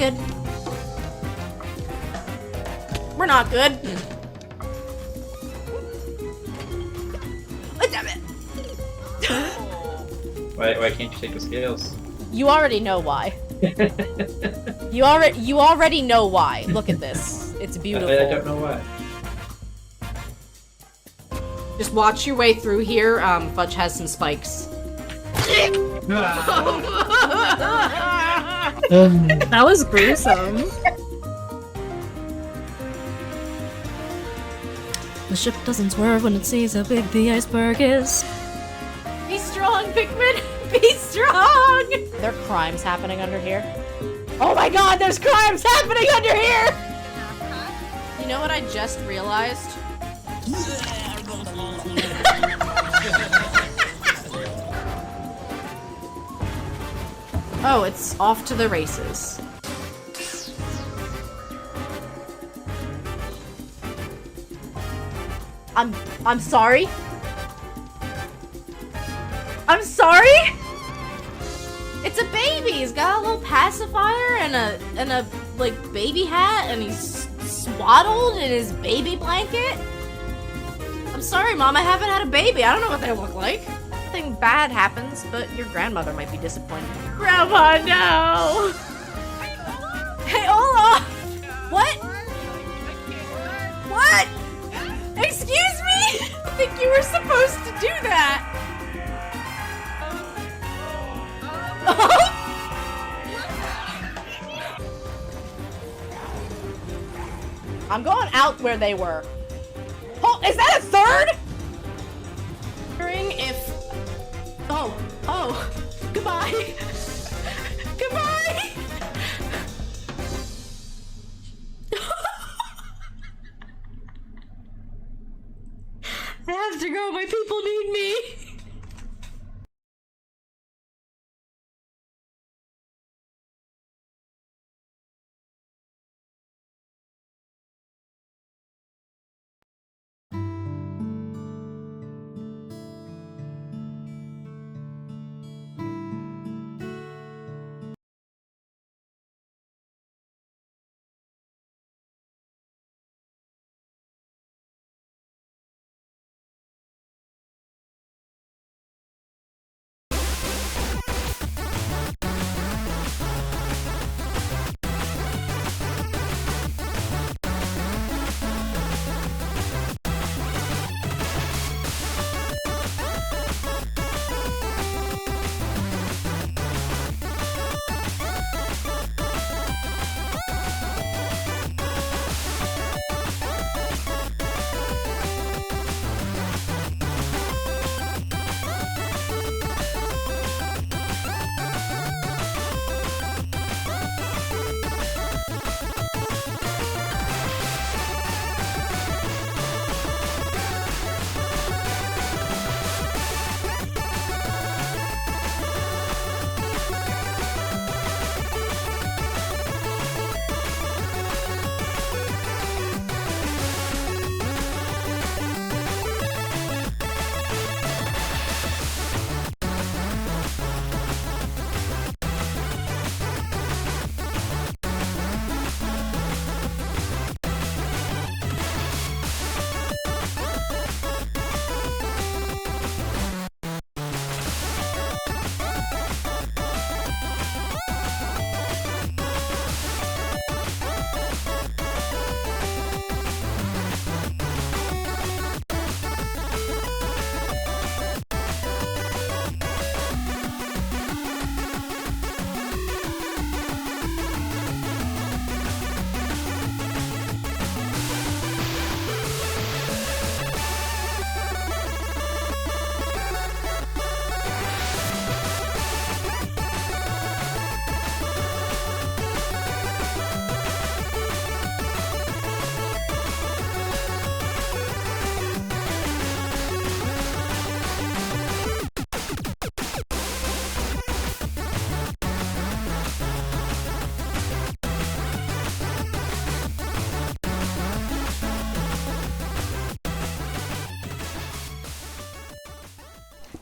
good. We're not good. Oh, damn it. Why can't you take the scales? You already know why. You already know why. Look at this. It's beautiful. I don't know why. Just watch your way through here. Fudge has some spikes. That was gruesome. The ship doesn't swerve when it sees how big the iceberg is. Be strong, Pikmin! Be strong! There are crimes happening under here. Oh my god, there's crimes happening under here! You know what I just realized? Oh, it's off to the races. I'm sorry? I'm sorry? It's a baby! He's got a little pacifier and a like baby hat and he's swaddled in his baby blanket. I'm sorry, Mom, I haven't had a baby. I don't know what they look like. Nothing bad happens, but your grandmother might be disappointed. Grandma, no! Hey, Olaf! What? What? Excuse me? I think you were supposed to do that. I'm going out where they were. Oh, is that a third? Wondering if... Oh, goodbye. Goodbye. I have to go, my people need me.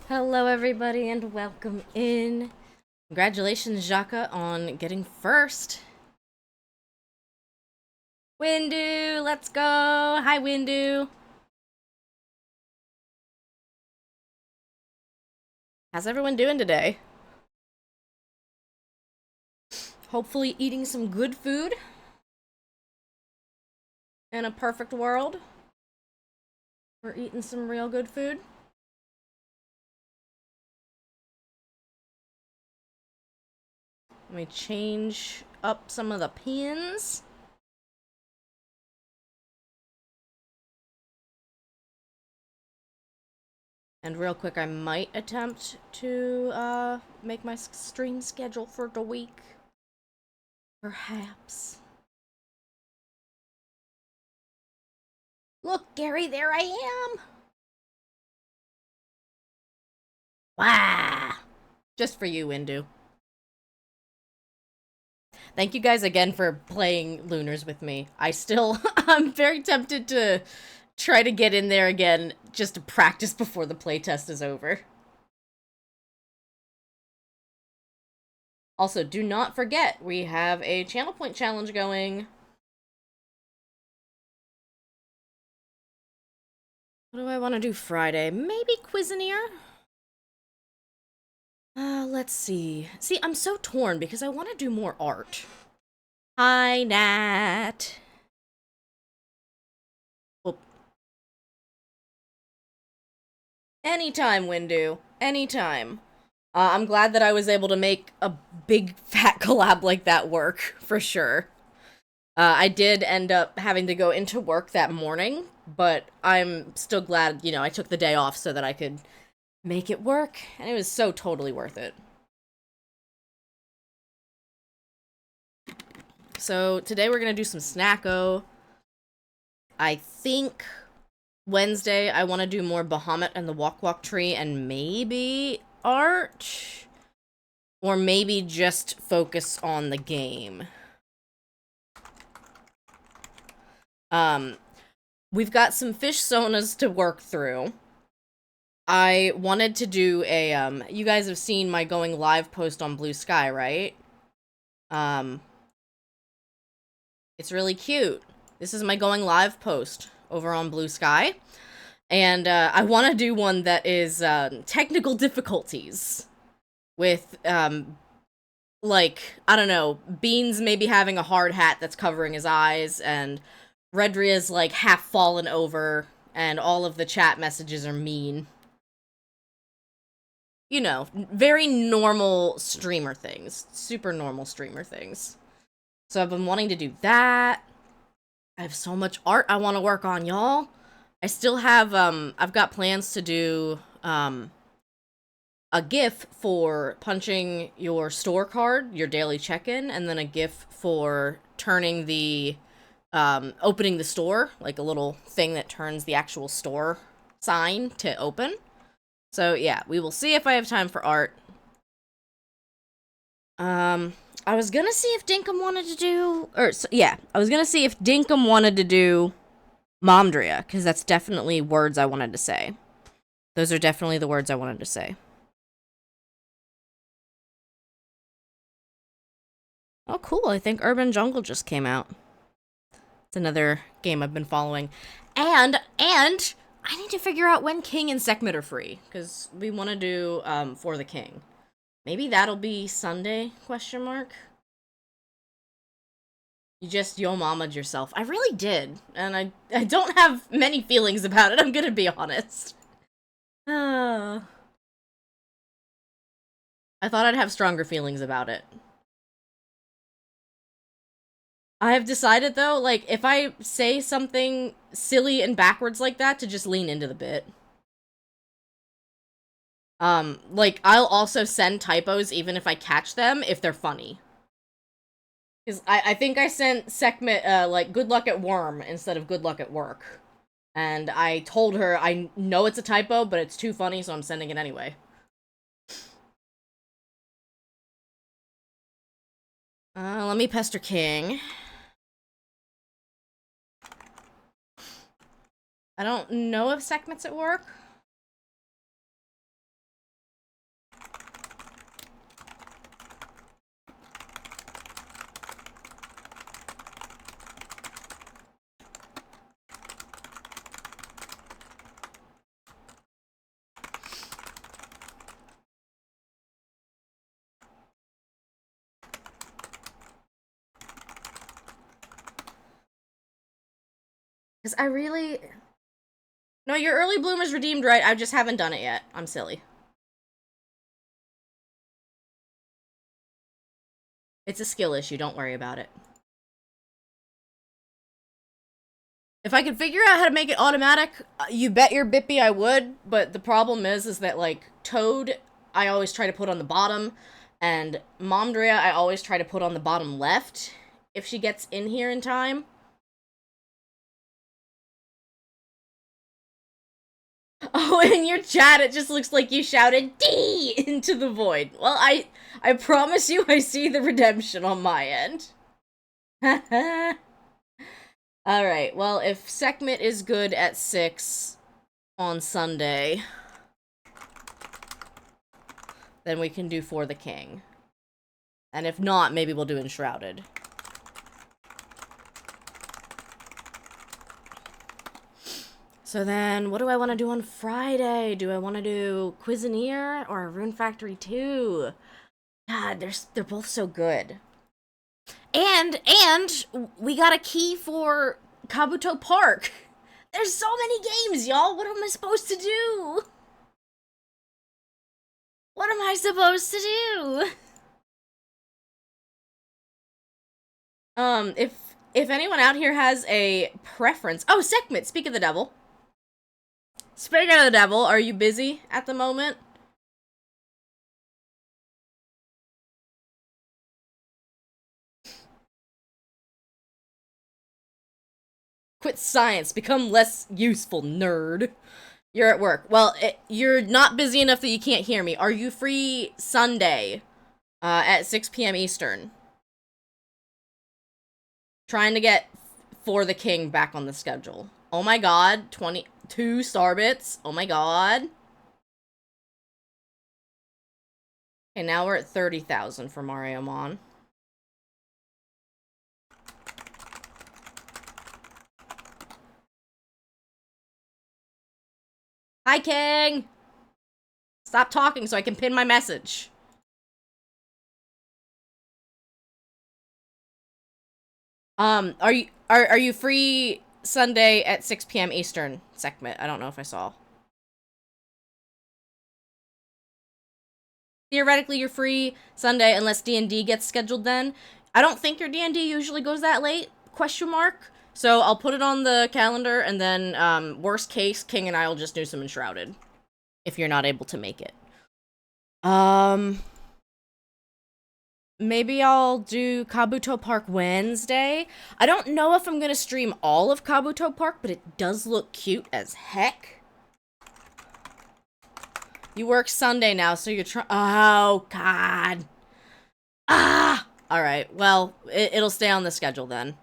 Hello everybody and welcome in. Congratulations, Jaka, on getting first. Windu, let's go. Hi, Windu. How's everyone doing today? Hopefully eating some good food. In a perfect world. We're eating some real good food. Let me change up some of the pins. And real quick, I might attempt to make my stream schedule for the week. Perhaps. Look, Gary, there I am! Wow! Just for you, Windu. Thank you guys again for playing Lunars with me. I'm very tempted to try to get in there again just to practice before the playtest is over. Also, do not forget, we have a channel point challenge going. What do I want to do Friday? Maybe Cuisinier? Let's see. See, I'm so torn because I want to do more art. Hi, Nat. Oh. Anytime, Windu. Anytime. I'm glad that I was able to make a big fat collab like that work, for sure. I did end up having to go into work that morning, but I'm still glad, you know, I took the day off so that I could make it work, and it was so totally worth it. So today we're gonna do some Snacko. I think Wednesday I want to do more Bahamut and the Walk Walk Tree and maybe art, or maybe just focus on the game. We've got some fish sonas to work through. I wanted to do a, you guys have seen my going live post on Blue Sky, right? It's really cute. This is my going live post over on Blue Sky. And, I want to do one that is, technical difficulties. With, like, I don't know, Beans maybe having a hard hat that's covering his eyes, and Redria's, like, half fallen over, and all of the chat messages are mean. You know, very normal streamer things. Super normal streamer things. So I've been wanting to do that. I have so much art I want to work on, y'all. I still have, I've got plans to do, a GIF for punching your store card, your daily check-in, and then a GIF for turning the, opening the store, like a little thing that turns the actual store sign to open. So yeah, we will see if I have time for art. I was gonna see if Dinkum wanted to do, I was gonna see if Dinkum wanted to do Momdria, because that's definitely words I wanted to say. Those are definitely the words I wanted to say. Oh, cool. I think Urban Jungle just came out. It's another game I've been following. And I need to figure out when King and Sekhmet are free, because we want to do, For the King. Maybe that'll be Sunday, question mark? You just yo-mama'd yourself. I really did, and I don't have many feelings about it, I'm gonna be honest. I thought I'd have stronger feelings about it. I have decided, though, like, if I say something silly and backwards like that, to just lean into the bit. Like, I'll also send typos even if I catch them, if they're funny. Because I think I sent Sekhmet, like, good luck at worm instead of good luck at work. And I told her, I know it's a typo, but it's too funny, so I'm sending it anyway. Let me pester King. I don't know if Sekhmet's at work. Because I really... No, your early bloomer's redeemed right. I just haven't done it yet. I'm silly. It's a skill issue. Don't worry about it. If I could figure out how to make it automatic, you bet your Bippy I would, but the problem is that, like, Toad, I always try to put on the bottom, and Momdrea, I always try to put on the bottom left, if she gets in here in time. Oh, in your chat, it just looks like you shouted D into the void. Well, I promise you I see the redemption on my end. Alright, well, if Sekhmet is good at 6 on Sunday, then we can do For the King. And if not, maybe we'll do Enshrouded. So then, what do I want to do on Friday? Do I want to do Cuisinier or Rune Factory 2? God, they're both so good. And we got a key for Kabuto Park. There's so many games, y'all. What am I supposed to do? What am I supposed to do? If anyone out here has a preference... Oh, Sekhmet, speak of the devil. Speaking of the devil, are you busy at the moment? Quit science, become less useful, nerd. You're at work. Well, you're not busy enough that you can't hear me. Are you free Sunday at 6 p.m. Eastern? Trying to get For the King back on the schedule. Oh my god, 22 Starbits. Oh my god. Okay, now we're at 30,000 for Mario Mon. Hi, King! Stop talking so I can pin my message. Are you free Sunday at 6 p.m. Eastern, Sekhmet? I don't know if I saw. Theoretically, you're free Sunday unless D&D gets scheduled then. I don't think your D&D usually goes that late, question mark. So I'll put it on the calendar, and then, worst case, King and I will just do some Enshrouded. If you're not able to make it. Maybe I'll do Kabuto Park Wednesday. I don't know if I'm gonna stream all of Kabuto Park, but it does look cute as heck. You work Sunday now, so you're oh, God. Ah! Alright, well, it'll stay on the schedule then.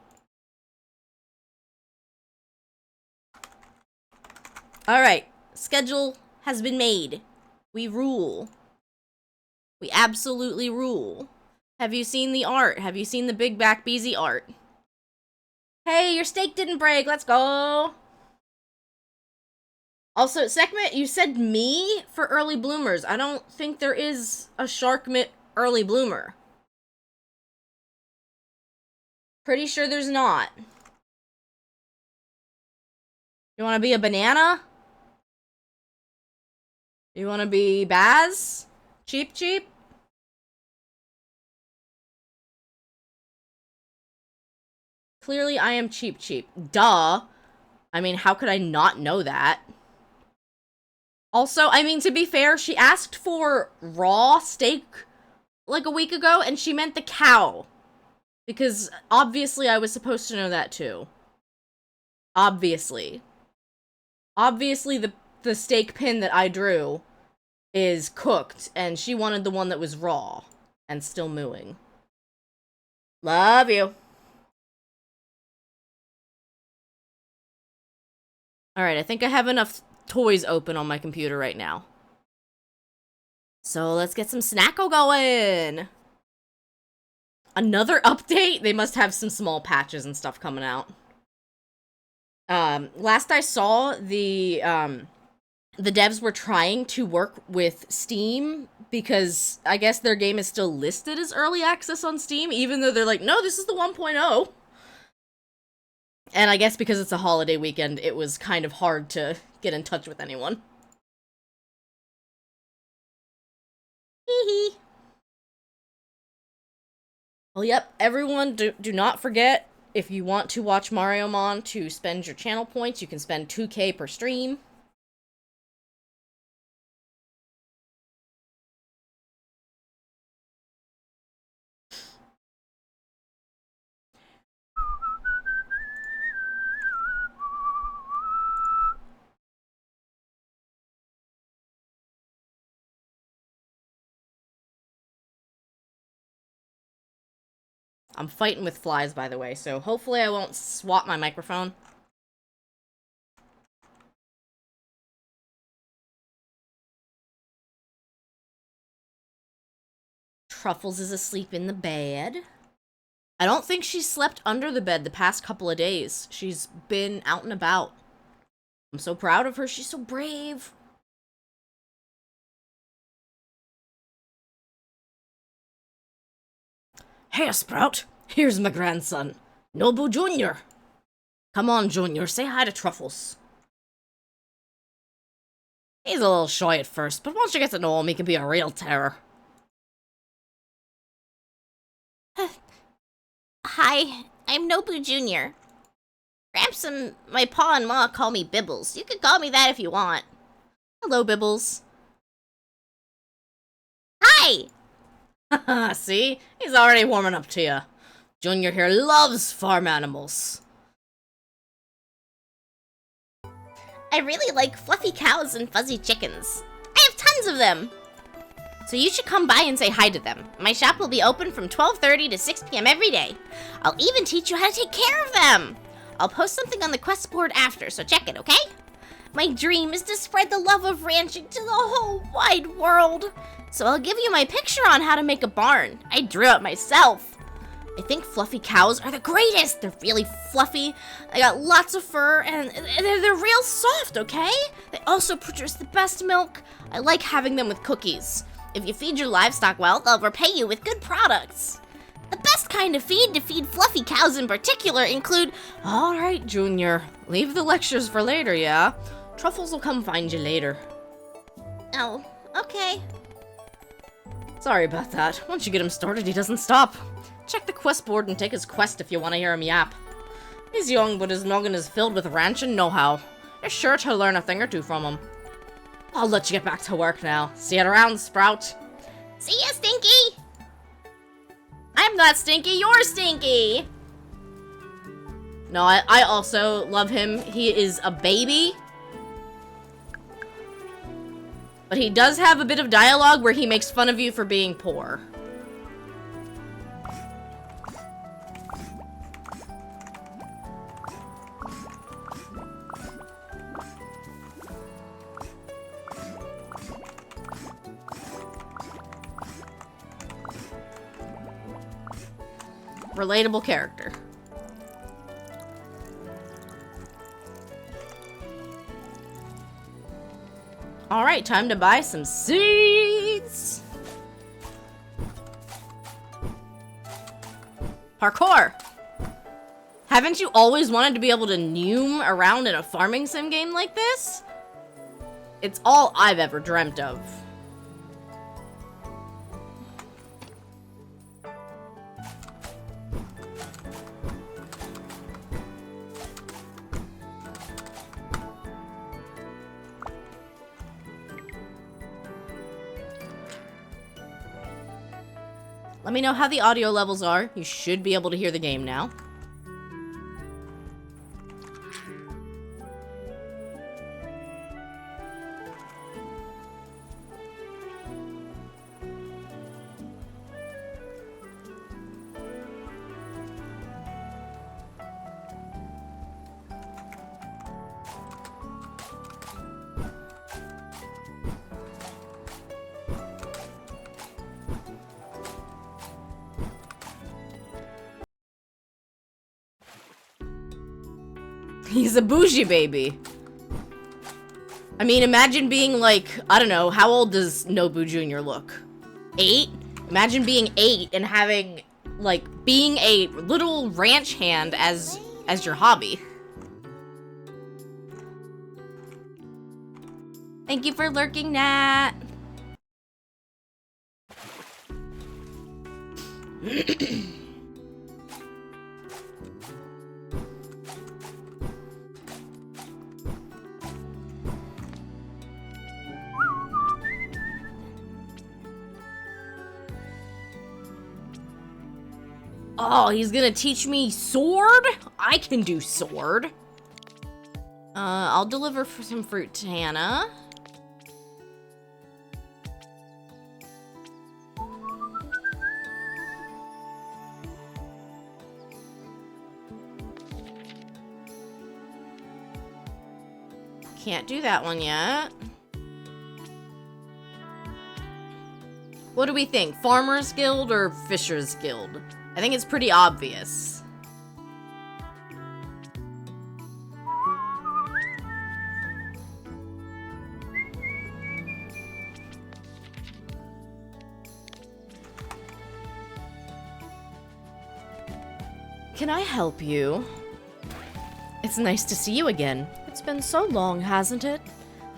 Alright, schedule has been made. We rule. We absolutely rule. Have you seen the art? Have you seen the Big Back Beezy art? Hey, your steak didn't break. Let's go. Also, Sekhmet, you said me for early bloomers. I don't think there is a Sharkmit early bloomer. Pretty sure there's not. You want to be a banana? You want to be Baz? Cheap, cheap? Clearly, I am cheap, cheap. Duh. I mean, how could I not know that? Also, I mean, to be fair, she asked for raw steak like a week ago, and she meant the cow. Because, obviously, I was supposed to know that, too. Obviously. Obviously, the steak pin that I drew is cooked, and she wanted the one that was raw and still mooing. Love you. Alright, I think I have enough toys open on my computer right now. So let's get some Snacko going! Another update? They must have some small patches and stuff coming out. Last I saw, the devs were trying to work with Steam because I guess their game is still listed as early access on Steam, even though they're like, no, this is the 1.0. And I guess because it's a holiday weekend, it was kind of hard to get in touch with anyone. Hee hee. Well, yep, everyone, do not forget, if you want to watch Mariomon, to spend your channel points. You can spend 2k per stream. I'm fighting with flies, by the way, so hopefully I won't swap my microphone. Truffles is asleep in the bed. I don't think she's slept under the bed the past couple of days. She's been out and about. I'm so proud of her. She's so brave. Hey, Sprout. Here's my grandson, Nobu Jr. Come on, Junior. Say hi to Truffles. He's a little shy at first, but once you get to know him, he can be a real terror. Hi, I'm Nobu Jr. Gramps and my pa and ma call me Bibbles. You can call me that if you want. Hello, Bibbles. Hi! Haha, see? He's already warming up to you. Junior here loves farm animals. I really like fluffy cows and fuzzy chickens. I have tons of them. So you should come by and say hi to them. My shop will be open from 12:30 to 6 p.m. every day. I'll even teach you how to take care of them. I'll post something on the quest board after, so check it, okay? My dream is to spread the love of ranching to the whole wide world. So I'll give you my picture on how to make a barn. I drew it myself. I think fluffy cows are the greatest. They're really fluffy. They got lots of fur, and they're real soft, okay? They also produce the best milk. I like having them with cookies. If you feed your livestock well, they'll repay you with good products. The best kind of feed to feed fluffy cows in particular include... Alright, Junior. Leave the lectures for later, yeah? Truffles will come find you later. Oh, okay. Sorry about that. Once you get him started, he doesn't stop. Check the quest board and take his quest if you want to hear him yap. He's young, but his noggin is filled with ranching know-how. You're sure to learn a thing or two from him. I'll let you get back to work now. See you around, Sprout. See ya, Stinky! I'm not Stinky, you're Stinky! No, I also love him. He is a baby. But he does have a bit of dialogue where he makes fun of you for being poor. Relatable character. Alright, time to buy some seeds! Parkour! Haven't you always wanted to be able to noom around in a farming sim game like this? It's all I've ever dreamt of. Let me know how the audio levels are. You should be able to hear the game now. He's a bougie baby. I mean, imagine being like, I don't know, how old does Nobu Jr. look? 8? Imagine being 8 and having, like, being a little ranch hand as as your hobby. Thank you for lurking, Nat. Oh, he's gonna teach me sword? I can do sword. I'll deliver for some fruit to Hannah. Can't do that one yet. What do we think? Farmer's Guild or Fisher's Guild? I think it's pretty obvious. Can I help you? It's nice to see you again. It's been so long, hasn't it?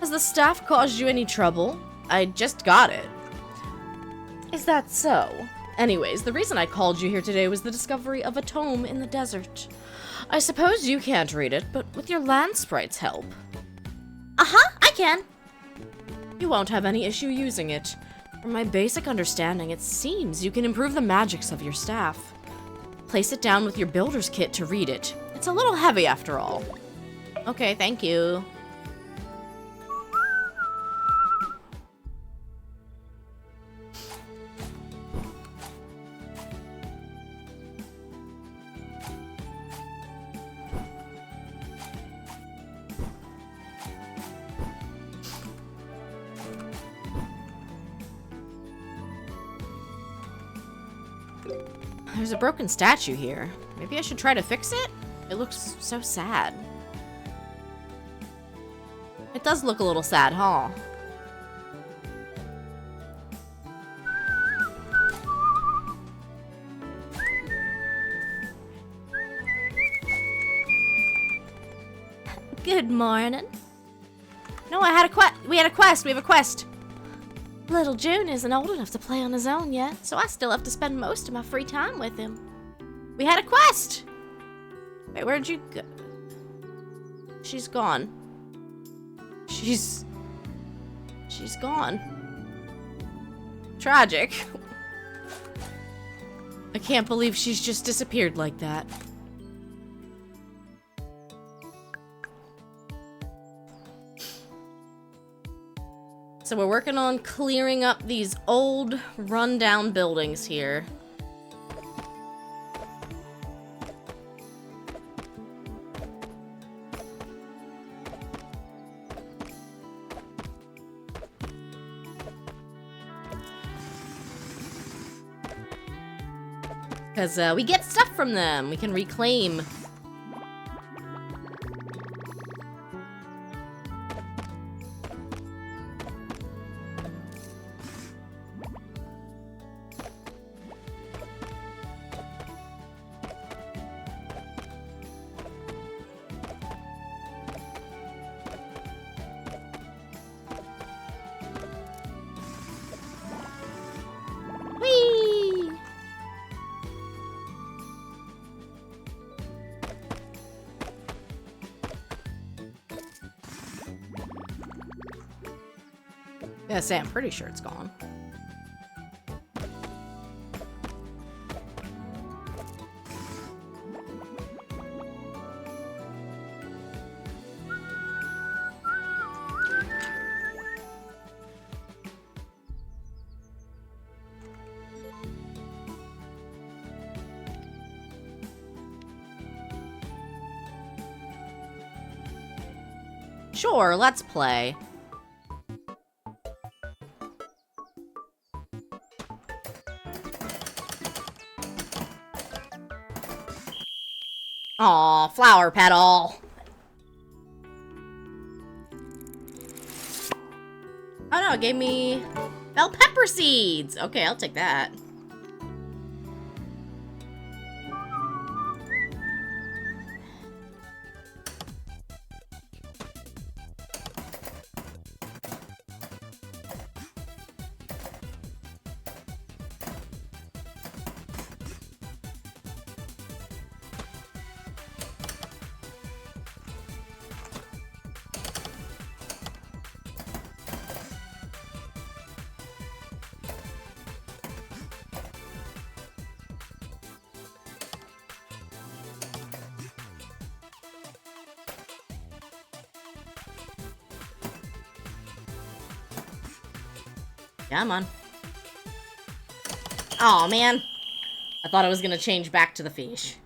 Has the staff caused you any trouble? I just got it. Is that so? Anyways, the reason I called you here today was the discovery of a tome in the desert. I suppose you can't read it, but with your land sprite's help. Uh-huh, I can. You won't have any issue using it. From my basic understanding, it seems you can improve the magics of your staff. Place it down with your builder's kit to read it. It's a little heavy after all. Okay, thank you. There's a broken statue here. Maybe I should try to fix it? It looks so sad. It does look a little sad, huh? Good morning. No, I had a quest. We had a quest. We have a quest. Little June isn't old enough to play on his own yet, so I still have to spend most of my free time with him. We had a quest! Wait, where'd you go? She's gone. She's gone. Tragic. I can't believe she's just disappeared like that. So we're working on clearing up these old, rundown buildings here. Because we get stuff from them. We can reclaim. Whee! Yeah, say I'm pretty sure it's gone. Sure, let's play. Aw, flower petal. Oh no, it gave me bell pepper seeds. Okay, I'll take that. Come on. Aw, man. I thought I was gonna change back to the fish.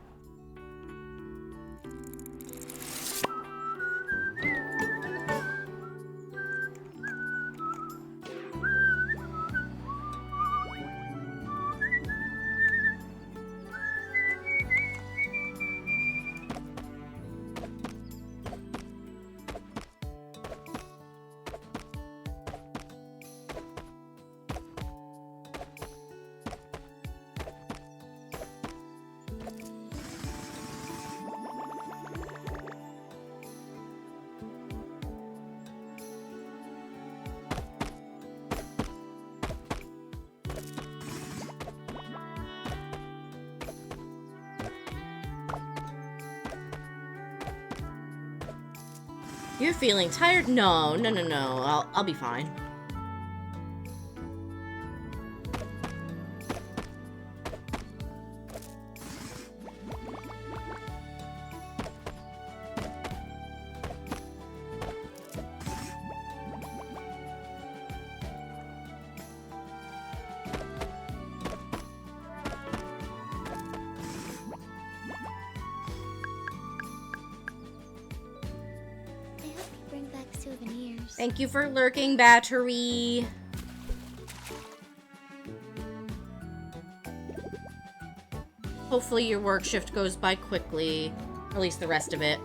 You're feeling tired? No. I'll be fine. Thank you for lurking, battery. Hopefully your work shift goes by quickly. At least the rest of it.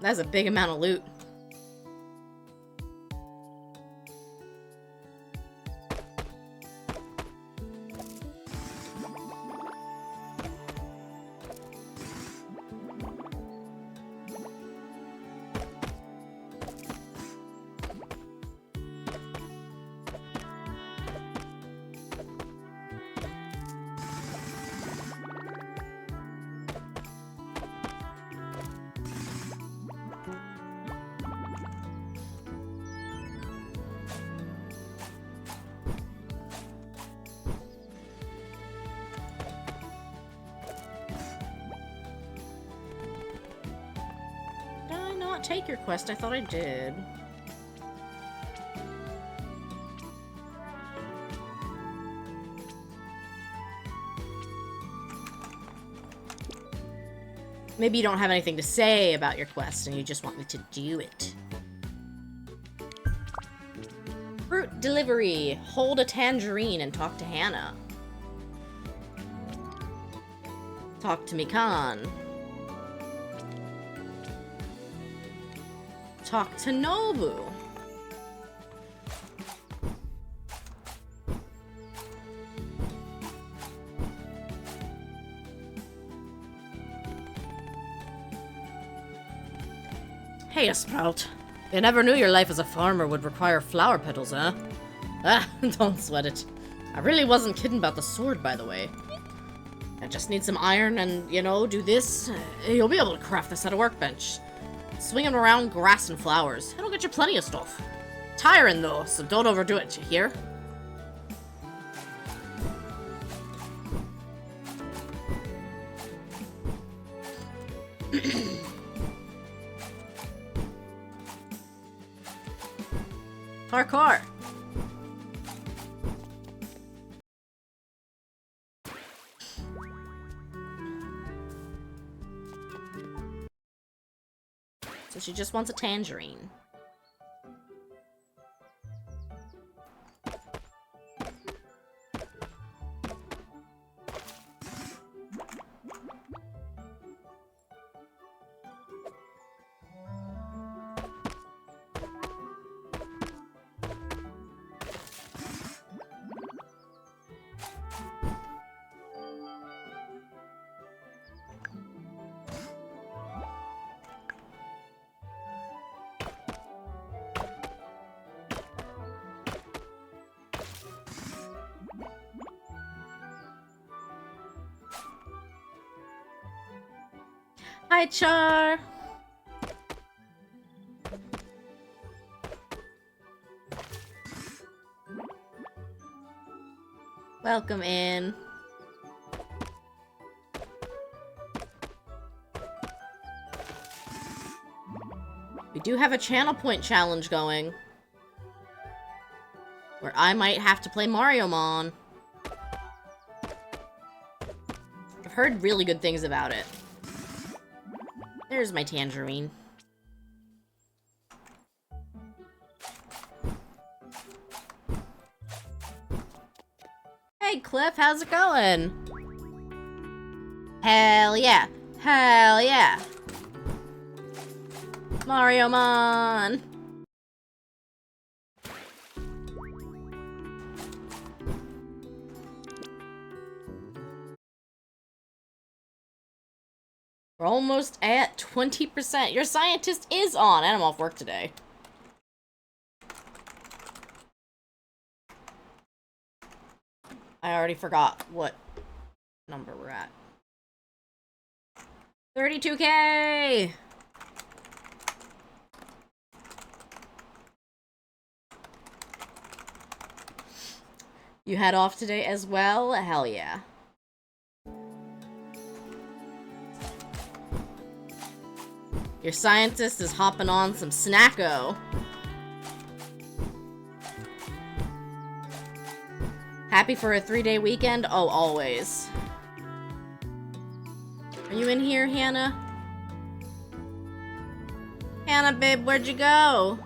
That's a big amount of loot. Take your quest. I thought I did. Maybe you don't have anything to say about your quest and you just want me to do it. Fruit delivery. Hold a tangerine and talk to Hannah. Talk to Mikan. Talk to Nobu. Hey, Sprout. You never knew your life as a farmer would require flower petals, huh? Ah, don't sweat it. I really wasn't kidding about the sword, by the way. I just need some iron and, you know, do this. You'll be able to craft this at a workbench. Swinging around grass and flowers. It'll get you plenty of stuff. Tiring, though, so don't overdo it, you hear? Parkour. So she just wants a tangerine. Hi, Char. Welcome in. We do have a channel point challenge going, where I might have to play Mario Mon. I've heard really good things about it. There's my tangerine. Hey Cliff, how's it going? Hell yeah. Hell yeah. Mario Mon. We're almost at 20%. Your scientist is on, and I'm off work today. I already forgot what number we're at. 32K! You had off today as well? Hell yeah. Your scientist is hopping on some Snacko. Happy for a 3-day weekend? Oh, always. Are you in here, Hannah? Hannah, babe, where'd you go?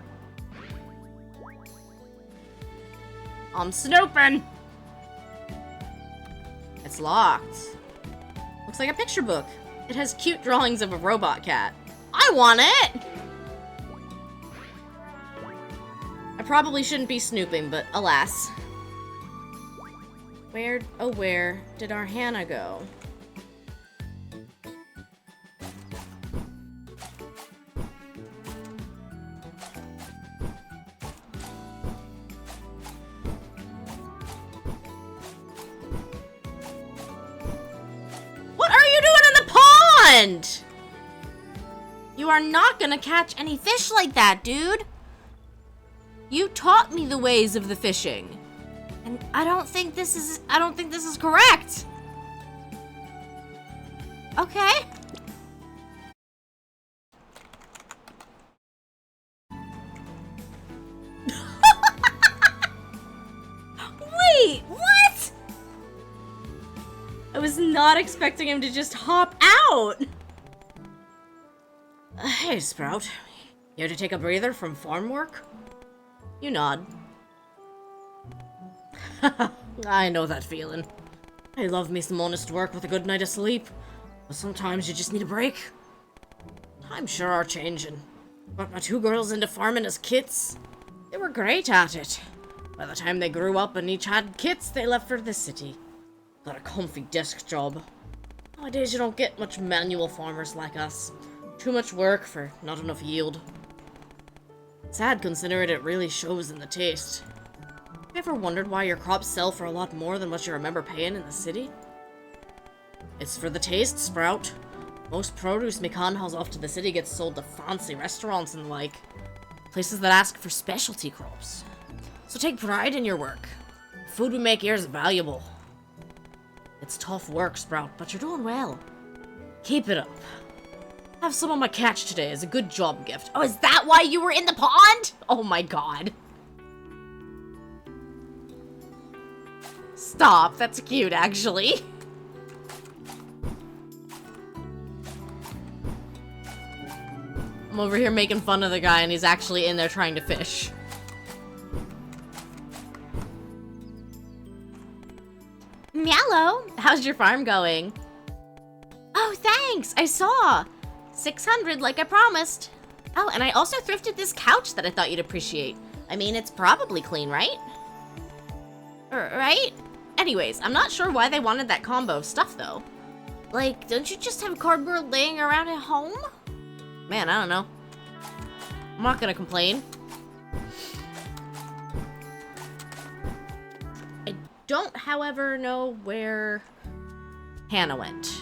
I'm snooping! It's locked. Looks like a picture book. It has cute drawings of a robot cat. I want it! I probably shouldn't be snooping, but alas. Where did our Hannah go? What are you doing in the pond? You are not gonna catch any fish like that, dude. You taught me the ways of the fishing. And I don't think this is correct. Okay. Wait, what? I was not expecting him to just hop out. Hey, Sprout. Here to take a breather from farm work? You nod. I know that feeling. I love me some honest work with a good night of sleep. But sometimes you just need a break. Times sure are changing. But my 2 girls into farming as kits, they were great at it. By the time they grew up and each had kits, they left for the city. Got a comfy desk job. Nowadays you don't get much manual farmers like us. Too much work for not enough yield. Sad considering it really shows in the taste. Have you ever wondered why your crops sell for a lot more than what you remember paying in the city? It's for the taste, Sprout. Most produce Mikan hauls off to the city gets sold to fancy restaurants and the like. Places that ask for specialty crops. So take pride in your work. The food we make here is valuable. It's tough work, Sprout, but you're doing well. Keep it up. Have some on my catch today as a good job gift. Oh, is that why you were in the pond? Oh my god. Stop. That's cute, actually. I'm over here making fun of the guy, and he's actually in there trying to fish. Meow. How's your farm going? Oh, thanks. I saw. 600 like I promised. Oh, and I also thrifted this couch that I thought you'd appreciate. I mean, it's probably clean, right? Right? Anyways, I'm not sure why they wanted that combo of stuff, though. Like, don't you just have cardboard laying around at home? Man, I don't know. I'm not gonna complain. I don't, however, know where Hannah went.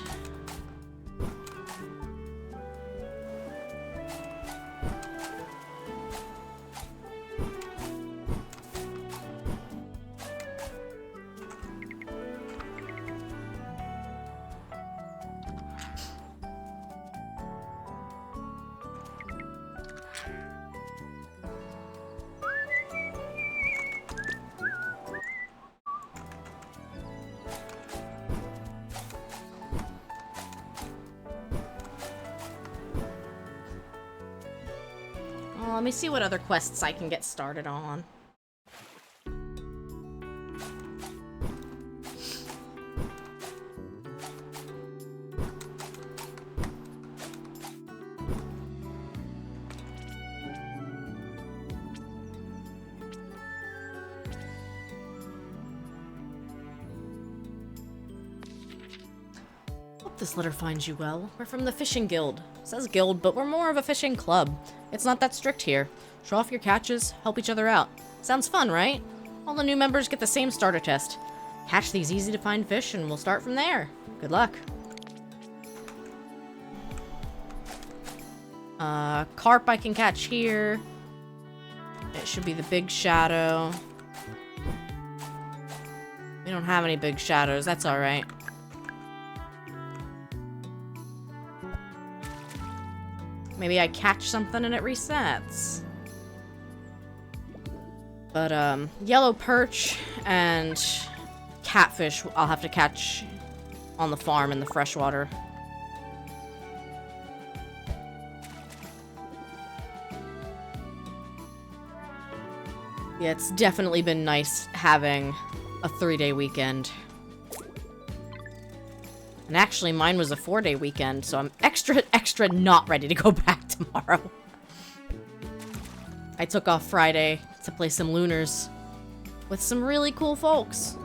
Well, let me see what other quests I can get started on. Hope this letter finds you well. We're from the fishing guild. Says guild, but we're more of a fishing club. It's not that strict here. Show off your catches, help each other out. Sounds fun, right? All the new members get the same starter test. Catch these easy to find fish and we'll start from there. Good luck. Carp I can catch here. It should be the big shadow. We don't have any big shadows, that's alright. Maybe I catch something and it resets. But, yellow perch and catfish I'll have to catch on the farm in the freshwater. Yeah, it's definitely been nice having a 3-day weekend. And actually, mine was a 4-day weekend, so I'm extra not ready to go back tomorrow. I took off Friday to play some Lunars with some really cool folks.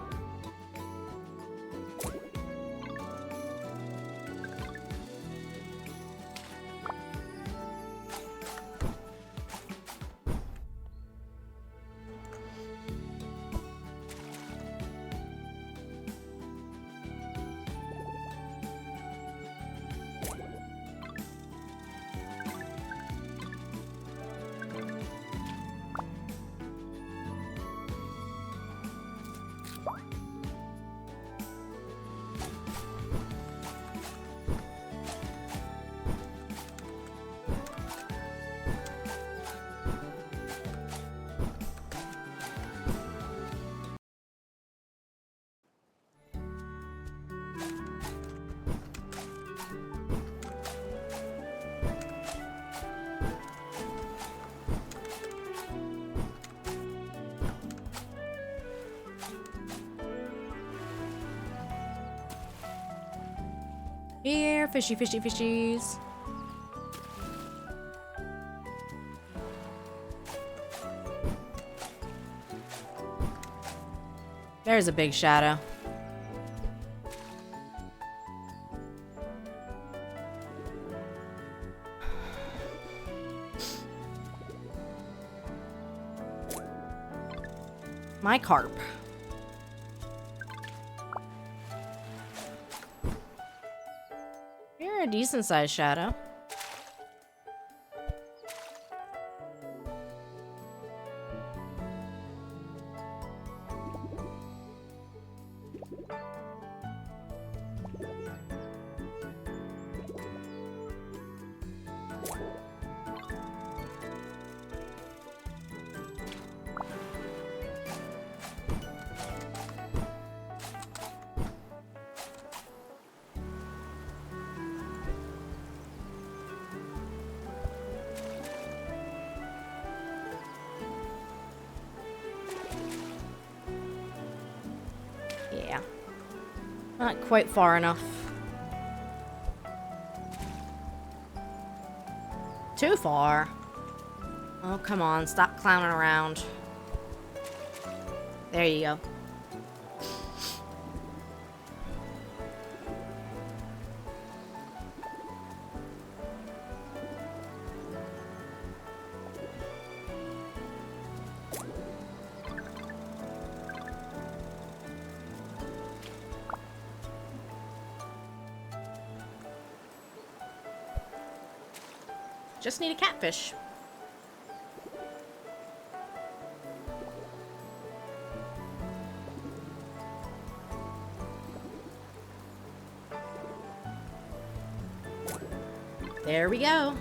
Here, fishy, fishy, fishies. There's a big shadow. My carp. You're a decent sized shadow. Not quite far enough. Too far. Oh, come on. Stop clowning around. There you go. Just need a catfish. There we go.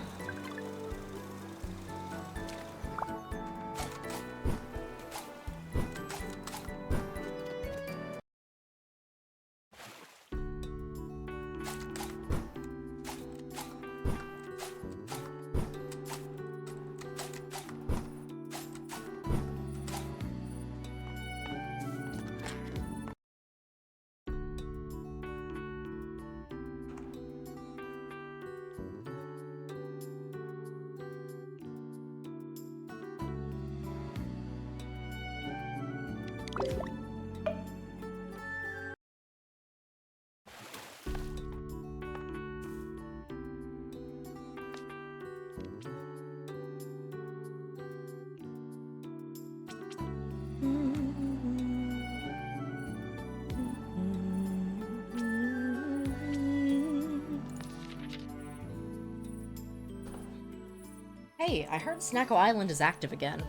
Hey, I heard Snacko Island is active again.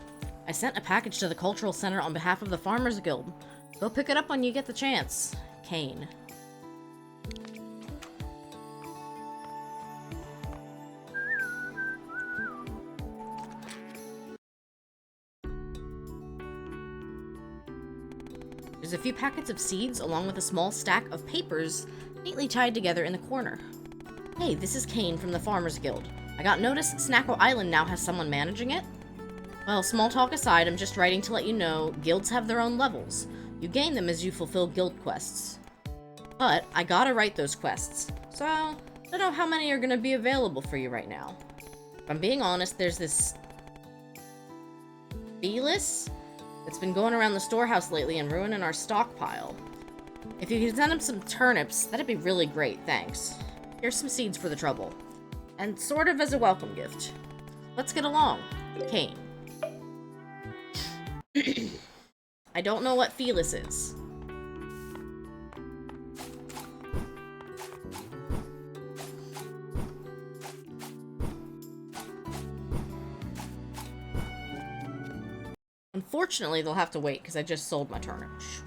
I sent a package to the Cultural Center on behalf of the Farmers Guild. Go pick it up when you get the chance. Kane. There's a few packets of seeds along with a small stack of papers neatly tied together in the corner. Hey, this is Kane from the Farmers Guild. I got notice Snacko Island now has someone managing it. Well, small talk aside, I'm just writing to let you know guilds have their own levels. You gain them as you fulfill guild quests. But I gotta write those quests, so I don't know how many are gonna be available for you right now. If I'm being honest, there's this Felis that's been going around the storehouse lately and ruining our stockpile. If you could send him some turnips, that'd be really great, thanks. Here's some seeds for the trouble. And sort of as a welcome gift. Let's get along. Kane. I don't know what Felis is. Unfortunately, they'll have to wait because I just sold my turnips.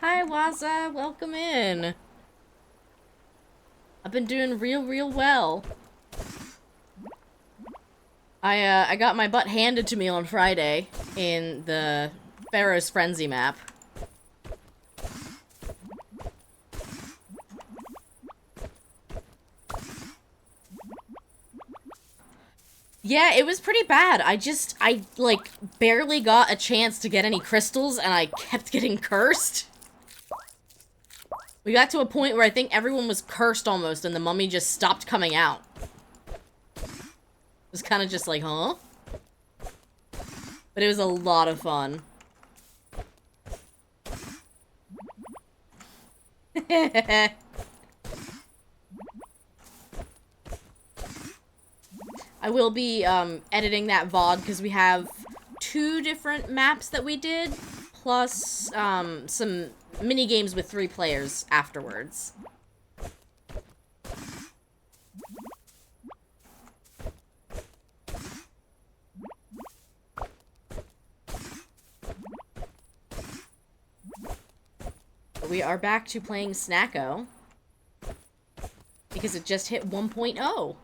Hi, Waza. Welcome in. I've been doing real well. I got my butt handed to me on Friday in the Pharaoh's Frenzy map. Yeah, it was pretty bad. I, like, barely got a chance to get any crystals, and I kept getting cursed. We got to a point where I think everyone was cursed almost, and the mummy just stopped coming out. It was kind of just like, huh? But it was a lot of fun. I will be editing that VOD because we have 2 different maps that we did, plus some mini games with 3 players afterwards. We are back to playing Snacko because it just hit 1.0.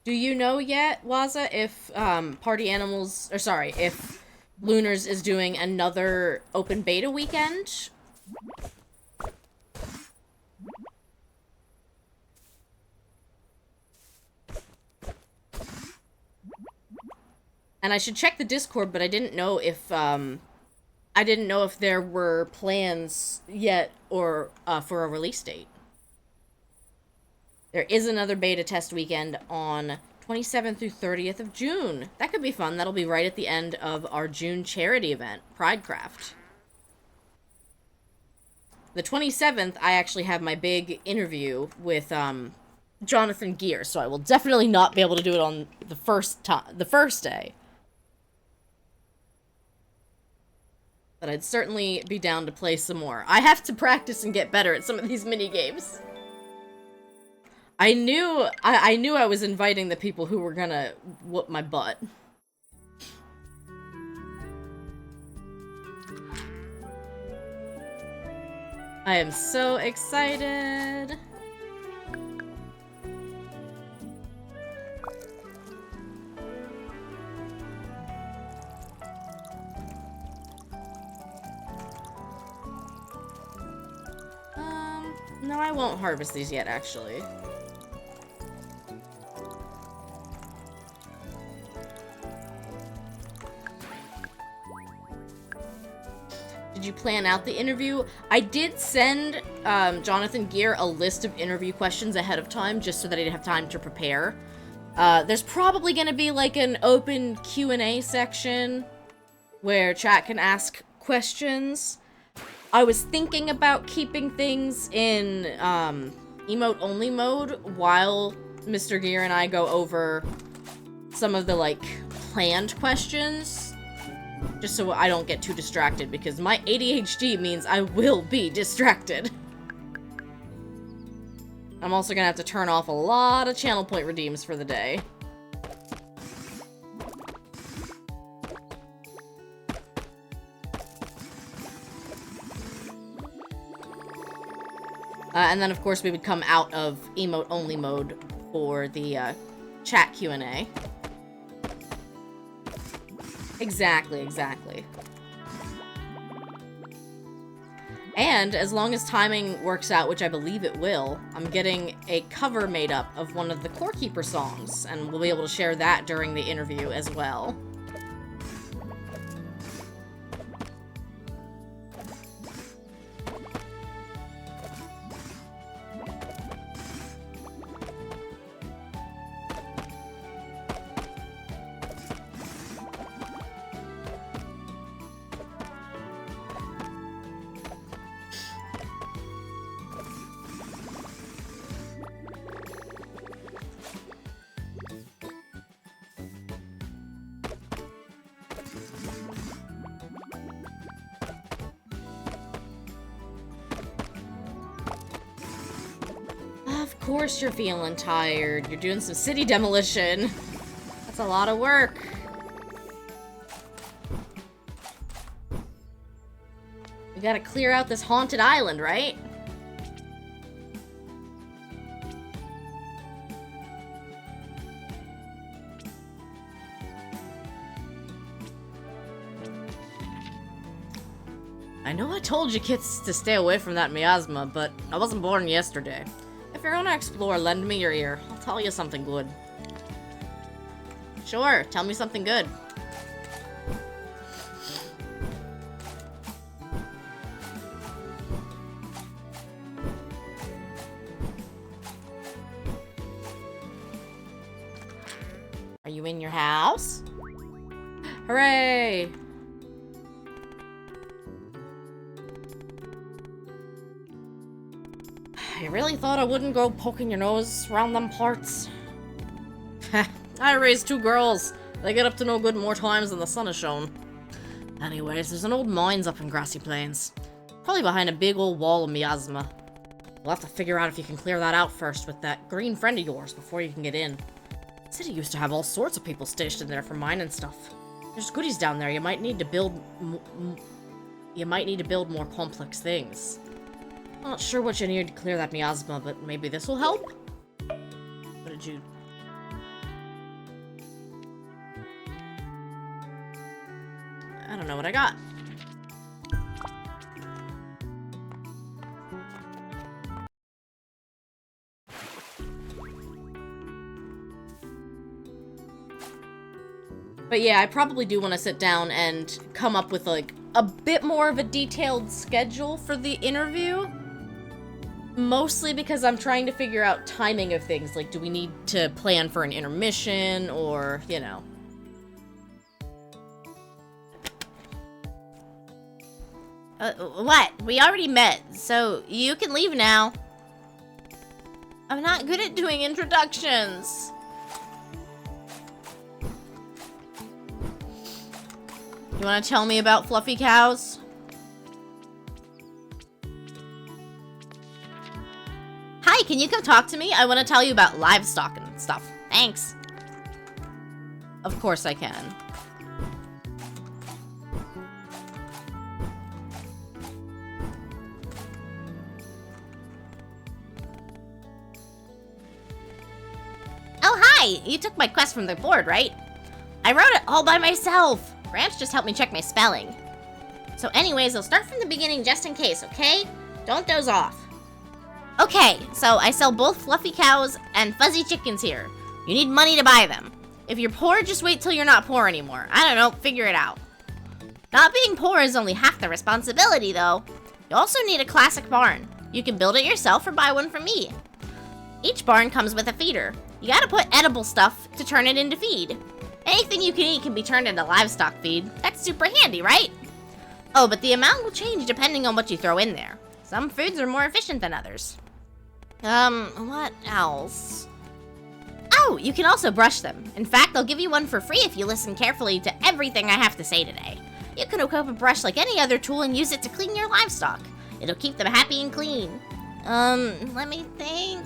Do you know yet, Waza, if Party Animals, or sorry, if Lunars is doing another open beta weekend? And I should check the Discord, but I didn't know if there were plans yet or for a release date. There is another beta test weekend on 27th through 30th of June. That could be fun. That'll be right at the end of our June charity event, Pridecraft. The 27th, I actually have my big interview with Jonathan Gear, so I will definitely not be able to do it on the first day. But I'd certainly be down to play some more. I have to practice and get better at some of these mini games. I knew I was inviting the people who were gonna whoop my butt. I am so excited. No, I won't harvest these yet, actually. Did you plan out the interview? I did send Jonathan Gear a list of interview questions ahead of time, just so that he'd have time to prepare. There's probably going to be like an open Q&A section where chat can ask questions. I was thinking about keeping things in emote-only mode while Mr. Gear and I go over some of the, like, planned questions. Just so I don't get too distracted, because my ADHD means I will be distracted. I'm also gonna have to turn off a lot of channel point redeems for the day. And then, of course, we would come out of emote-only mode for the chat Q&A. Exactly. And as long as timing works out, which I believe it will, I'm getting a cover made up of one of the Core Keeper songs, and we'll be able to share that during the interview as well. Of course you're feeling tired. You're doing some city demolition. That's a lot of work. We gotta clear out this haunted island, right? I know I told you kids to stay away from that miasma, but I wasn't born yesterday. If you're gonna explore, lend me your ear. I'll tell you something good. Sure, tell me something good. Are you in your house? Hooray! You really thought I wouldn't go poking your nose around them parts? I raised 2 girls. They get up to no good more times than the sun has shone. Anyways, there's an old mines up in Grassy Plains. Probably behind a big old wall of miasma. We'll have to figure out if you can clear that out first with that green friend of yours before you can get in. City used to have all sorts of people stationed there for mining stuff. There's goodies down there. You might need to build more complex things. I'm not sure what you need to clear that miasma, but maybe this will help? What did you... I don't know what I got. But yeah, I probably do want to sit down and come up with, like, a bit more of a detailed schedule for the interview. Mostly because I'm trying to figure out timing of things. Like, do we need to plan for an intermission or, you know. What? We already met, so you can leave now. I'm not good at doing introductions. You want to tell me about fluffy cows? Hi, can you come talk to me? I want to tell you about livestock and stuff. Thanks. Of course I can. Oh, hi! You took my quest from the board, right? I wrote it all by myself. Branch just helped me check my spelling. So anyways, I'll start from the beginning just in case, okay? Don't doze off. Okay, so I sell both fluffy cows and fuzzy chickens here. You need money to buy them. If you're poor, just wait till you're not poor anymore. I don't know, figure it out. Not being poor is only half the responsibility, though. You also need a classic barn. You can build it yourself or buy one from me. Each barn comes with a feeder. You gotta put edible stuff to turn it into feed. Anything you can eat can be turned into livestock feed. That's super handy, right? Oh, but the amount will change depending on what you throw in there. Some foods are more efficient than others. What else? Oh, you can also brush them. In fact, I'll give you one for free if you listen carefully to everything I have to say today. You can hook up a brush like any other tool and use it to clean your livestock. It'll keep them happy and clean. Let me think.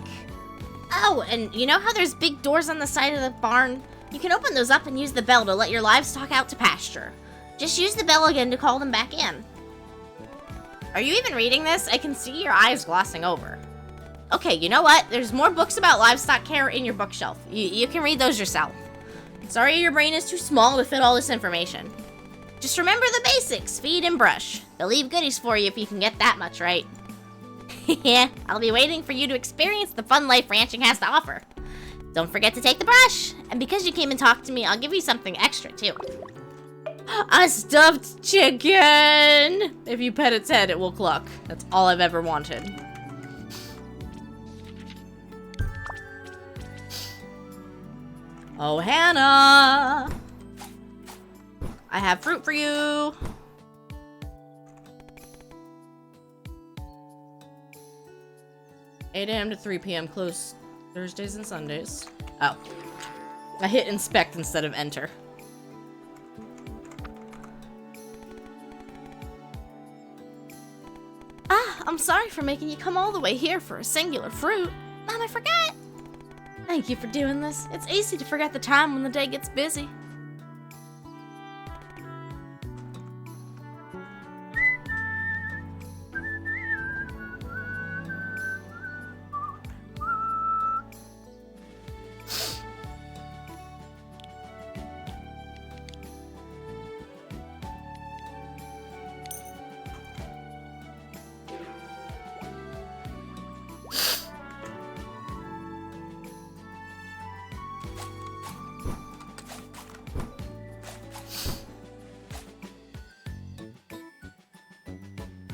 Oh, and you know how there's big doors on the side of the barn? You can open those up and use the bell to let your livestock out to pasture. Just use the bell again to call them back in. Are you even reading this? I can see your eyes glossing over. Okay, you know what? There's more books about livestock care in your bookshelf. You can read those yourself. Sorry your brain is too small to fit all this information. Just remember the basics, feed and brush. They'll leave goodies for you if you can get that much right. Yeah, I'll be waiting for you to experience the fun life ranching has to offer. Don't forget to take the brush. And because you came and talked to me, I'll give you something extra too. A stuffed chicken! If you pet its head, it will cluck. That's all I've ever wanted. Oh, Hannah! I have fruit for you! 8 a.m. to 3 p.m. closed Thursdays and Sundays. Oh. I hit inspect instead of enter. Ah, I'm sorry for making you come all the way here for a singular fruit. Mom, I forgot! Thank you for doing this. It's easy to forget the time when the day gets busy.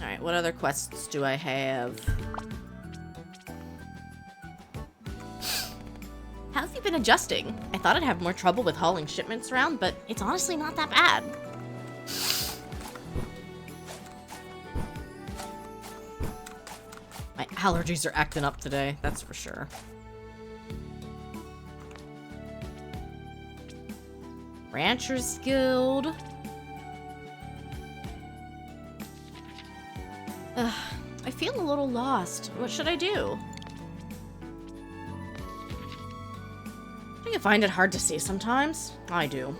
Alright, what other quests do I have? How have you been adjusting? I thought I'd have more trouble with hauling shipments around, but it's honestly not that bad. My allergies are acting up today, that's for sure. Rancher's Guild. I feel a little lost. What should I do? Do you find it hard to see sometimes? I do.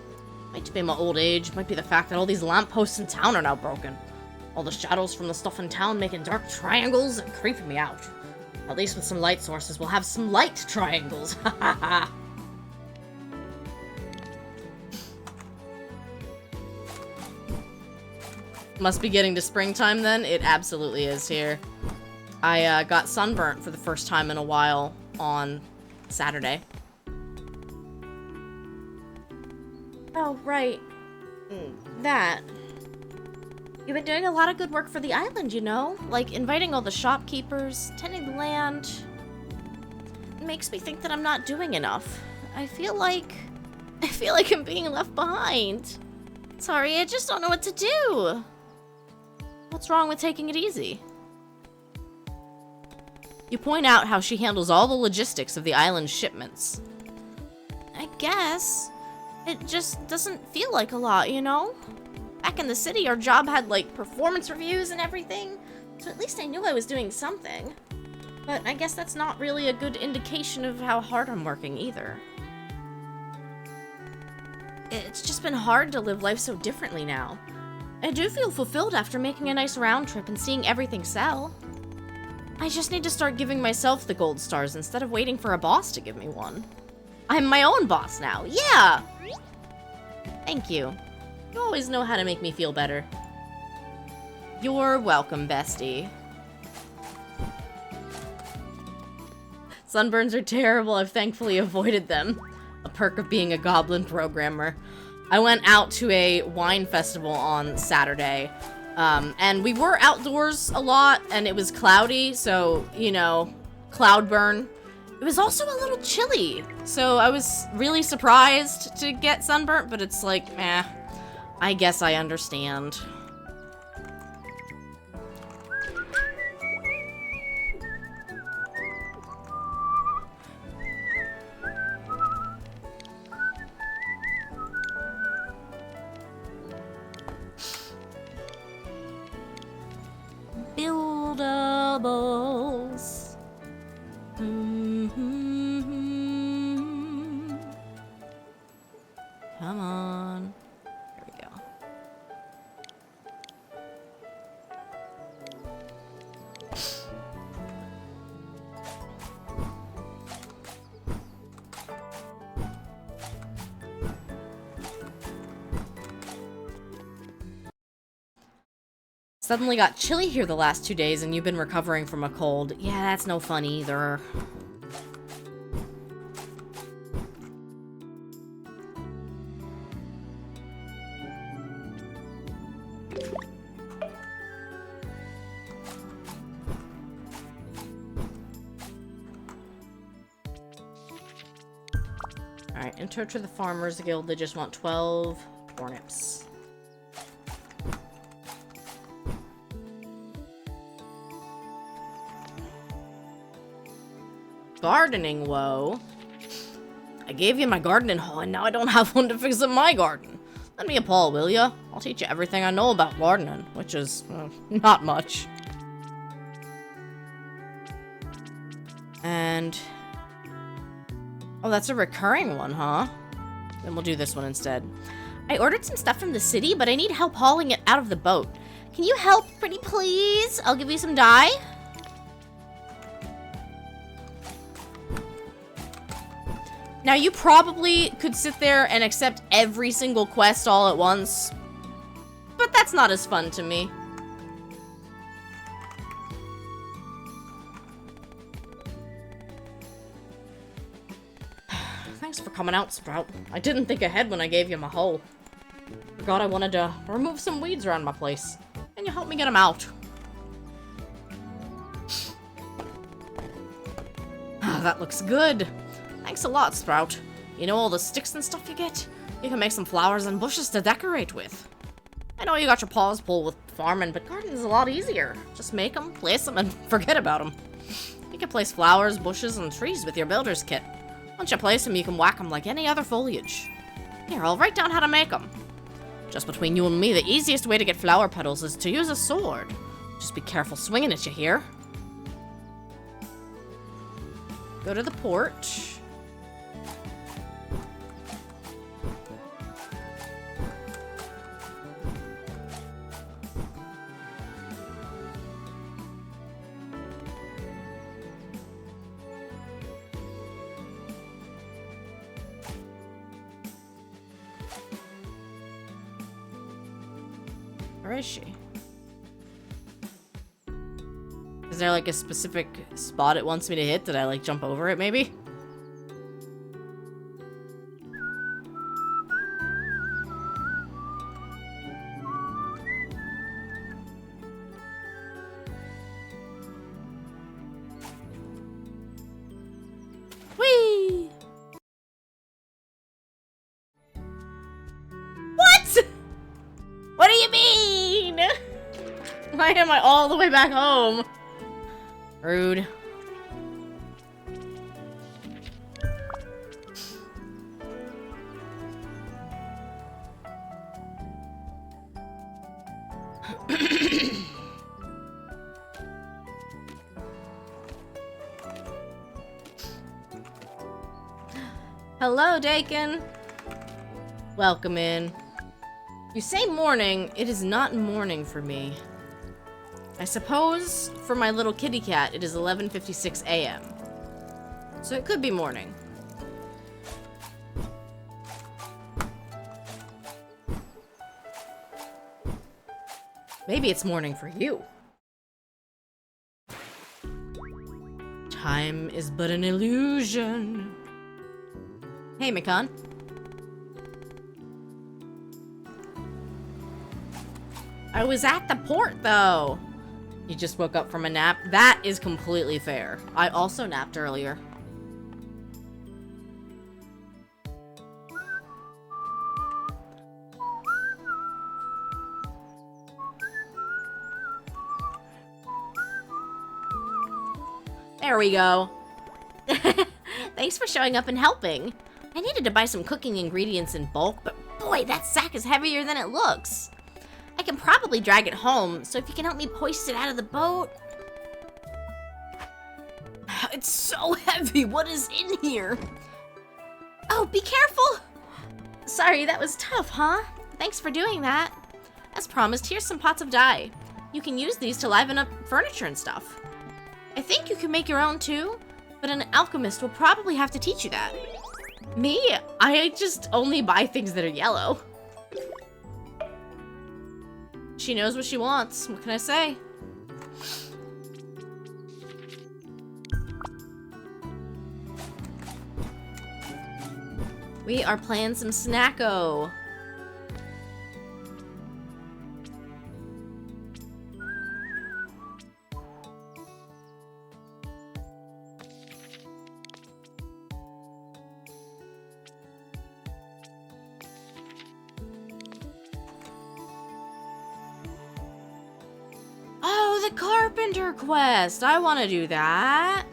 Might be my old age, might be the fact that all these lampposts in town are now broken. All the shadows from the stuff in town making dark triangles and creeping me out. At least with some light sources, we'll have some light triangles. Ha ha ha. Must be getting to springtime then? It absolutely is here. I got sunburnt for the first time in a while on Saturday. Oh, right. That. You've been doing a lot of good work for the island, you know? Like inviting all the shopkeepers, tending the land. It makes me think that I'm not doing enough. I feel like I'm being left behind. Sorry, I just don't know what to do. What's wrong with taking it easy? You point out how she handles all the logistics of the island's shipments. I guess. It just doesn't feel like a lot, you know? Back in the city, our job had, like, performance reviews and everything, so at least I knew I was doing something. But I guess that's not really a good indication of how hard I'm working, either. It's just been hard to live life so differently now. I do feel fulfilled after making a nice round trip and seeing everything sell. I just need to start giving myself the gold stars instead of waiting for a boss to give me one. I'm my own boss now, yeah! Thank you. You always know how to make me feel better. You're welcome, bestie. Sunburns are terrible. I've thankfully avoided them. A perk of being a goblin programmer. I went out to a wine festival on Saturday, and we were outdoors a lot, and it was cloudy, so, you know, cloud burn. It was also a little chilly, so I was really surprised to get sunburnt, but it's like, eh, I guess I understand. Buildables. Come on. Here we go. Suddenly got chilly here the last 2 days and you've been recovering from a cold. Yeah, that's no fun either. Alright, enter to the Farmers Guild. They just want 12 turnips. Gardening woe. I gave you my gardening hoe and now I don't have one to fix up my garden. Lend me a paw, will ya? I'll teach you everything I know about gardening, which is, not much. And... oh, that's a recurring one, huh? Then we'll do this one instead. I ordered some stuff from the city, but I need help hauling it out of the boat. Can you help, pretty please? I'll give you some dye. Now, you probably could sit there and accept every single quest all at once, but that's not as fun to me. Thanks for coming out, Sprout. I didn't think ahead when I gave you my hoe. Forgot I wanted to remove some weeds around my place, and you helped me get them out. that looks good. Thanks a lot, Sprout. You know all the sticks and stuff you get? You can make some flowers and bushes to decorate with. I know you got your paws full with farming, but gardening's a lot easier. Just make them, place them, and forget about them. You can place flowers, bushes, and trees with your builder's kit. Once you place them, you can whack them like any other foliage. Here, I'll write down how to make them. Just between you and me, the easiest way to get flower petals is to use a sword. Just be careful swinging it, you hear? Go to the porch. Where is she? Is there like a specific spot it wants me to hit? Did I like jump over it maybe? Whee! What? What do you mean? Why am I all the way back home? Rude. Hello, Dakin. Welcome in. You say morning, it is not morning for me. I suppose for my little kitty cat, it is 11:56 a.m. So it could be morning. Maybe it's morning for you. Time is but an illusion. Hey, Mikan. I was at the port, though. You just woke up from a nap? That is completely fair. I also napped earlier. There we go. Thanks for showing up and helping. I needed to buy some cooking ingredients in bulk, but boy, that sack is heavier than it looks. I can probably drag it home, so if you can help me hoist it out of the boat. It's so heavy. What is in here? Oh, be careful. Sorry, that was tough, huh? Thanks for doing that. As promised, here's some pots of dye. You can use these to liven up furniture and stuff. I think you can make your own too, but an alchemist will probably have to teach you that. Me? I just only buy things that are yellow. She knows what she wants. What can I say? We are playing some Snacko. Oh, the carpenter quest. I want to do that.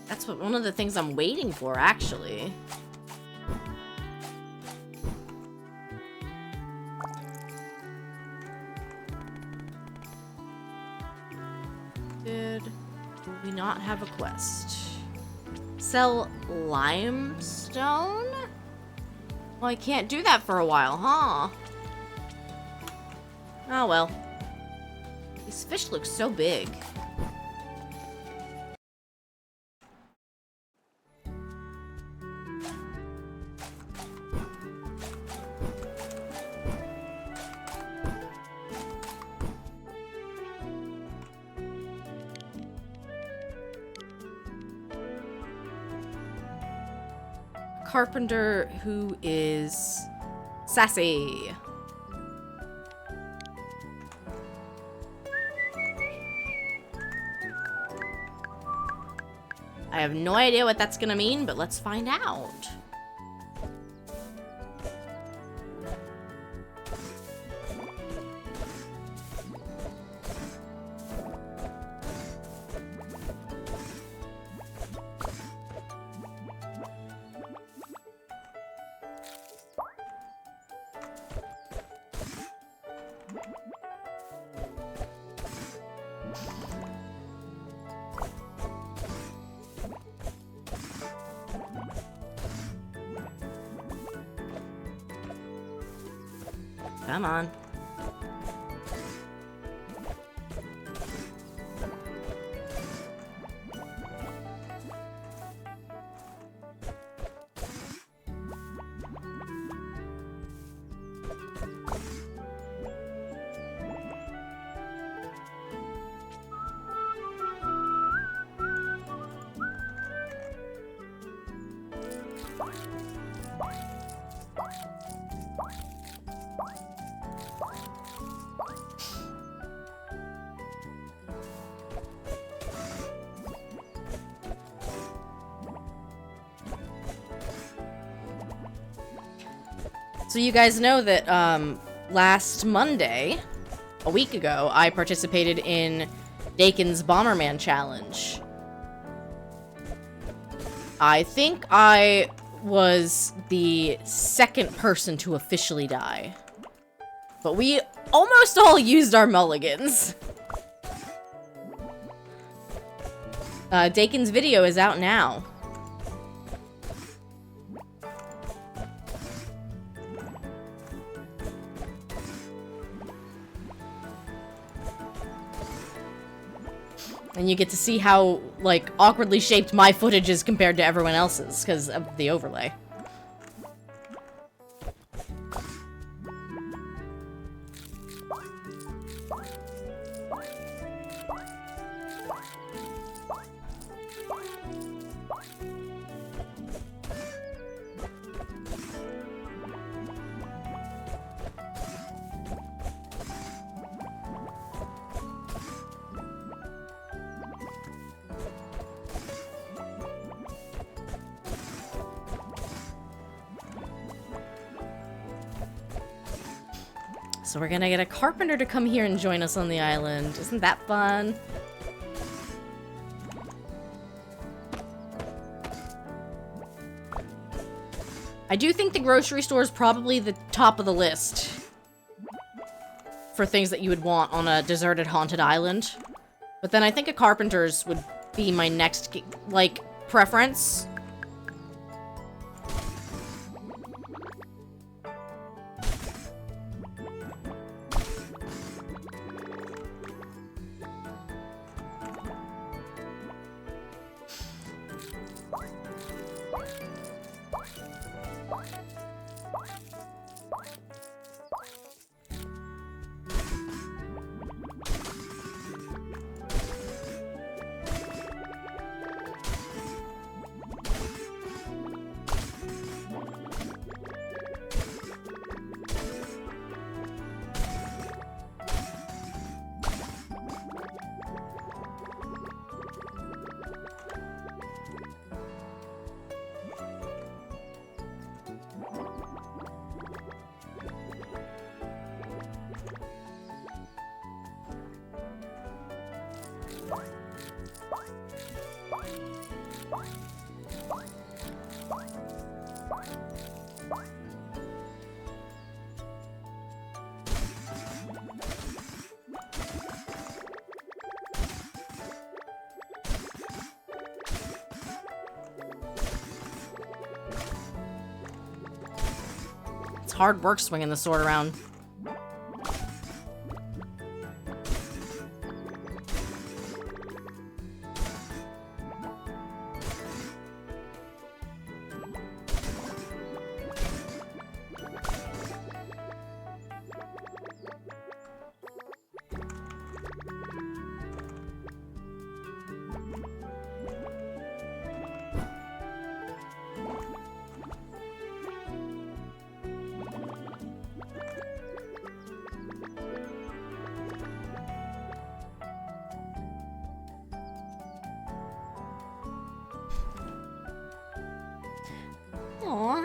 That's one of the things I'm waiting for, actually. Did we not have a quest? Sell limestone? Well, I can't do that for a while, huh? Oh well. These fish look so big. Carpenter who is sassy. I have no idea what that's gonna mean, but let's find out. Come on. So you guys know that last Monday, a week ago, I participated in Dakin's Bomberman Challenge. I think I was the second person to officially die. But we almost all used our mulligans. Dakin's video is out now. And you get to see how, like, awkwardly shaped my footage is compared to everyone else's, because of the overlay. So we're gonna get a carpenter to come here and join us on the island. Isn't that fun? I do think the grocery store is probably the top of the list for things that you would want on a deserted, haunted island. But then I think a carpenter's would be my next, like, preference. It's hard work swinging the sword around.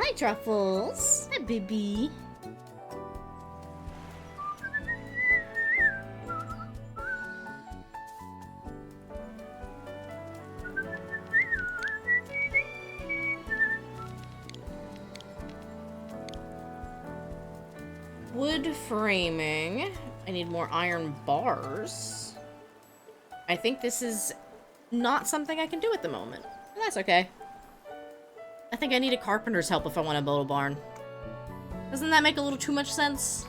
Hi, Truffles. Hi, baby. Wood framing. I need more iron bars. I think this is not something I can do at the moment. But that's okay. I think I need a carpenter's help if I want to build a barn. Doesn't that make a little too much sense?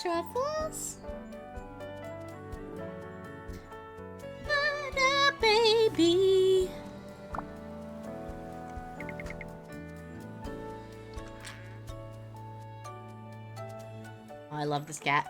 Truffles? What up, baby? Oh, I love this cat.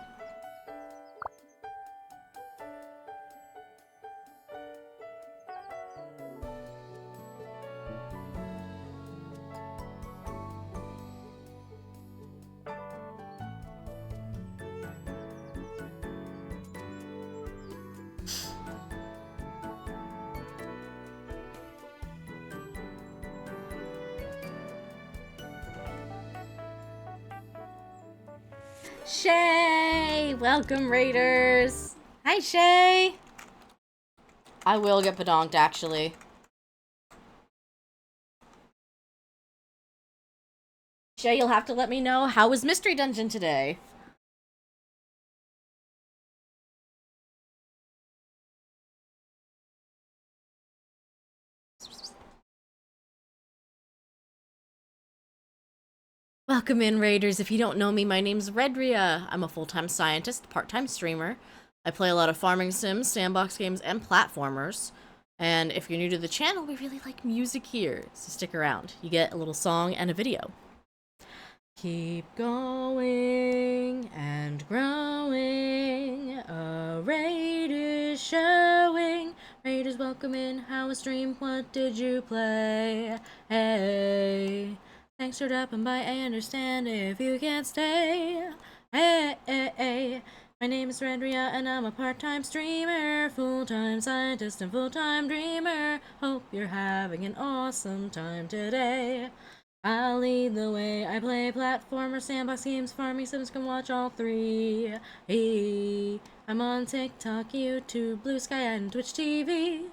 Shay! Welcome, Raiders! Hi, Shay! I will get pedonked, actually. Shay, you'll have to let me know how was Mystery Dungeon today. Welcome in, Raiders. If you don't know me, my name's Redria. I'm a full-time scientist, part-time streamer. I play a lot of farming sims, sandbox games, and platformers. And if you're new to the channel, we really like music here, so stick around. You get a little song and a video. Keep going and growing. A raid is showing. Raiders, welcome in. How was stream? What did you play? Hey. Thanks for dropping by. I understand if you can't stay. Hey, hey, hey. My name is Redria and I'm a part-time streamer, full-time scientist and full-time dreamer. Hope you're having an awesome time today. I'll lead the way. I play platformer, sandbox games, farming sims, can watch all three. Hey, I'm on TikTok, YouTube, Blue Sky, and Twitch TV.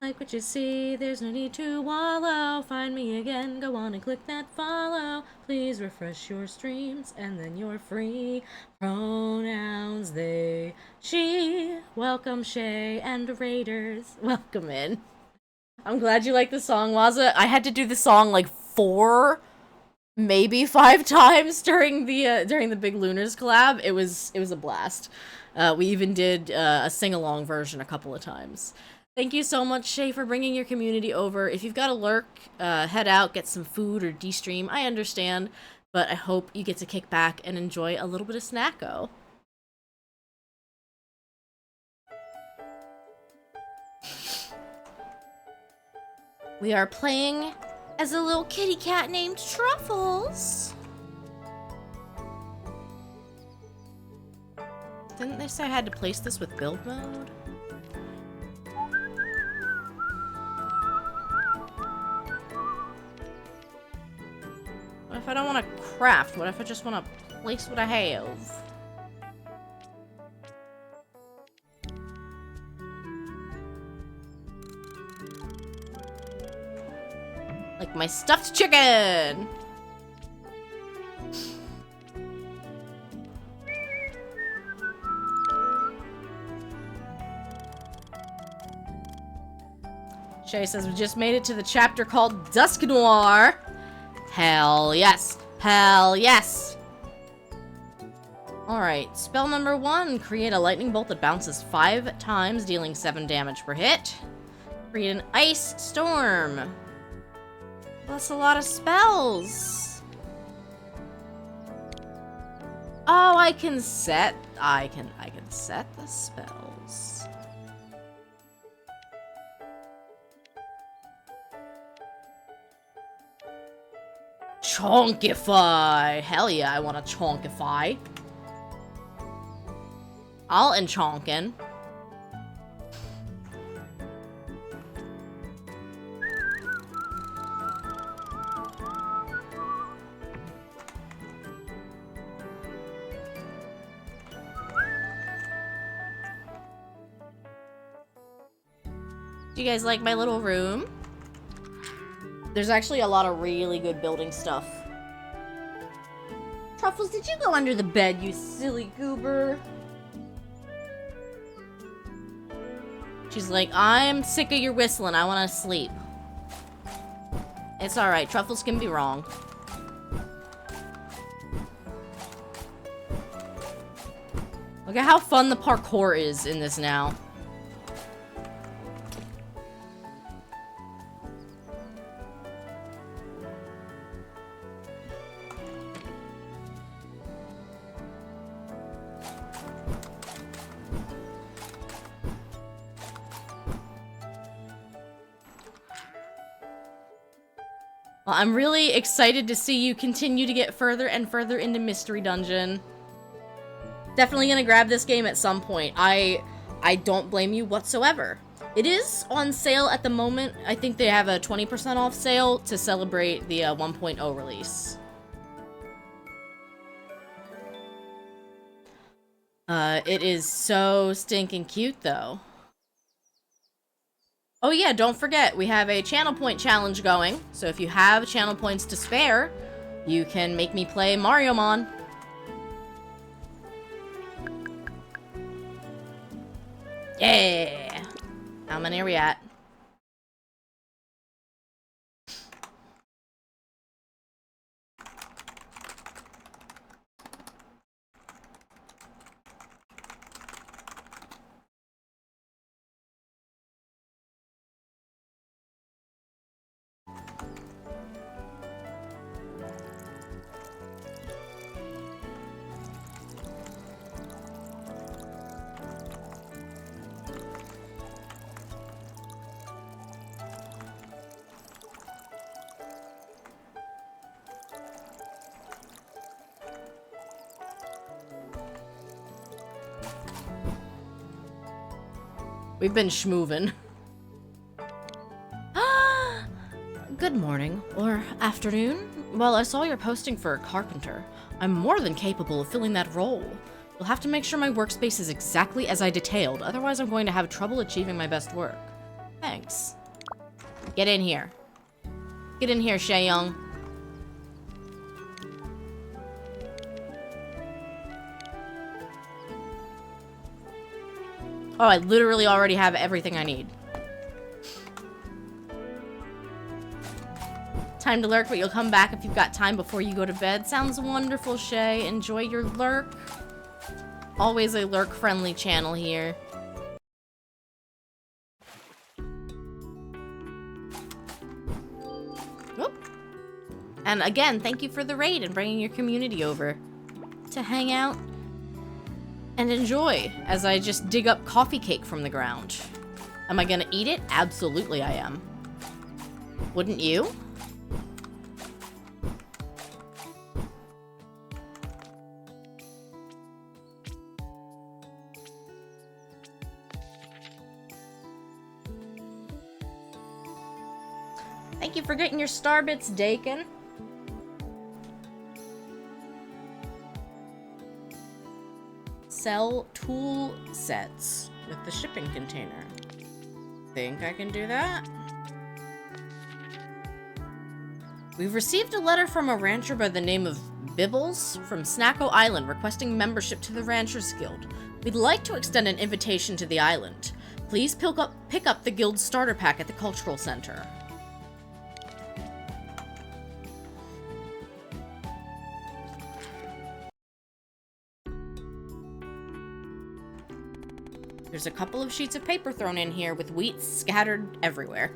Like what you see, there's no need to wallow. Find me again, go on and click that follow. Please refresh your streams, and then you're free. Pronouns they, she. Welcome, Shay and Raiders. Welcome in. I'm glad you like the song, Waza. I had to do the song like 4, maybe 5 times during the Big Lunars collab. It was a blast. We even did a sing-along version a couple of times. Thank you so much, Shay, for bringing your community over. If you've got to lurk, head out, get some food, or de-stream. I understand, but I hope you get to kick back and enjoy a little bit of Snacko. We are playing as a little kitty cat named Truffles. Didn't they say I had to place this with build mode? What if I don't want to craft? What if I just want to place what I have? Like my stuffed chicken! Shay says we just made it to the chapter called Dusk Noir. Hell yes. Hell yes. Alright, spell number 1. Create a lightning bolt that bounces 5 times, dealing 7 damage per hit. Create an ice storm. That's a lot of spells. Oh, I can set the spells. Chonkify. Hell yeah, I want to chonkify. I'll enchonkin. Do you guys like my little room? There's actually a lot of really good building stuff. Truffles, did you go under the bed, you silly goober? She's like, I'm sick of your whistling. I want to sleep. It's alright. Truffles can be wrong. Look at how fun the parkour is in this now. Well, I'm really excited to see you continue to get further and further into Mystery Dungeon. Definitely gonna grab this game at some point. I don't blame you whatsoever. It is on sale at the moment. I think they have a 20% off sale to celebrate the 1.0 release. It is so stinking cute, though. Oh yeah, don't forget, we have a channel point challenge going, so if you have channel points to spare, you can make me play Mariomon. Yeah! How many are we at? We've been schmoovin'. Good morning, or afternoon. Well, I saw your posting for a carpenter. I'm more than capable of filling that role. You'll have to make sure my workspace is exactly as I detailed, otherwise I'm going to have trouble achieving my best work. Thanks. Get in here. Get in here, Shay Young. Oh, I literally already have everything I need. Time to lurk, but you'll come back if you've got time before you go to bed. Sounds wonderful, Shay. Enjoy your lurk. Always a lurk-friendly channel here. Whoop. And again, thank you for the raid and bringing your community over to hang out and enjoy as I just dig up coffee cake from the ground. Am I gonna eat it? Absolutely I am. Wouldn't you? Thank you for getting your star bits, Dakin. Sell tool sets with the shipping container. Think I can do that? We've received a letter from a rancher by the name of Bibbles from Snacko Island requesting membership to the Ranchers Guild. We'd like to extend an invitation to the island. Please pick up the guild starter pack at the cultural center. There's a couple of sheets of paper thrown in here with wheat scattered everywhere.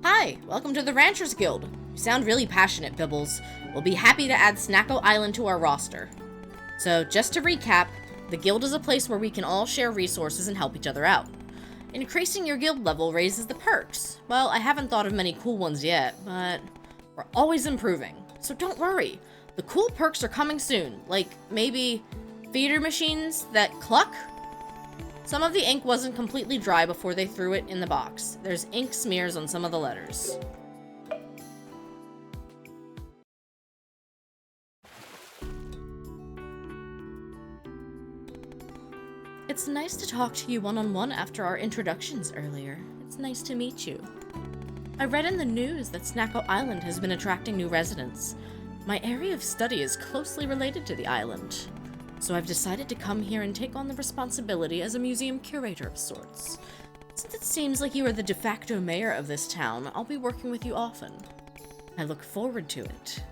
Hi, welcome to the Ranchers Guild. You sound really passionate, Bibbles. We'll be happy to add Snacko Island to our roster. So, just to recap, the guild is a place where we can all share resources and help each other out. Increasing your guild level raises the perks. Well, I haven't thought of many cool ones yet, but we're always improving. So don't worry, the cool perks are coming soon, like maybe feeder machines that cluck? Some of the ink wasn't completely dry before they threw it in the box. There's ink smears on some of the letters. It's nice to talk to you one-on-one after our introductions earlier. It's nice to meet you. I read in the news that Snacko Island has been attracting new residents. My area of study is closely related to the island, so I've decided to come here and take on the responsibility as a museum curator of sorts. Since it seems like you are the de facto mayor of this town, I'll be working with you often. I look forward to it.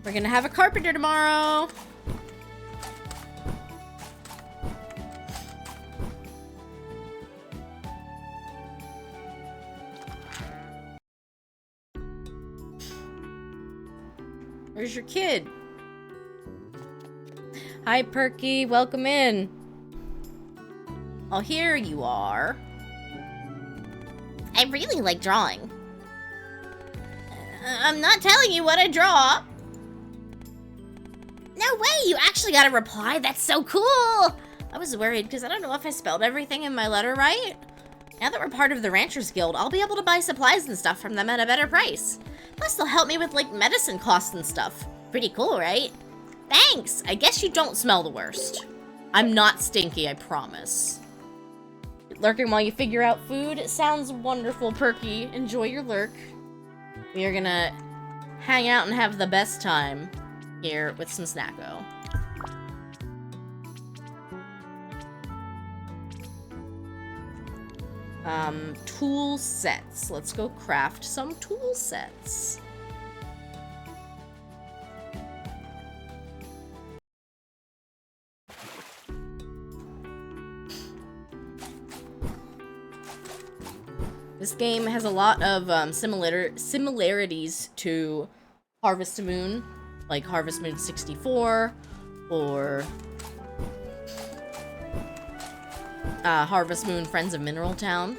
We're gonna have a carpenter tomorrow. Where's your kid? Hi, Perky. Welcome in. Oh, here you are. I really like drawing. I'm not telling you what I draw. No way, you actually got a reply? That's so cool! I was worried because I don't know if I spelled everything in my letter right. Now that we're part of the Ranchers Guild, I'll be able to buy supplies and stuff from them at a better price. Plus, they'll help me with, like, medicine costs and stuff. Pretty cool, right? Thanks! I guess you don't smell the worst. I'm not stinky, I promise. Lurking while you figure out food? It sounds wonderful, Perky. Enjoy your lurk. We are gonna hang out and have the best time here with some Snacko. Tool sets. Let's go craft some tool sets. This game has a lot of similarities to Harvest Moon, like Harvest Moon 64 or Harvest Moon Friends of Mineral Town.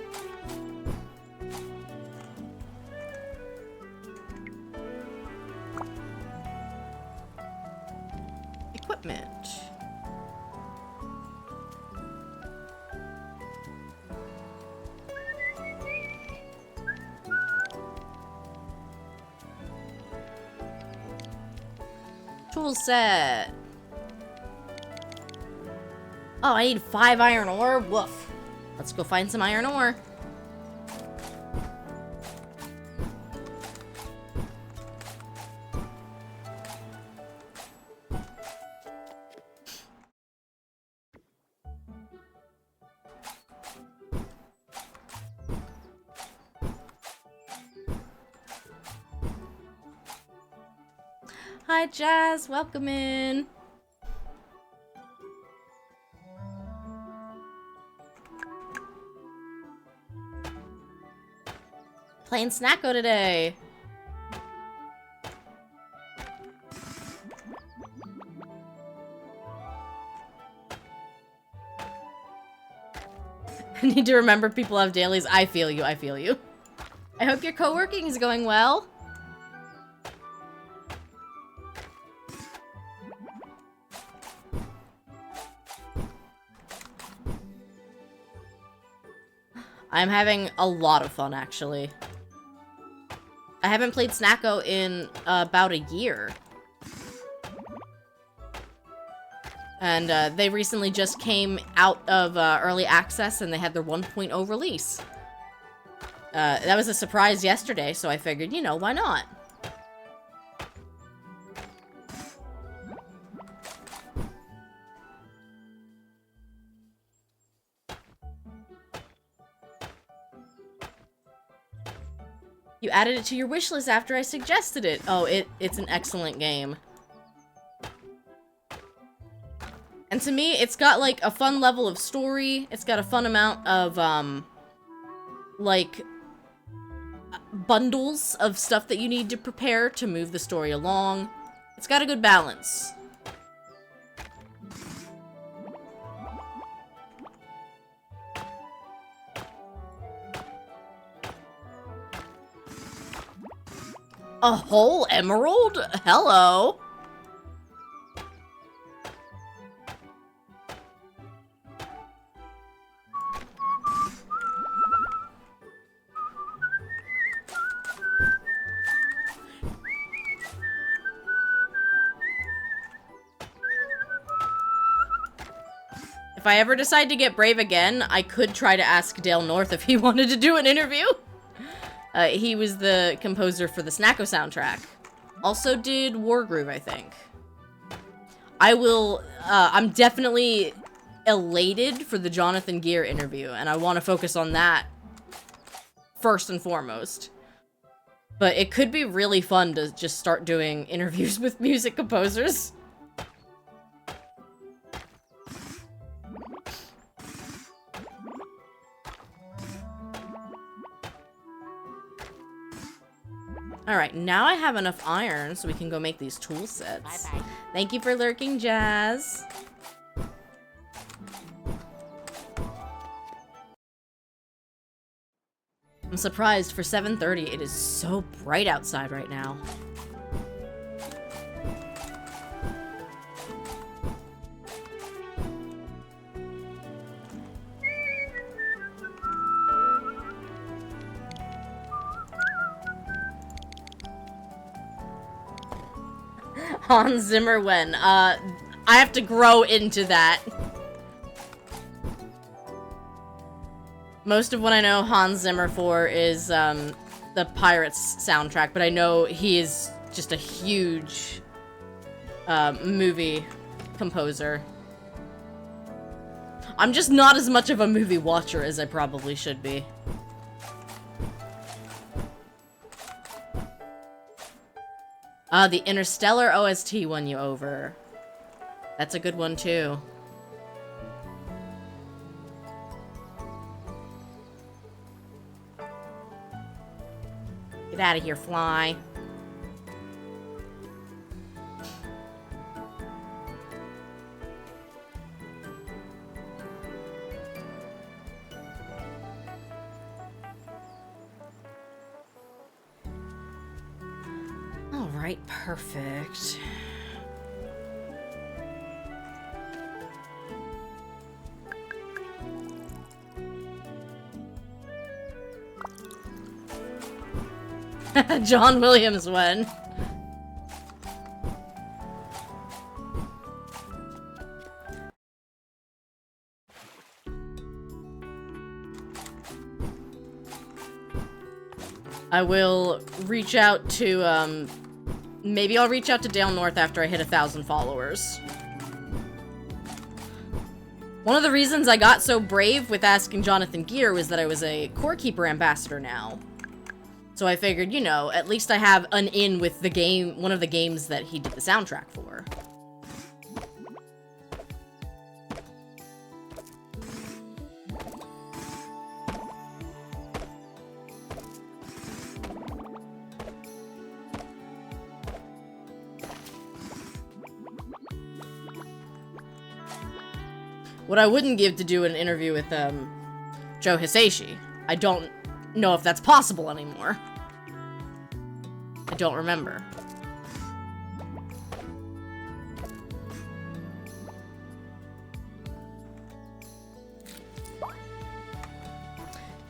Equipment. Tool set. Oh, I need 5 iron ore. Woof. Let's go find some iron ore. Hi, Jazz. Welcome in. Playing Snacko today. I need to remember people have dailies. I feel you. I feel you. I hope your co-working is going well. I'm having a lot of fun, actually. I haven't played Snacko in about a year. And they recently just came out of early access and they had their 1.0 release. That was a surprise yesterday, so I figured, you know, why not? You added it to your wish list after I suggested it. Oh, it's an excellent game. And to me, it's got, like, a fun level of story. It's got a fun amount of, like, bundles of stuff that you need to prepare to move the story along. It's got a good balance. A whole emerald? Hello. If I ever decide to get brave again, I could try to ask Dale North if he wanted to do an interview. He was the composer for the Snacko soundtrack. Also did Wargroove, I think. I'm definitely elated for the Jonathan Gear interview, and I want to focus on that first and foremost. But it could be really fun to just start doing interviews with music composers. Alright, now I have enough iron so we can go make these tool sets. Bye-bye. Thank you for lurking, Jazz. I'm surprised for 7:30 it is so bright outside right now. Hans Zimmer when? I have to grow into that. Most of what I know Hans Zimmer for is the Pirates soundtrack, but I know he is just a huge movie composer. I'm just not as much of a movie watcher as I probably should be. The Interstellar OST won you over. That's a good one, too. Get out of here, fly. Alright, perfect. John Williams won. I will reach out to, maybe I'll reach out to Dale North after I hit 1,000 followers. One of the reasons I got so brave with asking Jonathan Gear was that I was a Core Keeper ambassador now. So I figured, you know, at least I have an in with the game, one of the games that he did the soundtrack for. What I wouldn't give to do an interview with, Joe Hisaishi. I don't know if that's possible anymore. I don't remember.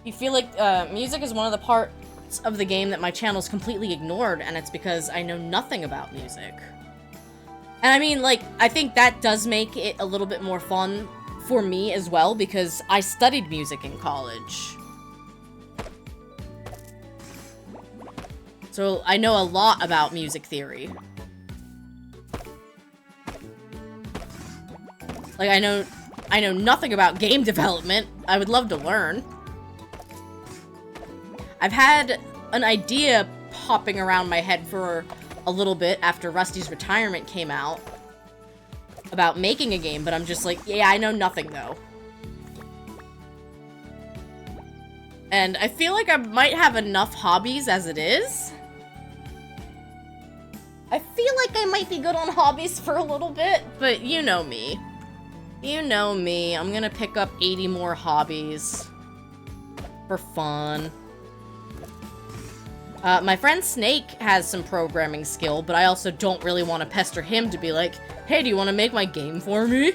You feel like music is one of the parts of the game that my channel's completely ignored, and it's because I know nothing about music. And I mean, like, I think that does make it a little bit more fun for me as well, because I studied music in college. So I know a lot about music theory. Like, I know nothing about game development. I would love to learn. I've had an idea popping around my head for a little bit after Rusty's retirement came out about making a game, but I'm just like, yeah, I know nothing though. And I feel like I might have enough hobbies as it is. I feel like I might be good on hobbies for a little bit, but you know me. You know me. I'm gonna pick up 80 more hobbies for fun. My friend Snake has some programming skill, but I also don't really want to pester him to be like, hey, do you want to make my game for me?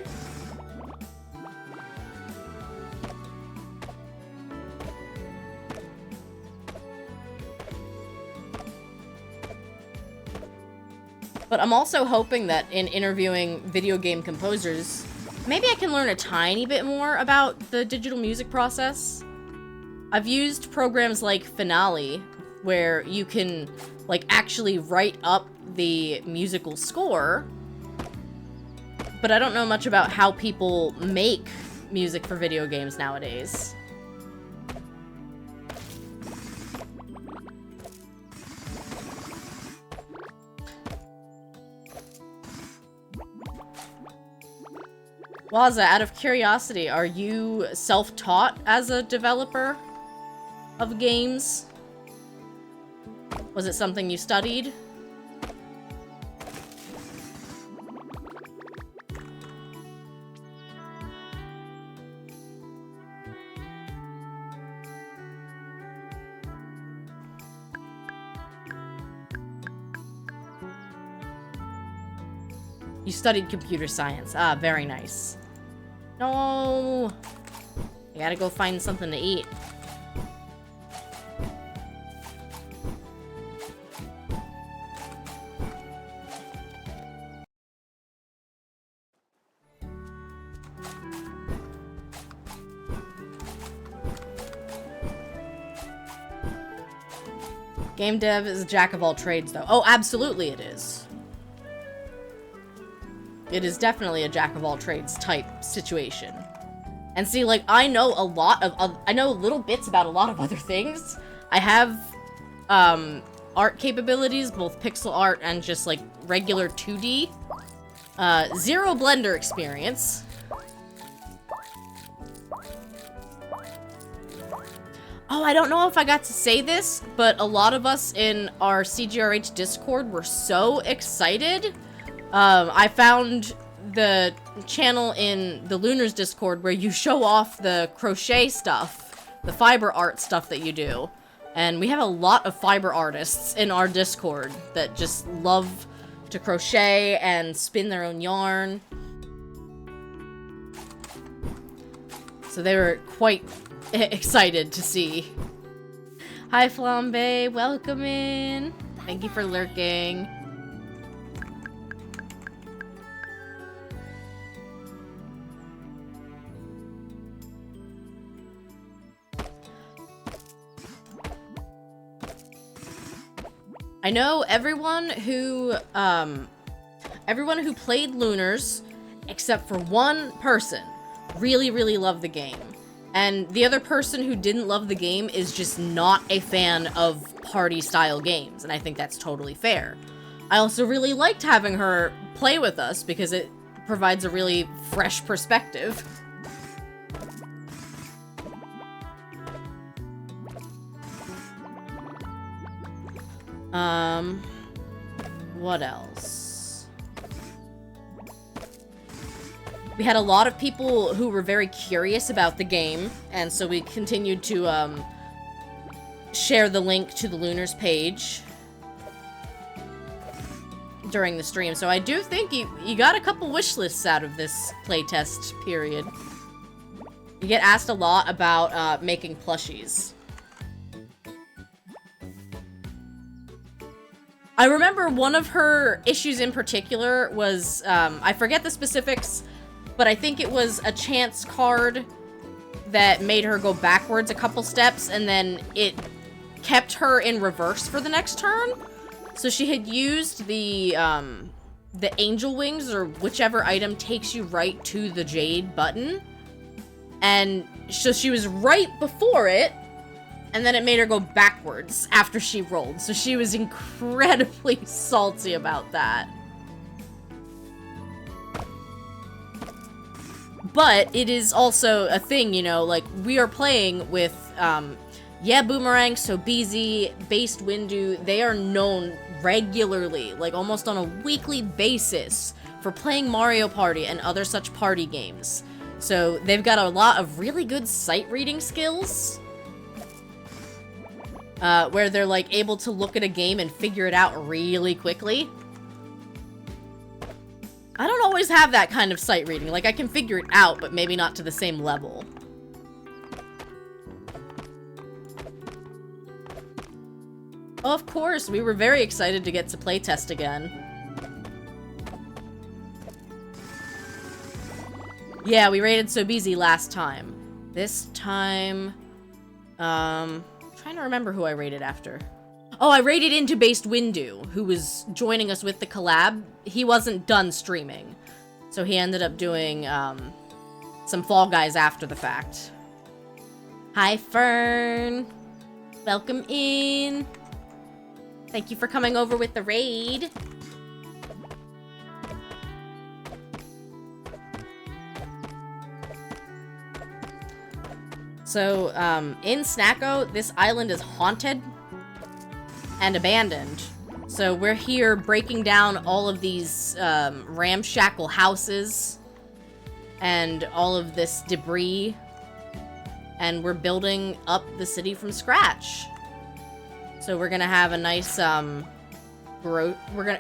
But I'm also hoping that in interviewing video game composers, maybe I can learn a tiny bit more about the digital music process. I've used programs like Finale, where you can, like, actually write up the musical score, but I don't know much about how people make music for video games nowadays. Waza, out of curiosity, are you self-taught as a developer of games? Was it something you studied? You studied computer science. Ah, very nice. No! I gotta go find something to eat. Game dev is a jack of all trades, though. Oh, absolutely it is. It is definitely a jack of all trades type situation. And see, like, I know a lot of, I know little bits about a lot of other things. I have, art capabilities, both pixel art and just, like, regular 2D. Zero Blender experience. Oh, I don't know if I got to say this, but a lot of us in our CGRH Discord were so excited. I found the channel in the Lunars Discord where you show off the crochet stuff, the fiber art stuff that you do. And we have a lot of fiber artists in our Discord that just love to crochet and spin their own yarn. So they were quite excited to see. Hi Flambe, welcome in. Thank you for lurking. I know everyone who played Lunars, except for one person, really, really loved the game. And the other person who didn't love the game is just not a fan of party-style games, and I think that's totally fair. I also really liked having her play with us because it provides a really fresh perspective. What else? We had a lot of people who were very curious about the game, and so we continued to, share the link to the Lunars page during the stream. So I do think you got a couple wish lists out of this playtest period. You get asked a lot about making plushies. I remember one of her issues in particular was, I forget the specifics, but I think it was a chance card that made her go backwards a couple steps, and then it kept her in reverse for the next turn. So she had used the angel wings, or whichever item takes you right to the jade button. And so she was right before it, and then it made her go backwards after she rolled. So she was incredibly salty about that. But it is also a thing, you know, like, we are playing with, yeah, Boomerang, Sobizi, Based Windu. They are known regularly, like almost on a weekly basis, for playing Mario Party and other such party games. So they've got a lot of really good sight reading skills, where they're like able to look at a game and figure it out really quickly. I don't always have that kind of sight reading. Like, I can figure it out, but maybe not to the same level. Of course, we were very excited to get to playtest again. Yeah, we raided Sobizi last time. This time, trying to remember who I raided after. Oh, I raided into Based Windu, who was joining us with the collab. He wasn't done streaming, so he ended up doing, some Fall Guys after the fact. Hi, Fern. Welcome in. Thank you for coming over with the raid. So, in Snacko, this island is haunted and abandoned. So we're here breaking down all of these ramshackle houses and all of this debris, and we're building up the city from scratch. So we're gonna have a nice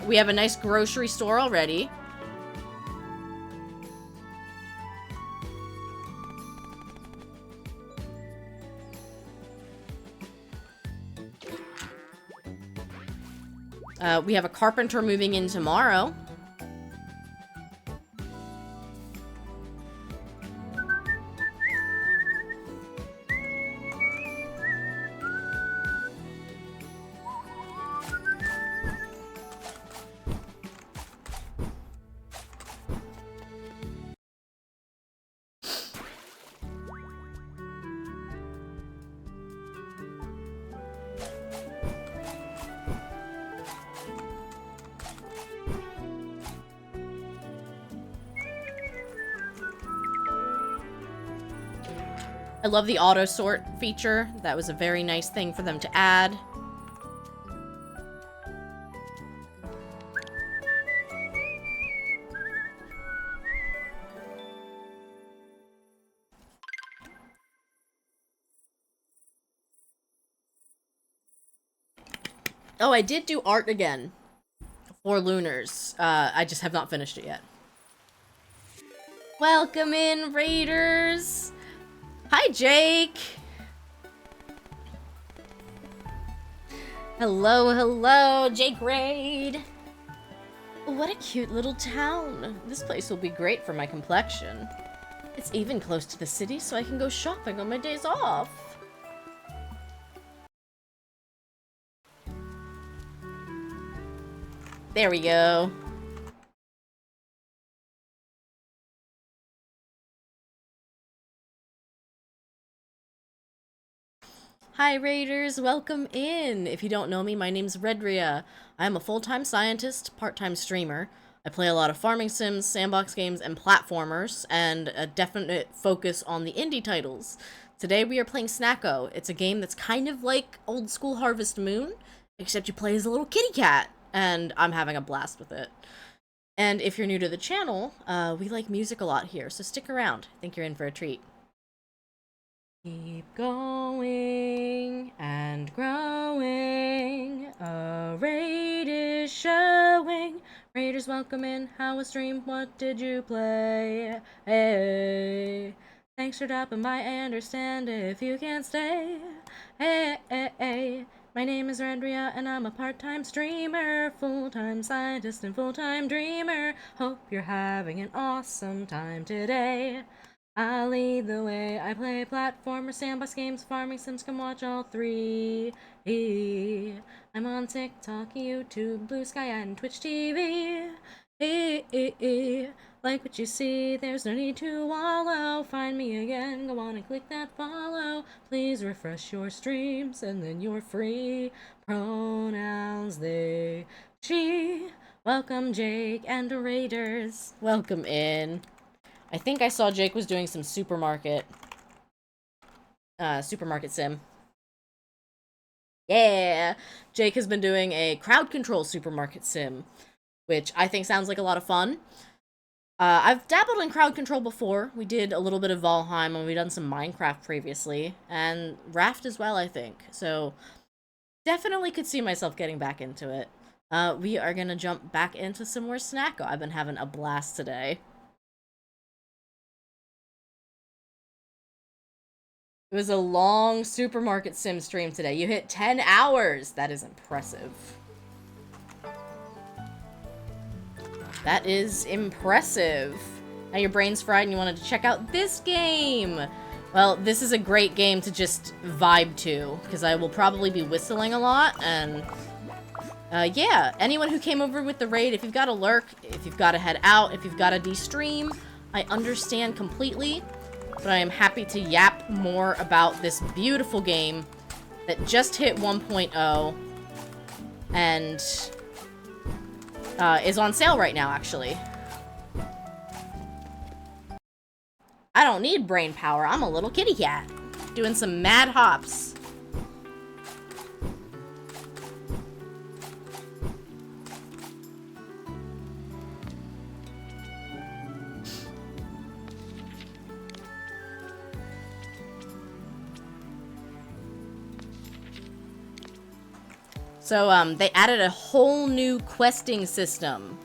we have a nice grocery store already. We have a carpenter moving in tomorrow. I love the auto sort feature. That was a very nice thing for them to add. Oh, I did do art again for Lunars. I just have not finished it yet. Welcome in, Raiders! Hi, Jake! Hello, hello, Jake Raid! What a cute little town. This place will be great for my complexion. It's even close to the city, so I can go shopping on my days off. There we go. Hi Raiders, welcome in! If you don't know me, my name's Redria. I am a full-time scientist, part-time streamer. I play a lot of farming sims, sandbox games, and platformers, and a definite focus on the indie titles. Today we are playing Snacko. It's a game that's kind of like old school Harvest Moon, except you play as a little kitty cat, and I'm having a blast with it. And if you're new to the channel, we like music a lot here, so stick around. I think you're in for a treat. Keep going and growing, a raid is showing. Raiders welcome in, how was stream, what did you play? Hey, Thanks for dropping by. I understand if you can't stay. Hey, hey, hey. My name is Andrea, and I'm a part-time streamer, full-time scientist, and full-time dreamer. Hope you're having an awesome time today. I'll lead the way. I play platformer, sandbox games, farming sims, can watch all three. I'm on TikTok, YouTube, Blue Sky, and Twitch TV. Like what you see, there's no need to wallow. Find me again, go on and click that follow. Please refresh your streams, and then you're free. Pronouns they, she. Welcome, Jake and Raiders. Welcome in. I think I saw Jake was doing some supermarket sim. Yeah! Jake has been doing a crowd control supermarket sim, which I think sounds like a lot of fun. I've dabbled in crowd control before. We did a little bit of Valheim, and we've done some Minecraft previously, and Raft as well, I think. So, definitely could see myself getting back into it. We are gonna jump back into some more Snacko. I've been having a blast today. It was a long supermarket sim stream today. You hit 10 hours! That is impressive. That is impressive. Now your brain's fried and you wanted to check out this game! Well, this is a great game to just vibe to, because I will probably be whistling a lot, and... yeah, anyone who came over with the raid, if you've got to lurk, if you've got to head out, if you've got to de-stream, I understand completely. But I am happy to yap more about this beautiful game that just hit 1.0 and is on sale right now, actually. I don't need brain power. I'm a little kitty cat doing some mad hops. So, they added a whole new questing system.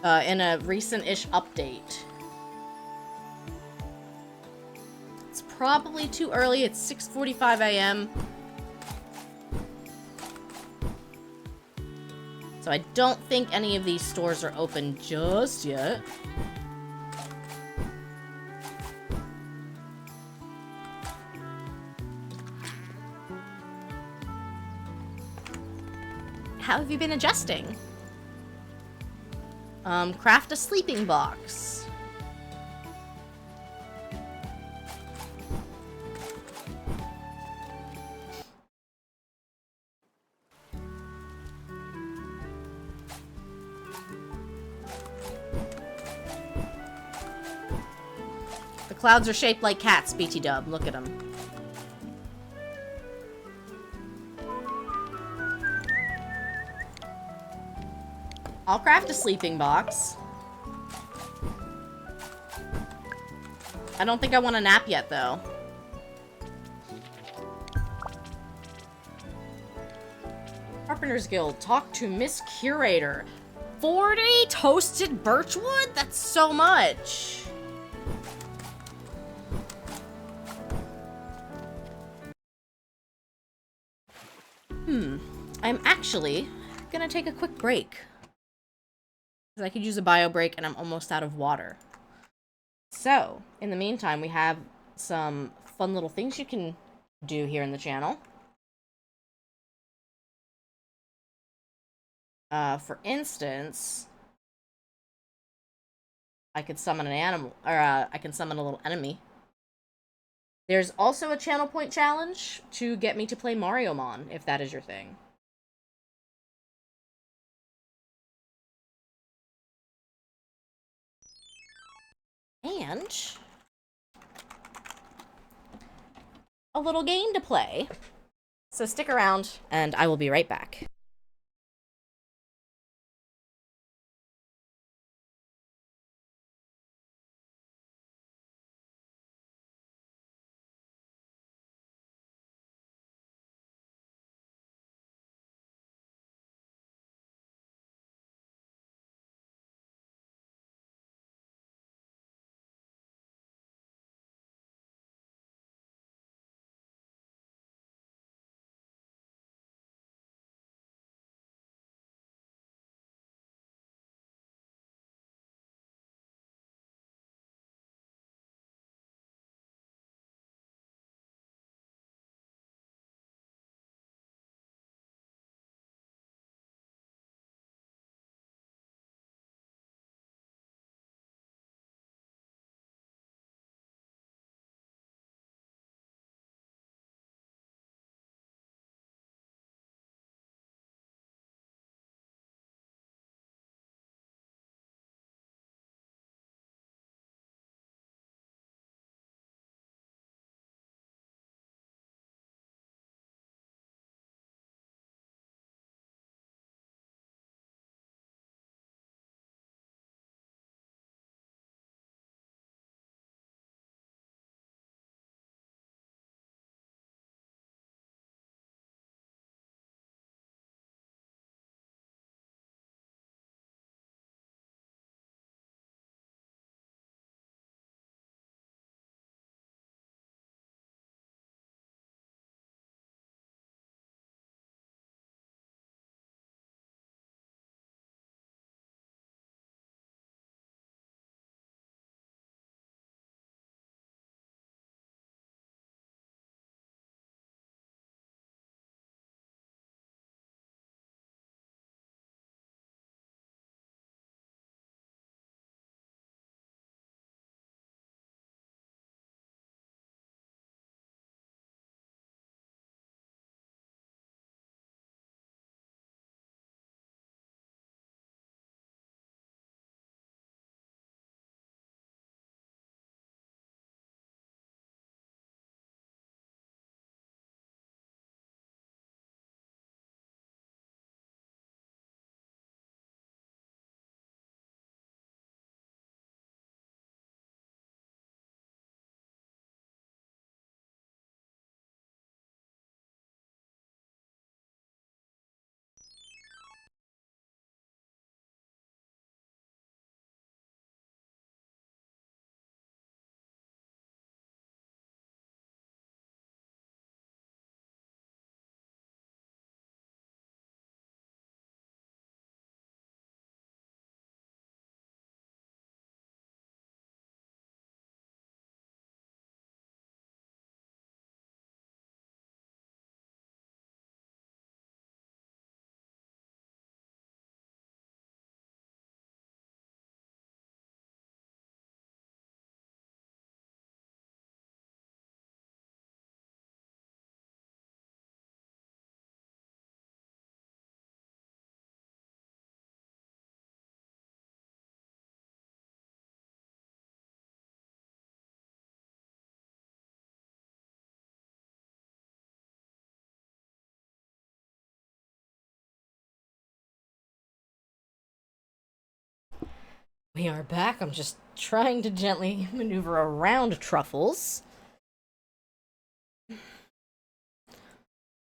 In a recent-ish update. It's probably too early. It's 6:45 a.m. So I don't think any of these stores are open just yet. How have you been adjusting? Craft a sleeping box. The clouds are shaped like cats, BT Dub. Look at them. I'll craft a sleeping box. I don't think I want a nap yet, though. Carpenter's Guild, talk to Miss Curator. 40 toasted birchwood? That's so much. I'm actually gonna take a quick break. I could use a bio break and I'm almost out of water. So, in the meantime, we have some fun little things you can do here in the channel. For instance, I could summon an animal, or I can summon a little enemy. There's also a channel point challenge to get me to play Mario Mon, if that is your thing. And a little game to play. So stick around, and I will be right back. We are back. I'm just trying to gently maneuver around Truffles.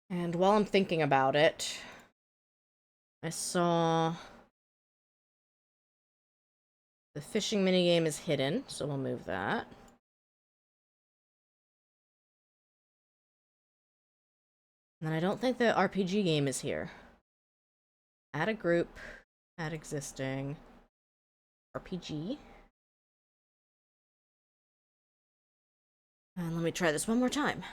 And while I'm thinking about it, I saw the fishing minigame is hidden, so we'll move that. And then I don't think the RPG game is here. Add a group, add existing, RPG. And let me try this one more time.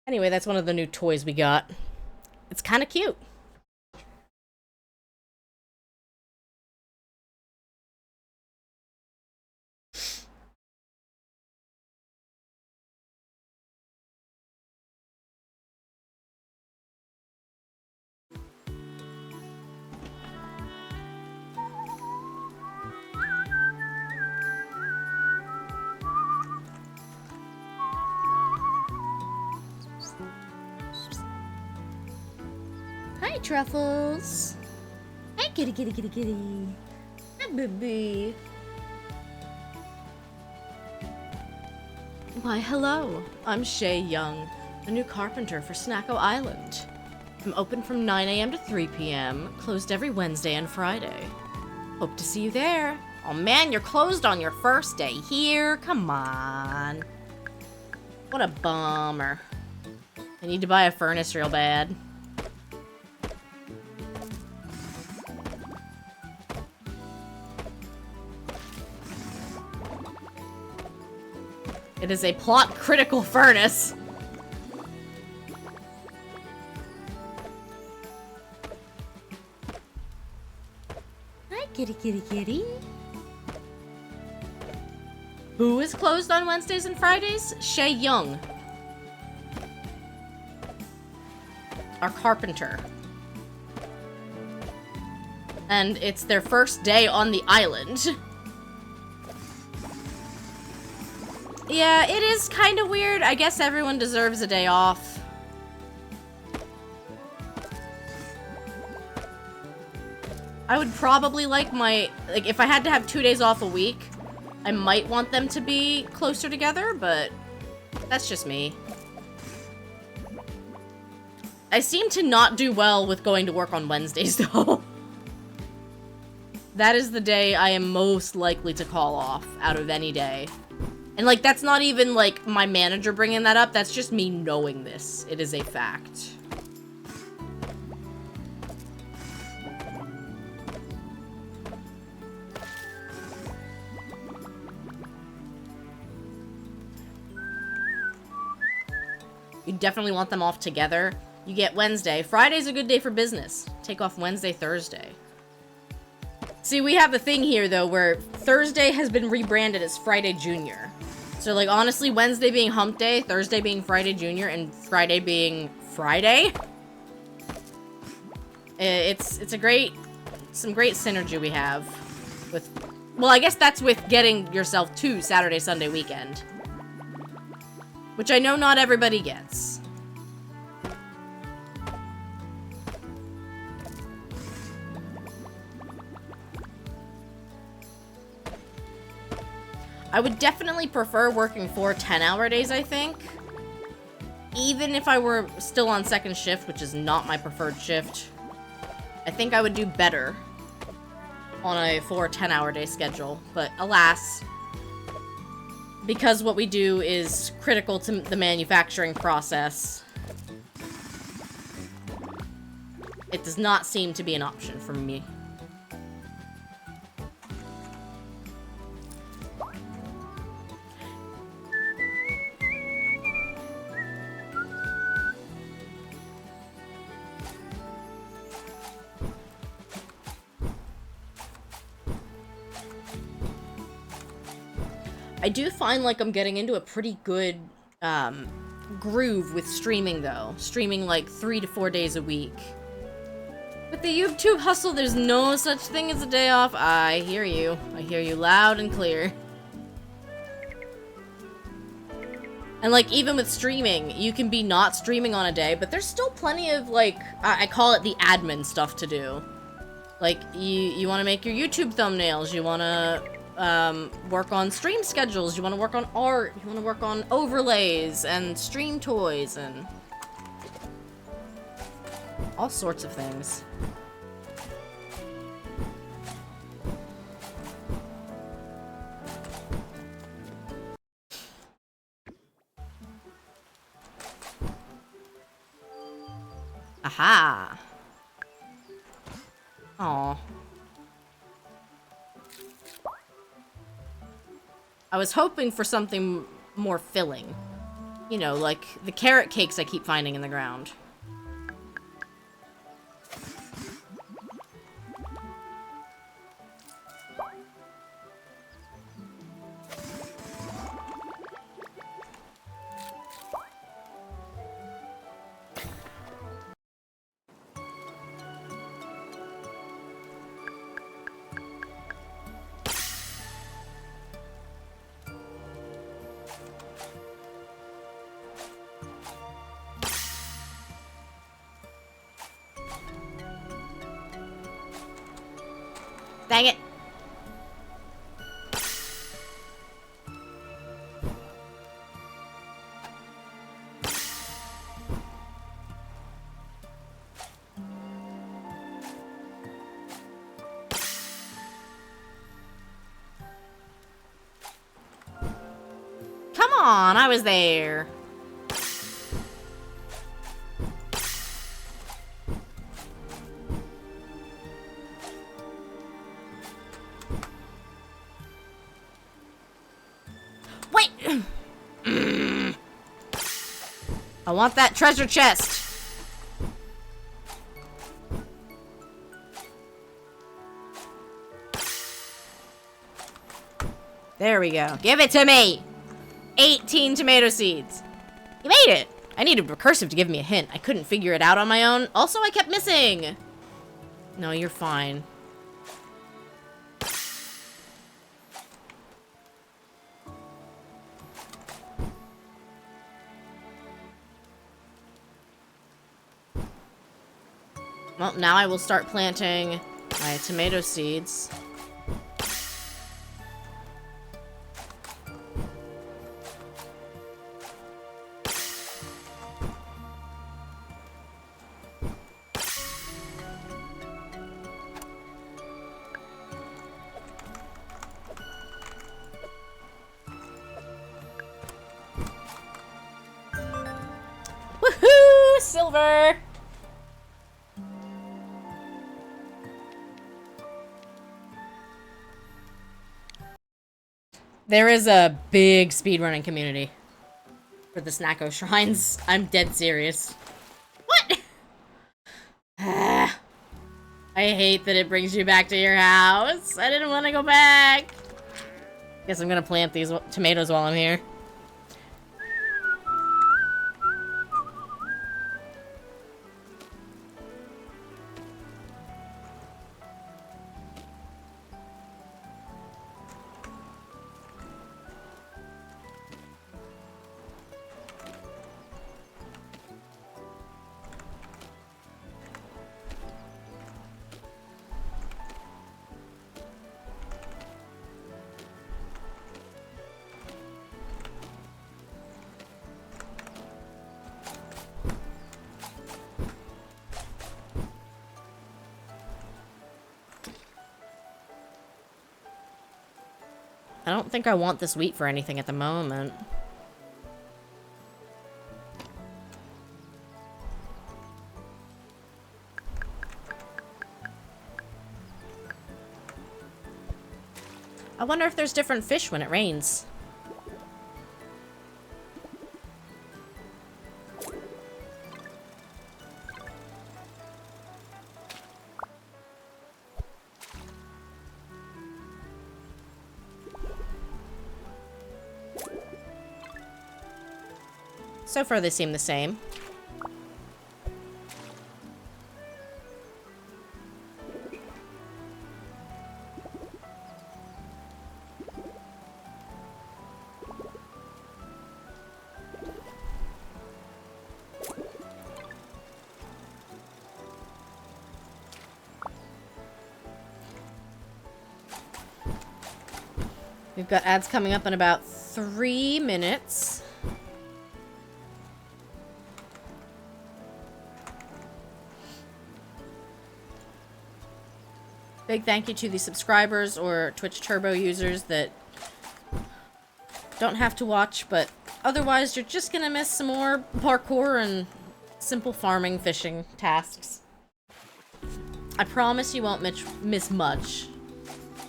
Anyway, that's one of the new toys we got. It's kind of cute. Hi, Truffles. Hi, kitty, kitty, kitty, kitty. Hi, baby. Why, hello. I'm Shay Young, the new carpenter for Snacko Island. I'm open from 9 a.m. to 3 p.m., closed every Wednesday and Friday. Hope to see you there. Oh man, you're closed on your first day here. Come on. What a bummer. I need to buy a furnace real bad. It is a plot-critical furnace. Hi, kitty, kitty, kitty. Who is closed on Wednesdays and Fridays? Shay Young. Our carpenter. And it's their first day on the island. Yeah, it is kind of weird. I guess everyone deserves a day off. I would probably like if I had to have 2 days off a week, I might want them to be closer together, but that's just me. I seem to not do well with going to work on Wednesdays, though. That is the day I am most likely to call off out of any day. And, like, that's not even, like, my manager bringing that up. That's just me knowing this. It is a fact. You definitely want them off together. You get Wednesday. Friday's a good day for business. Take off Wednesday, Thursday. See, we have a thing here, though, where Thursday has been rebranded as Friday Junior. So, like, honestly, Wednesday being Hump Day, Thursday being Friday Junior, and Friday being Friday. It's some great synergy we have with, well, I guess that's with getting yourself to Saturday, Sunday weekend. Which I know not everybody gets. I would definitely prefer working 4 10-hour days, I think. Even if I were still on second shift, which is not my preferred shift, I think I would do better on a 4 10-hour day schedule. But alas, because what we do is critical to the manufacturing process, it does not seem to be an option for me. I do find like I'm getting into a pretty good groove with streaming, though. Streaming like 3 to 4 days a week. With the YouTube hustle, there's no such thing as a day off. I hear you. I hear you loud and clear. And, like, even with streaming, you can be not streaming on a day, but there's still plenty of, like, I call it the admin stuff to do. Like, you want to make your YouTube thumbnails, you want to work on stream schedules, you want to work on art, you want to work on overlays and stream toys and all sorts of things. Aha! Aw. I was hoping for something more filling. You know, like the carrot cakes I keep finding in the ground. Dang it. Come on, I was there. Wait! I want that treasure chest! There we go. Give it to me! 18 tomato seeds. You made it! I needed Recursive to give me a hint. I couldn't figure it out on my own. Also, I kept missing! No, you're fine. Well, now I will start planting my tomato seeds. Woohoo! Silver! There is a big speedrunning community for the Snacko shrines. I'm dead serious. What? I hate that it brings you back to your house. I didn't want to go back. Guess I'm gonna plant these tomatoes while I'm here. I don't think I want this wheat for anything at the moment. I wonder if there's different fish when it rains. So far, they seem the same. We've got ads coming up in about 3 minutes. Big thank you to the subscribers or Twitch Turbo users that don't have to watch, but otherwise you're just gonna miss some more parkour and simple farming, fishing tasks. I promise you won't miss much.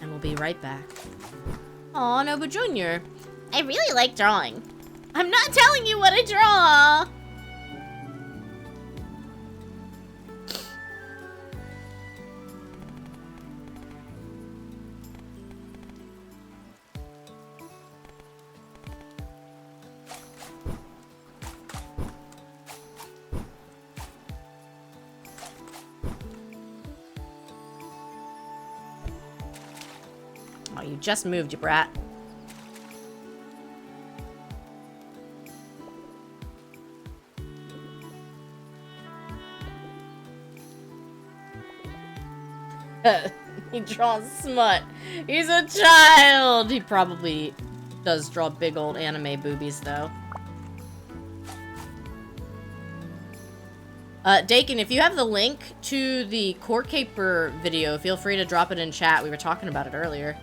And we'll be right back. Aw, Nobu Jr. I really like drawing. I'm not telling you what to draw! Oh, you just moved, you brat. He draws smut. He's a child! He probably does draw big old anime boobies, though. Dakin, if you have the link to the Court Caper video, feel free to drop it in chat. We were talking about it earlier.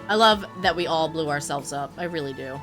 I love that we all blew ourselves up. I really do.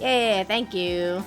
Yeah, thank you.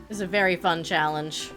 It was a very fun challenge.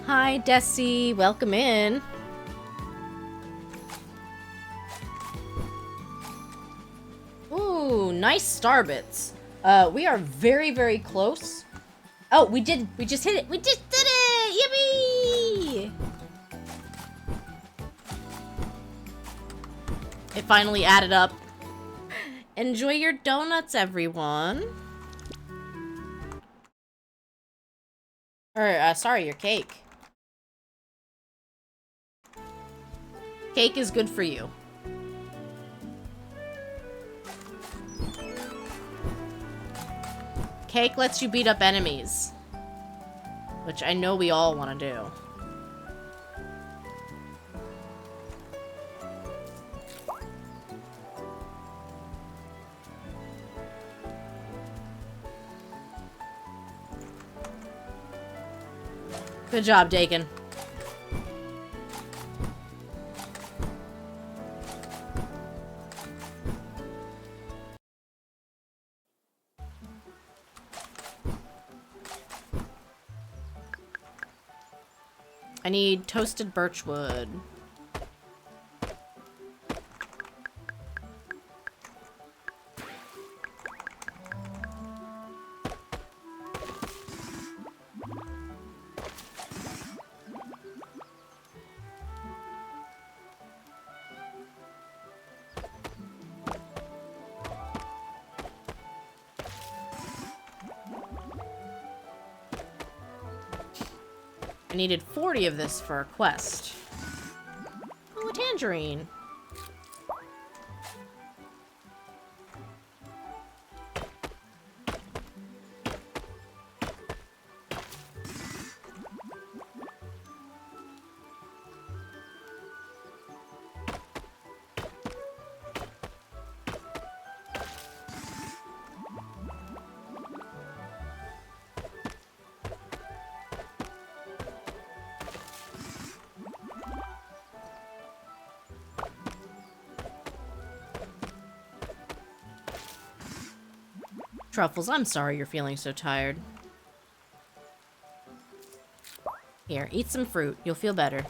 Hi, Desi. Welcome in. Ooh, nice star bits. We are very, very close. Oh, we just hit it. We just did it! Yippee! It finally added up. Enjoy your donuts, everyone. Or, sorry, your cake. Cake is good for you. Cake lets you beat up enemies. Which I know we all want to do. Good job, Dakin. I need toasted birchwood. I needed 40 of this for a quest. Oh, a tangerine. Truffles, I'm sorry you're feeling so tired. Here, eat some fruit. You'll feel better.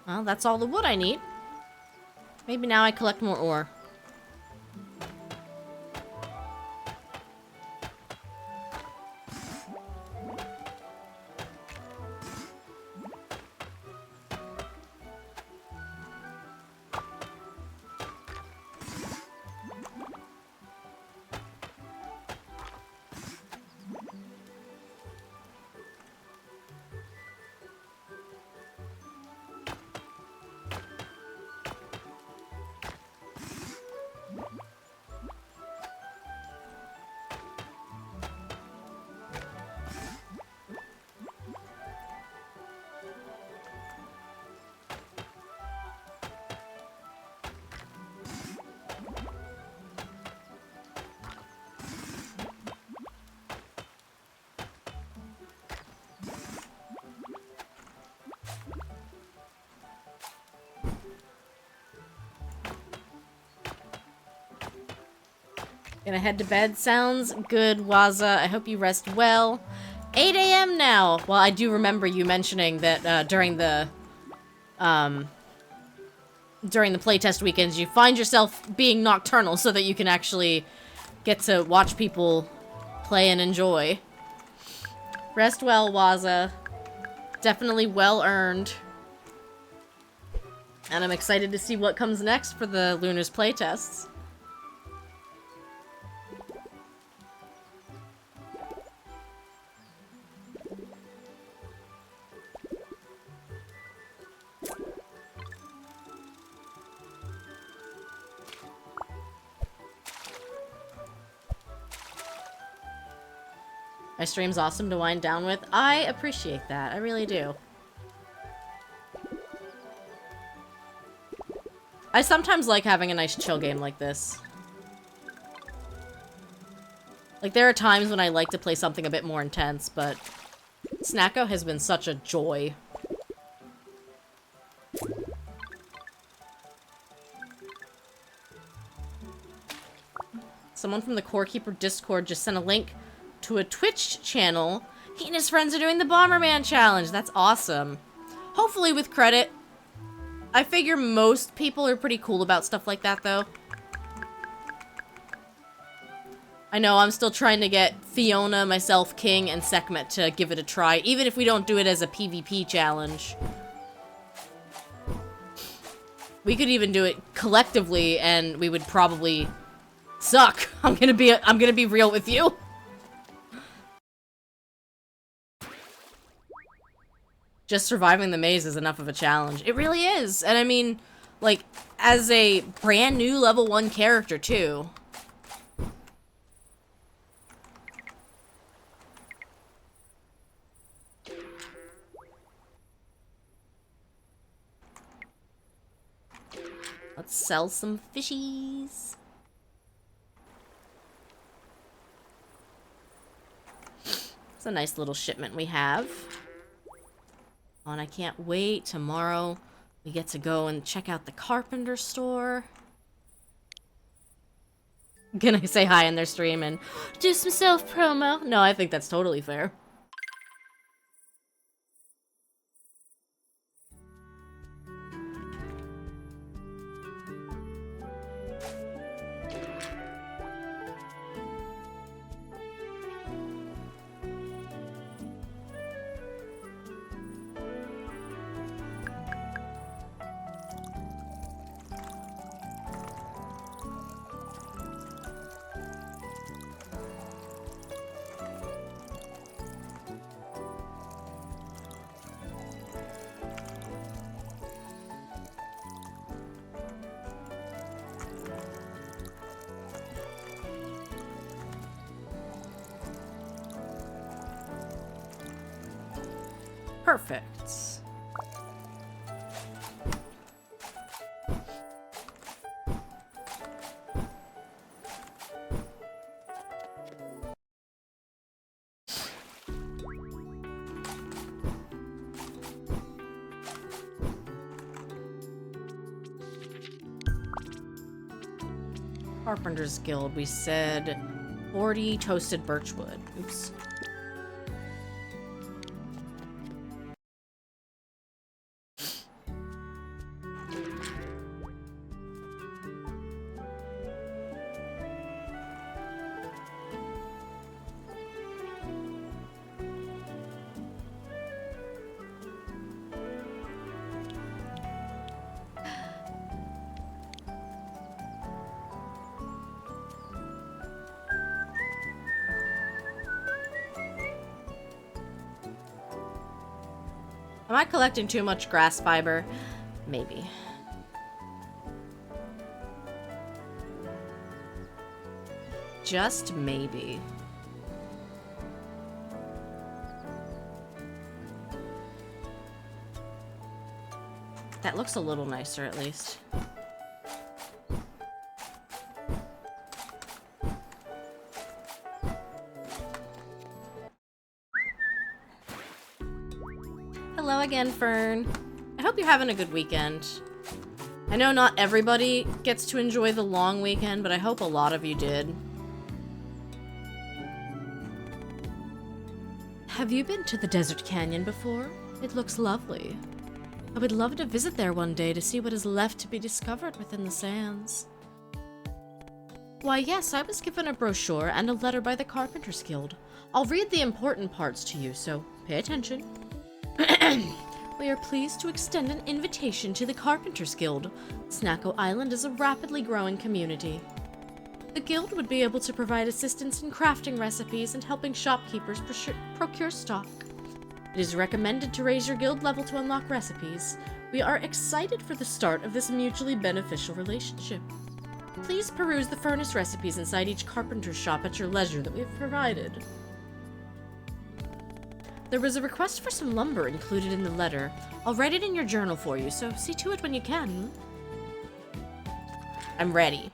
Well, that's all the wood I need. Maybe now I collect more ore. Gonna head to bed. Sounds good, Waza. I hope you rest well. 8 a.m. now. Well, I do remember you mentioning that during the playtest weekends, you find yourself being nocturnal so that you can actually get to watch people play and enjoy. Rest well, Waza. Definitely well earned. And I'm excited to see what comes next for the Lunar's playtests. My stream's awesome to wind down with. I appreciate that. I really do. I sometimes like having a nice chill game like this. Like, there are times when I like to play something a bit more intense, but Snacko has been such a joy. Someone from the Core Keeper Discord just sent a link to a Twitch channel. He and his friends are doing the Bomberman Challenge. That's awesome. Hopefully with credit. I figure most people are pretty cool about stuff like that, though. I know, I'm still trying to get Fiona, myself, King, and Sekhmet to give it a try, even if we don't do it as a PvP challenge. We could even do it collectively, and we would probably suck. I'm gonna be real with you. Just surviving the maze is enough of a challenge. It really is. And I mean, like, as a brand new level 1 character, too. Let's sell some fishies. It's a nice little shipment we have. Oh, and I can't wait. Tomorrow we get to go and check out the carpenter store. Can I say hi in their stream and do some self-promo? No, I think that's totally fair. Perfect. Carpenter's Guild, we said 40 toasted birchwood. Oops. Am I collecting too much grass fiber? Maybe. Just maybe. That looks a little nicer, at least. Hello again, Fern. I hope you're having a good weekend. I know not everybody gets to enjoy the long weekend, but I hope a lot of you did. Have you been to the Desert Canyon before? It looks lovely. I would love to visit there one day to see what is left to be discovered within the sands. Why, yes, I was given a brochure and a letter by the Carpenters Guild. I'll read the important parts to you, so pay attention. We are pleased to extend an invitation to the Carpenters Guild. Snacko Island is a rapidly growing community. The guild would be able to provide assistance in crafting recipes and helping shopkeepers procure stock. It is recommended to raise your guild level to unlock recipes. We are excited for the start of this mutually beneficial relationship. Please peruse the furnace recipes inside each carpenter's shop at your leisure that we have provided. There was a request for some lumber included in the letter. I'll write it in your journal for you, so see to it when you can. I'm ready.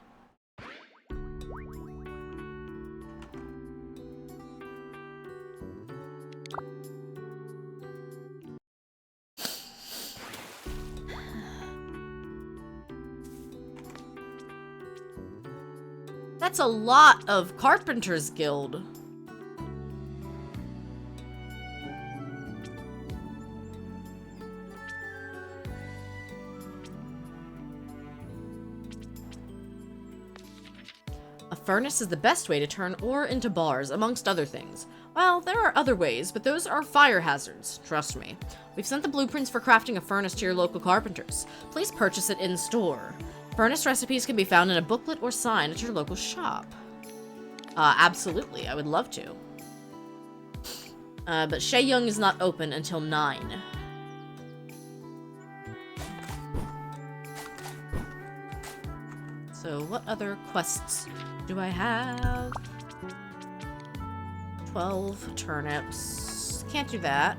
That's a lot of Carpenters Guild. A furnace is the best way to turn ore into bars, amongst other things. Well, there are other ways, but those are fire hazards, trust me. We've sent the blueprints for crafting a furnace to your local carpenters. Please purchase it in store. Furnace recipes can be found in a booklet or sign at your local shop. Absolutely, I would love to. But Sheyung is not open until 9. So what other quests do I have? 12 turnips. Can't do that.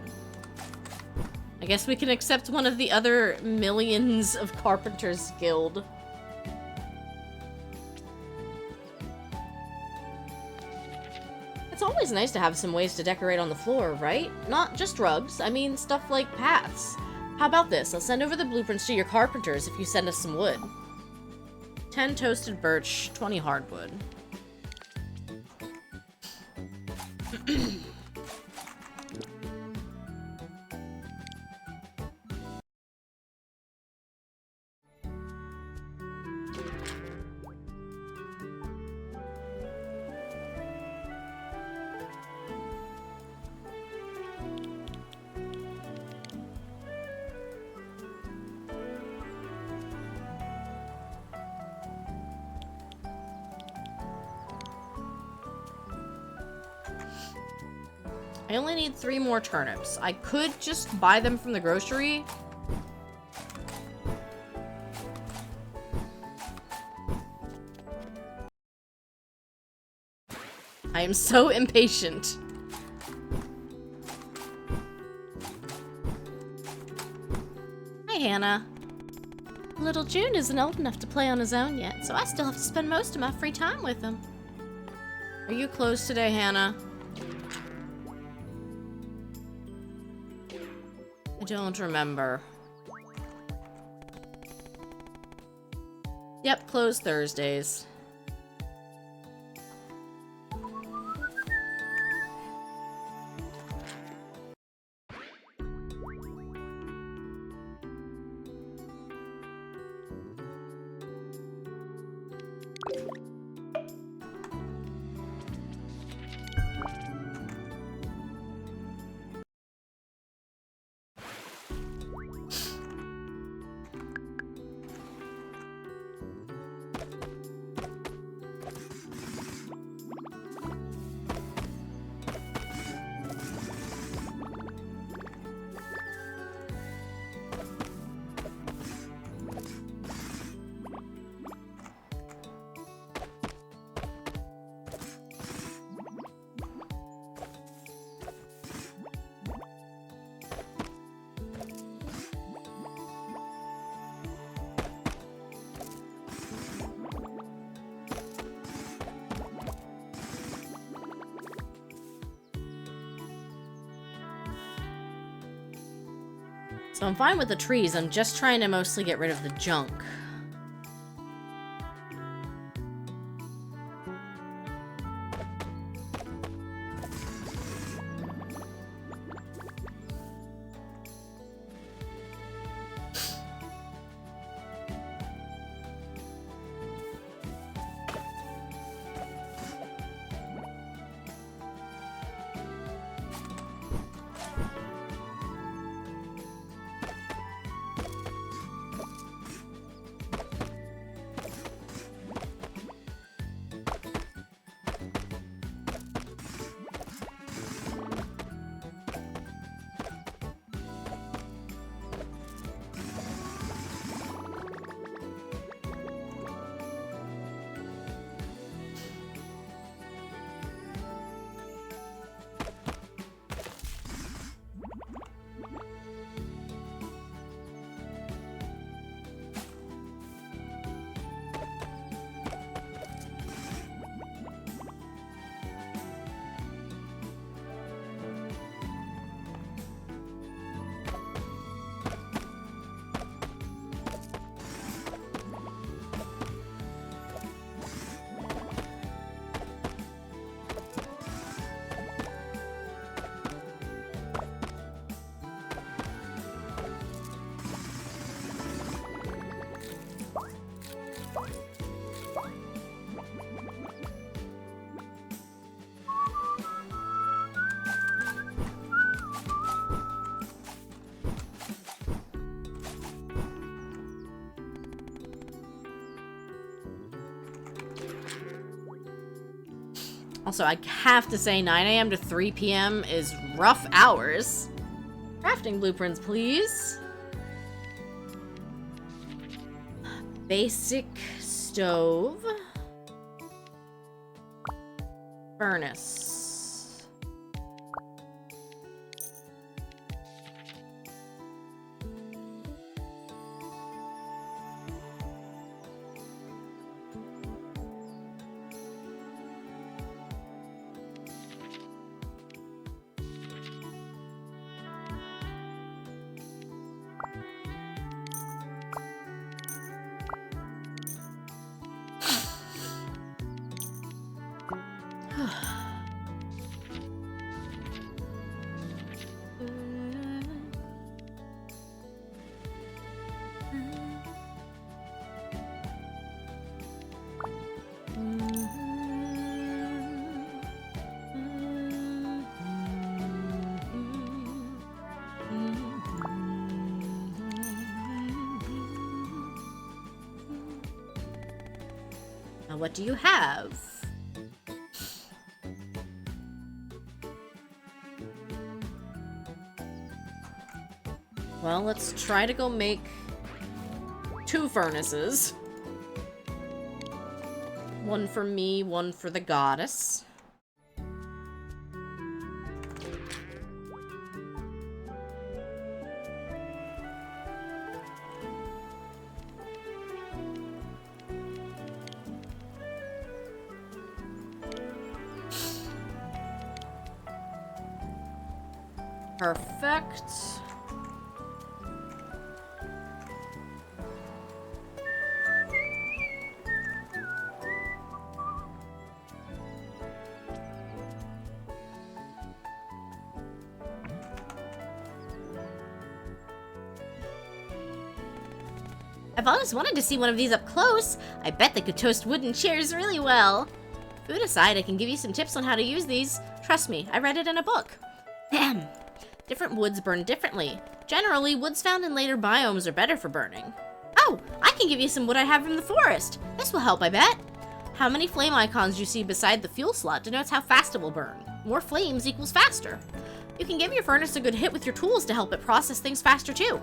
I guess we can accept one of the other millions of Carpenters Guild It's always nice to have some ways to decorate on the floor, right? Not just rugs, I mean stuff like paths. How about this? I'll send over the blueprints to your carpenters if you send us some wood. 10 toasted birch, 20 hardwood. I only need 3 more turnips. I could just buy them from the grocery. I am so impatient. Hi, Hannah. Little June isn't old enough to play on his own yet, so I still have to spend most of my free time with him. Are you closed today, Hannah? I don't remember. Yep, closed Thursdays. So I'm fine with the trees, I'm just trying to mostly get rid of the junk. Also, I have to say 9 a.m. to 3 p.m. is rough hours. Crafting blueprints, please. Basic stove. Furnace. Now, what do you have? Well, let's try to go make 2 furnaces. One for me, one for the goddess. Perfect. I've always wanted to see one of these up close. I bet they could toast wooden chairs really well. Food aside, I can give you some tips on how to use these. Trust me, I read it in a book. Ahem. Different woods burn differently. Generally, woods found in later biomes are better for burning. Oh, I can give you some wood I have from the forest. This will help, I bet. How many flame icons you see beside the fuel slot denotes how fast it will burn. More flames equals faster. You can give your furnace a good hit with your tools to help it process things faster too.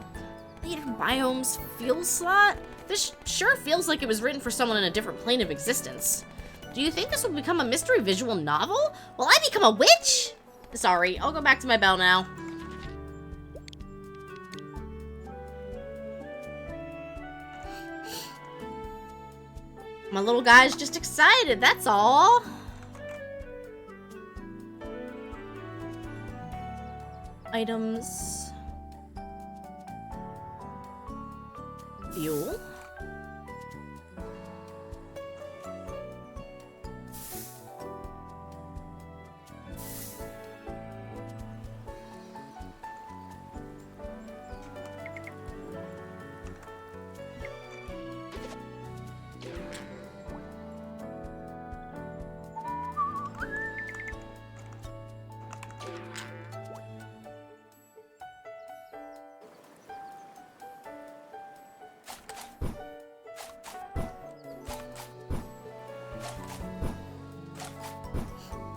Later biomes fuel slot? This sure feels like it was written for someone in a different plane of existence. Do you think this will become a mystery visual novel? Will I become a witch? Sorry, I'll go back to my bell now. My little guy's just excited, that's all. Items. Fuel.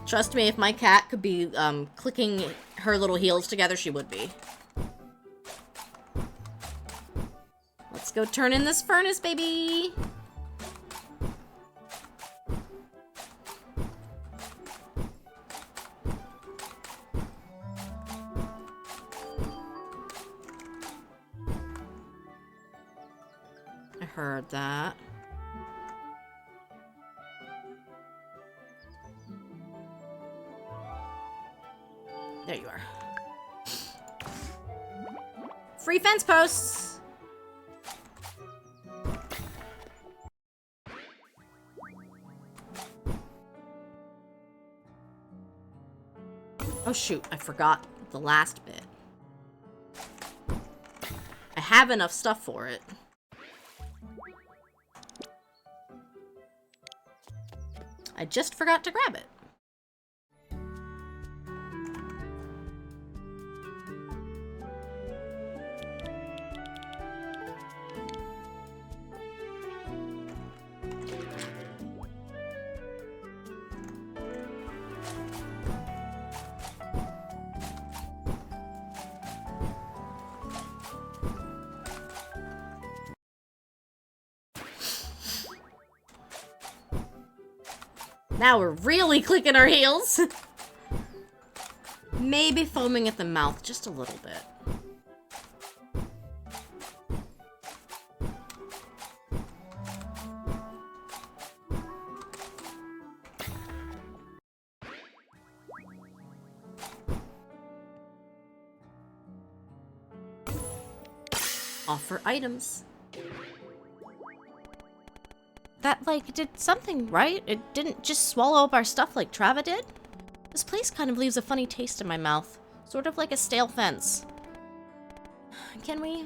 Trust me, if my cat could be clicking her little heels together, she would be. Let's go turn in this furnace, baby! I heard that. There you are. Free fence posts! Oh shoot, I forgot the last bit. I have enough stuff for it. I just forgot to grab it. Now we're really clicking our heels. Maybe foaming at the mouth just a little bit. Offer items. That Like, did something right? It didn't just swallow up our stuff like Trava did? This place kind of leaves a funny taste in my mouth. Sort of like a stale fence. Can we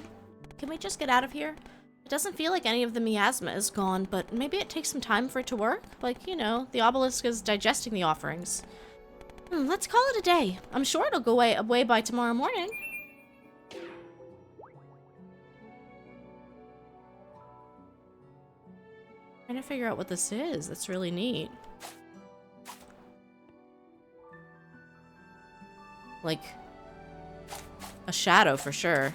just get out of here? It doesn't feel like any of the miasma is gone, but maybe it takes some time for it to work? Like, you know, the obelisk is digesting the offerings. Let's call it a day. I'm sure it'll go away by tomorrow morning. Trying to figure out what this is. That's really neat. Like, a shadow for sure.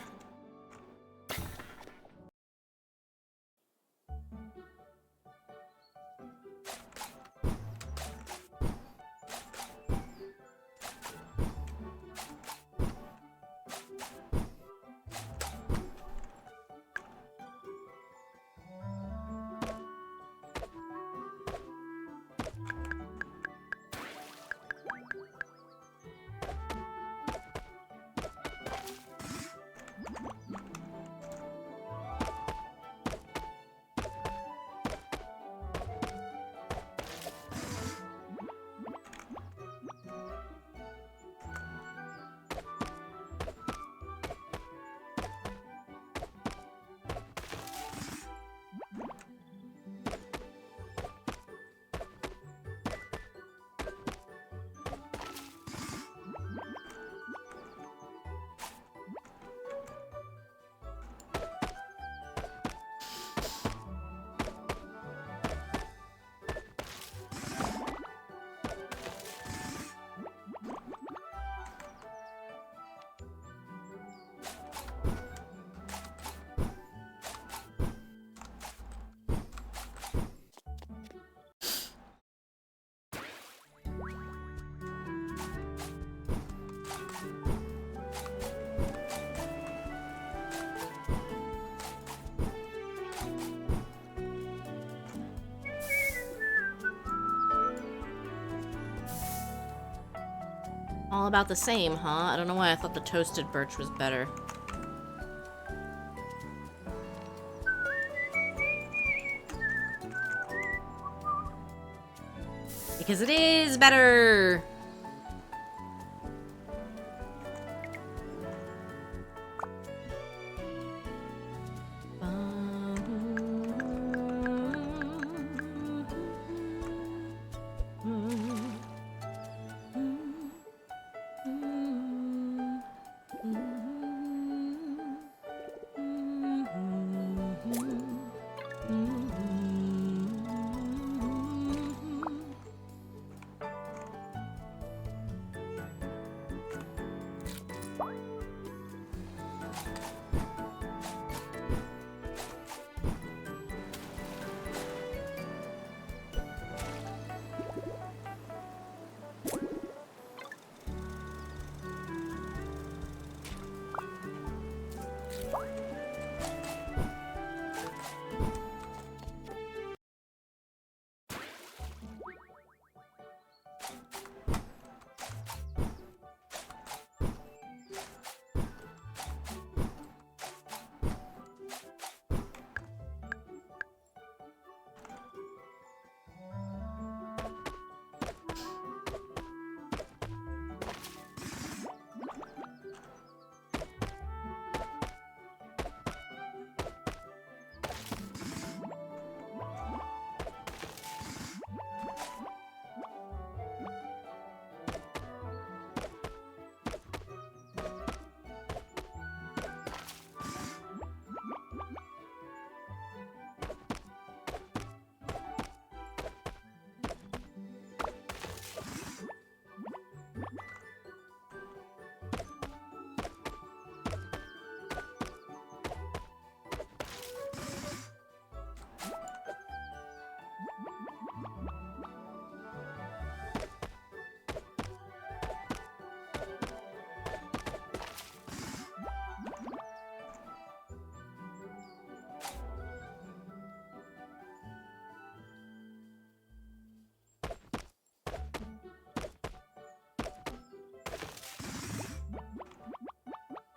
All about the same, huh? I don't know why I thought the toasted birch was better. Because it is better!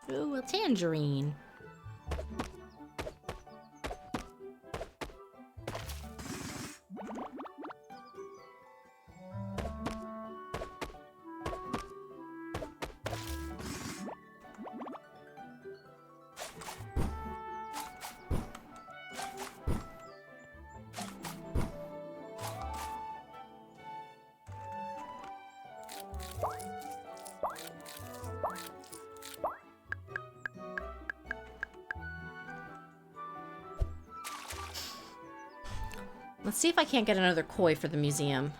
Ooh, a tangerine. Let's see if I can't get another koi for the museum.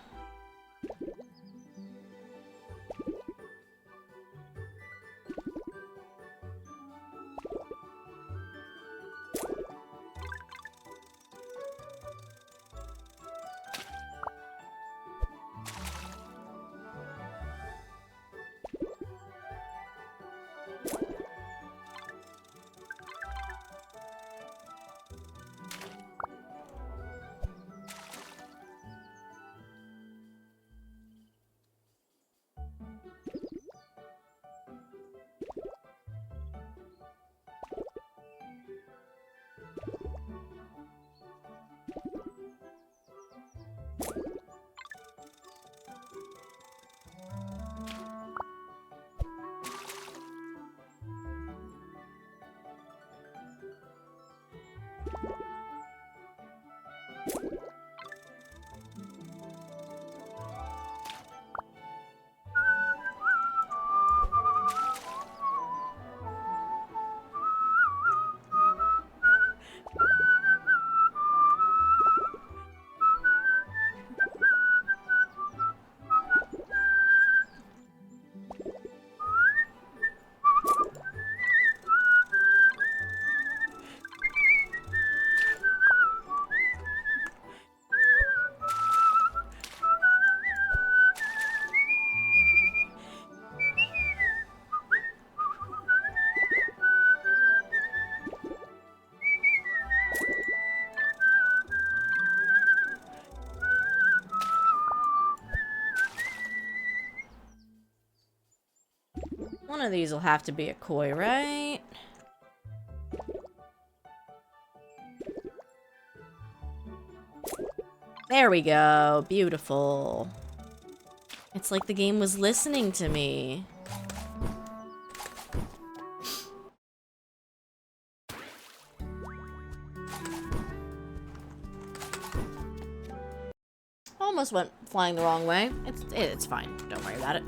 One of these will have to be a koi, right? There we go. Beautiful. It's like the game was listening to me. Almost went flying the wrong way. It's fine. Don't worry about it.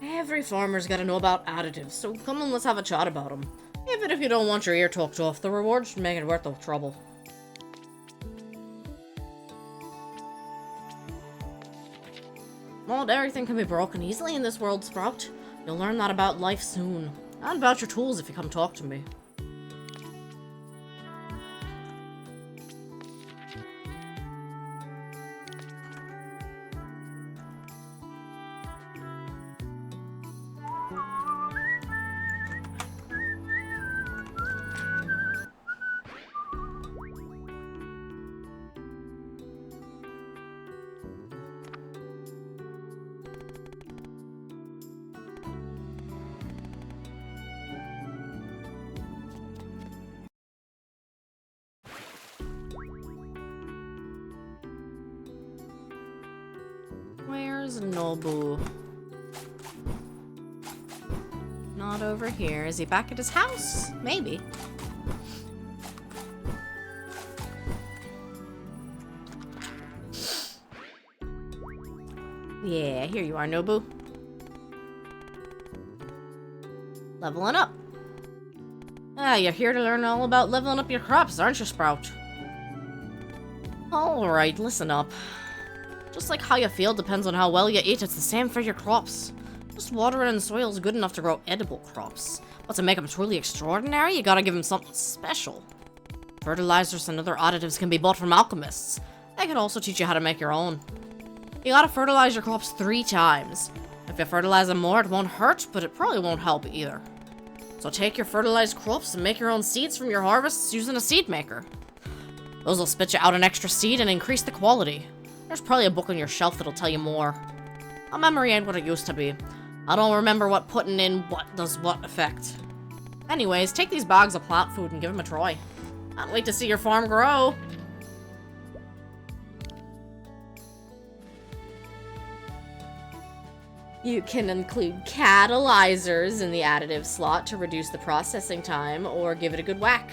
Every farmer's gotta know about additives, so come and let's have a chat about them. Even if you don't want your ear talked off, the reward should make it worth the trouble. Not everything can be broken easily in this world, Sprout. You'll learn that about life soon. And about your tools if you come talk to me. Where's Nobu? Not over here. Is he back at his house? Maybe. Yeah, here you are, Nobu. Leveling up. Ah, you're here to learn all about leveling up your crops, aren't you, Sprout? Alright, listen up. Just like how you feel depends on how well you eat, it's the same for your crops. Just watering and soil is good enough to grow edible crops. But to make them truly extraordinary, you gotta give them something special. Fertilizers and other additives can be bought from alchemists. They can also teach you how to make your own. You gotta fertilize your crops 3 times. If you fertilize them more, it won't hurt, but it probably won't help either. So take your fertilized crops and make your own seeds from your harvests using a seed maker. Those will spit you out an extra seed and increase the quality. There's probably a book on your shelf that'll tell you more. My memory ain't what it used to be. I don't remember what putting in what does what effect. Anyways, take these bags of plant food and give them a try. Can't wait to see your farm grow. You can include catalyzers in the additive slot to reduce the processing time or give it a good whack.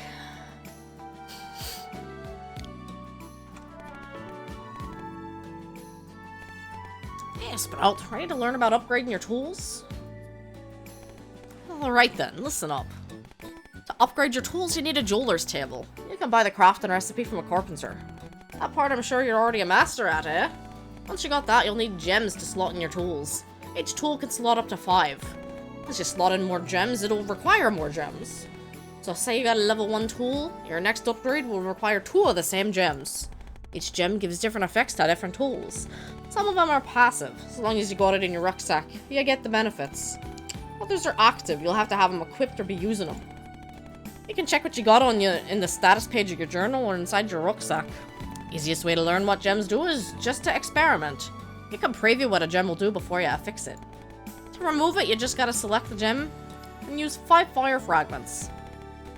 Hey, Sprout, ready to learn about upgrading your tools? Alright then, listen up. To upgrade your tools, you need a jeweler's table. You can buy the crafting recipe from a carpenter. That part I'm sure you're already a master at, eh? Once you got that, you'll need gems to slot in your tools. Each tool can slot up to 5. As you slot in more gems, it'll require more gems. So say you got a level 1 tool, your next upgrade will require 2 of the same gems. Each gem gives different effects to different tools. Some of them are passive. As long as you got it in your rucksack, you get the benefits. Others are active, you'll have to have them equipped or be using them. You can check what you got on you in the status page of your journal or inside your rucksack. Easiest way to learn what gems do is just to experiment. You can preview what a gem will do before you affix it. To remove it, you just gotta select the gem and use 5 fire fragments.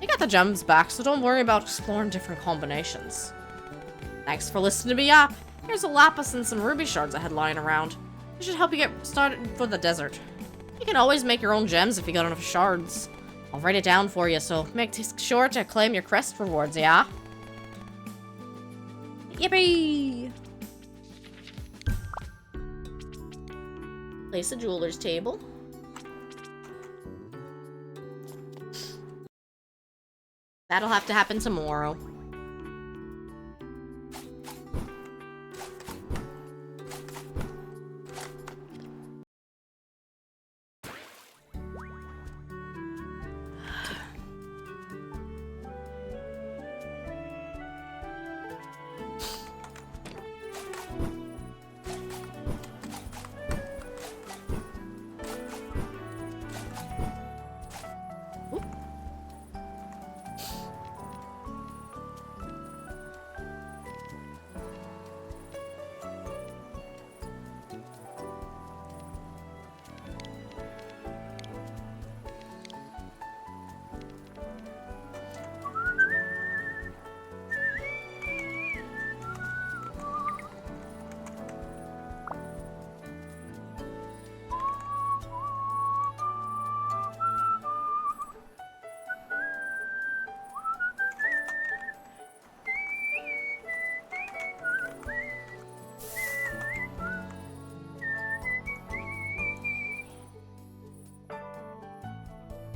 You got the gems back, so don't worry about exploring different combinations. Thanks for listening to me yap. Here's a lapis and some ruby shards I had lying around. It should help you get started for the desert. You can always make your own gems if you got enough shards. I'll write it down for you, so make sure to claim your crest rewards, yeah? Yippee! Place a jeweler's table. That'll have to happen tomorrow.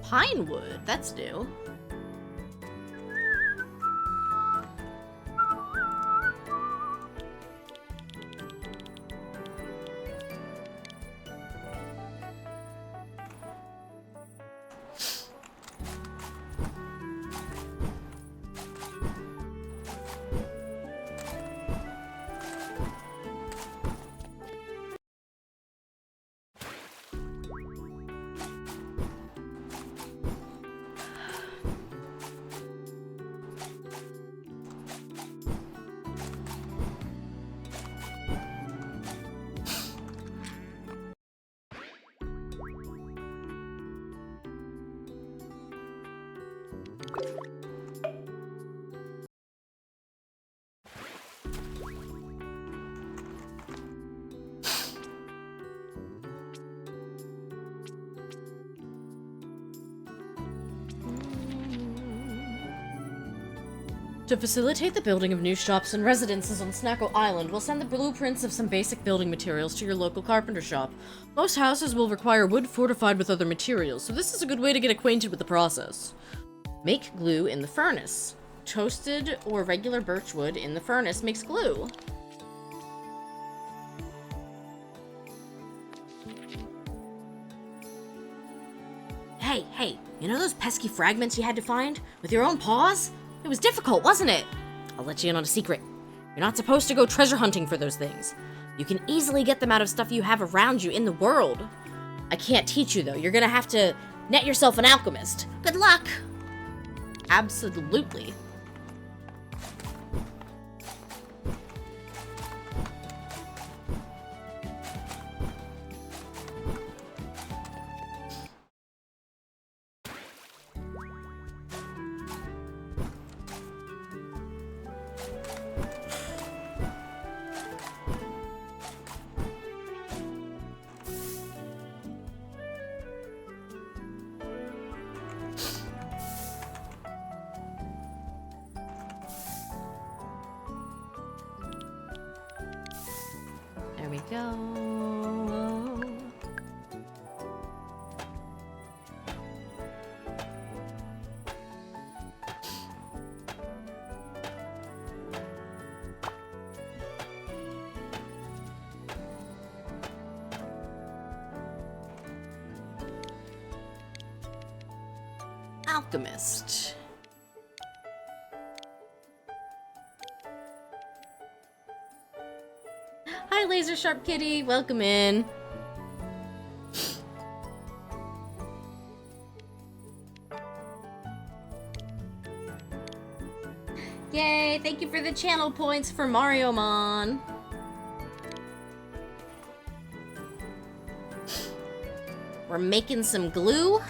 Pinewood, that's new. To facilitate the building of new shops and residences on Snacko Island, we'll send the blueprints of some basic building materials to your local carpenter shop. Most houses will require wood fortified with other materials, so this is a good way to get acquainted with the process. Make glue in the furnace. Toasted or regular birch wood in the furnace makes glue. Hey, you know those pesky fragments you had to find with your own paws? It was difficult, wasn't it? I'll let you in on a secret. You're not supposed to go treasure hunting for those things. You can easily get them out of stuff you have around you in the world. I can't teach you, though. You're gonna have to net yourself an alchemist. Good luck! Absolutely. we go. Alchemist. Hi, Laser Sharp Kitty. Welcome in. Yay! Thank you for the channel points for Mario Mon. We're making some glue.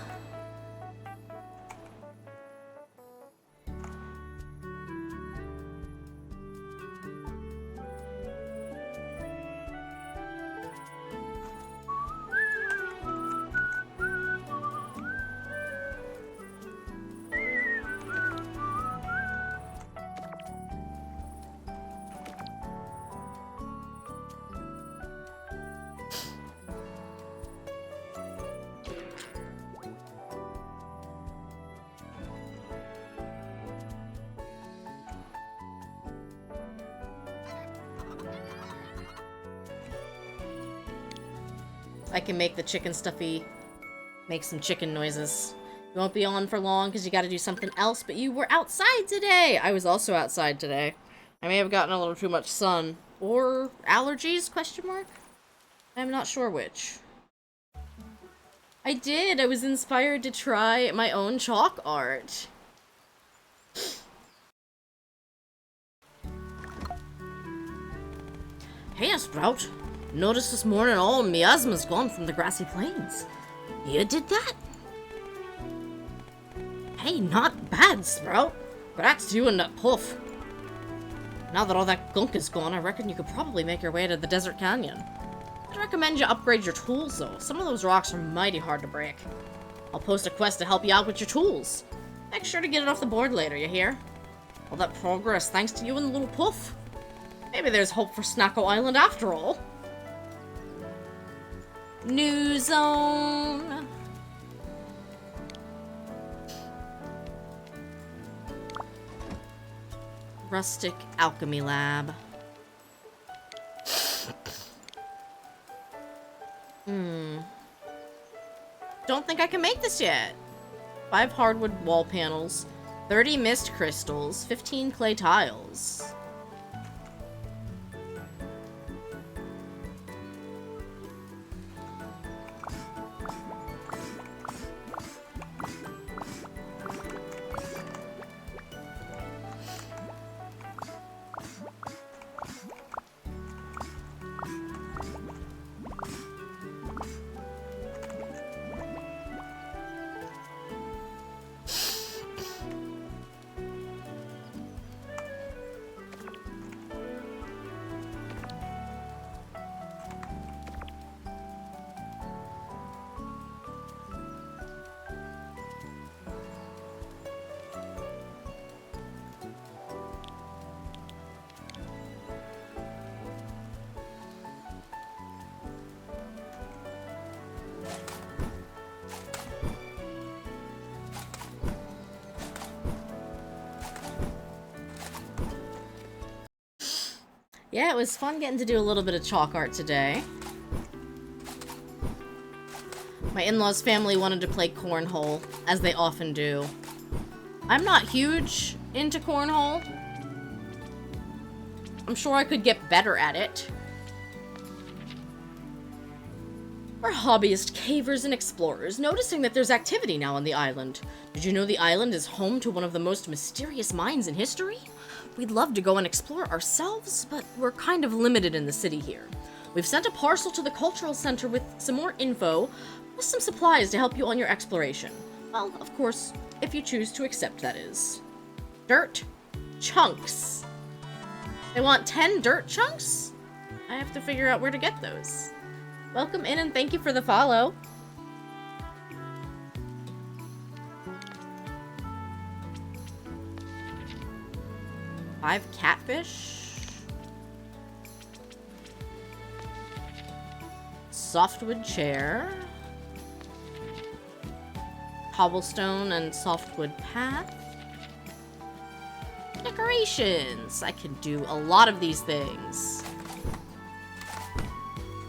I can make the chicken stuffy make some chicken noises. You won't be on for long because you gotta do something else, but you were outside today! I was also outside today. I may have gotten a little too much sun. Or allergies, question mark? I'm not sure which. I did! I was inspired to try my own chalk art. Hey, Sprout! Noticed this morning all miasma's gone from the grassy plains. You did that? Hey, not bad, Sprout. Congrats to you and that Puff. Now that all that gunk is gone, I reckon you could probably make your way to the Desert Canyon. I'd recommend you upgrade your tools, though. Some of those rocks are mighty hard to break. I'll post a quest to help you out with your tools. Make sure to get it off the board later, you hear? All that progress thanks to you and the little Puff. Maybe there's hope for Snacko Island after all. New zone. Rustic Alchemy Lab. Don't think I can make this yet. 5 hardwood wall panels, 30 mist crystals, 15 clay tiles. Yeah, it was fun getting to do a little bit of chalk art today. My in-laws' family wanted to play cornhole, as they often do. I'm not huge into cornhole. I'm sure I could get better at it. We're hobbyist cavers and explorers, noticing that there's activity now on the island. Did you know the island is home to one of the most mysterious mines in history? We'd love to go and explore ourselves, but we're kind of limited in the city here. We've sent a parcel to the cultural center with some more info, with some supplies to help you on your exploration. Well, of course, if you choose to accept, that is. Dirt chunks. They want 10 dirt chunks? I have to figure out where to get those. Welcome in and thank you for the follow. Five catfish. softwood chair. Cobblestone and softwood path. Decorations! I can do a lot of these things.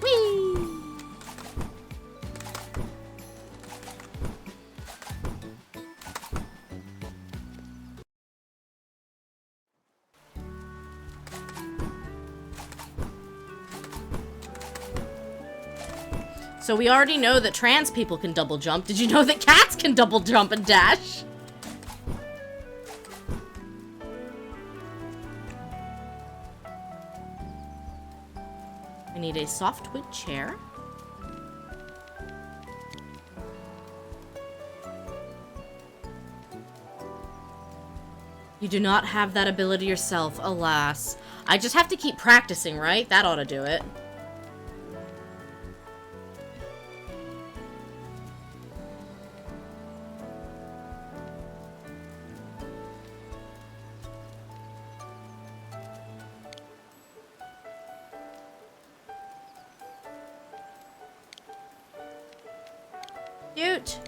Whee! So we already know that trans people can double jump. Did you know that cats can double jump and dash? I need a softwood chair. You do not have that ability yourself, alas. I just have to keep practicing, right? That ought to do it. Cute.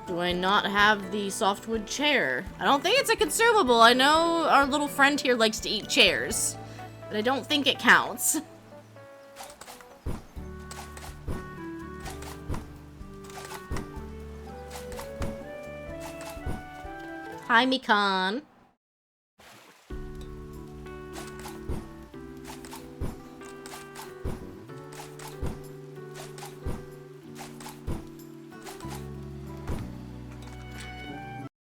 Do I not have the softwood chair? I don't think it's a consumable. I know our little friend here likes to eat chairs, but I don't think it counts. Hi, Mikan.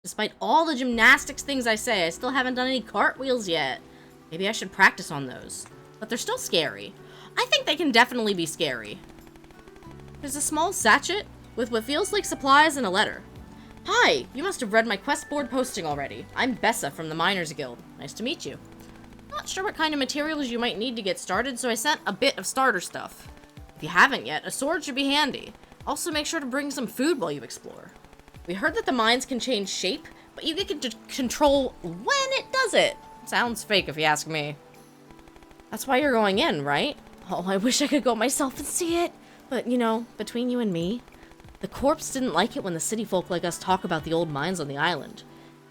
Despite all the gymnastics things I say, I still haven't done any cartwheels yet. Maybe I should practice on those. But they're still scary. I think they can definitely be scary. There's a small sachet with what feels like supplies and a letter. Hi, you must have read my quest board posting already. I'm Bessa from the Miners Guild. Nice to meet you. Not sure what kind of materials you might need to get started, so I sent a bit of starter stuff. If you haven't yet, a sword should be handy. Also, make sure to bring some food while you explore. We heard that the mines can change shape, but you get to control when it does it. Sounds fake if you ask me. That's why you're going in, right? Oh, I wish I could go myself and see it. But, you know, between you and me, the corpse didn't like it when the city folk like us talk about the old mines on the island.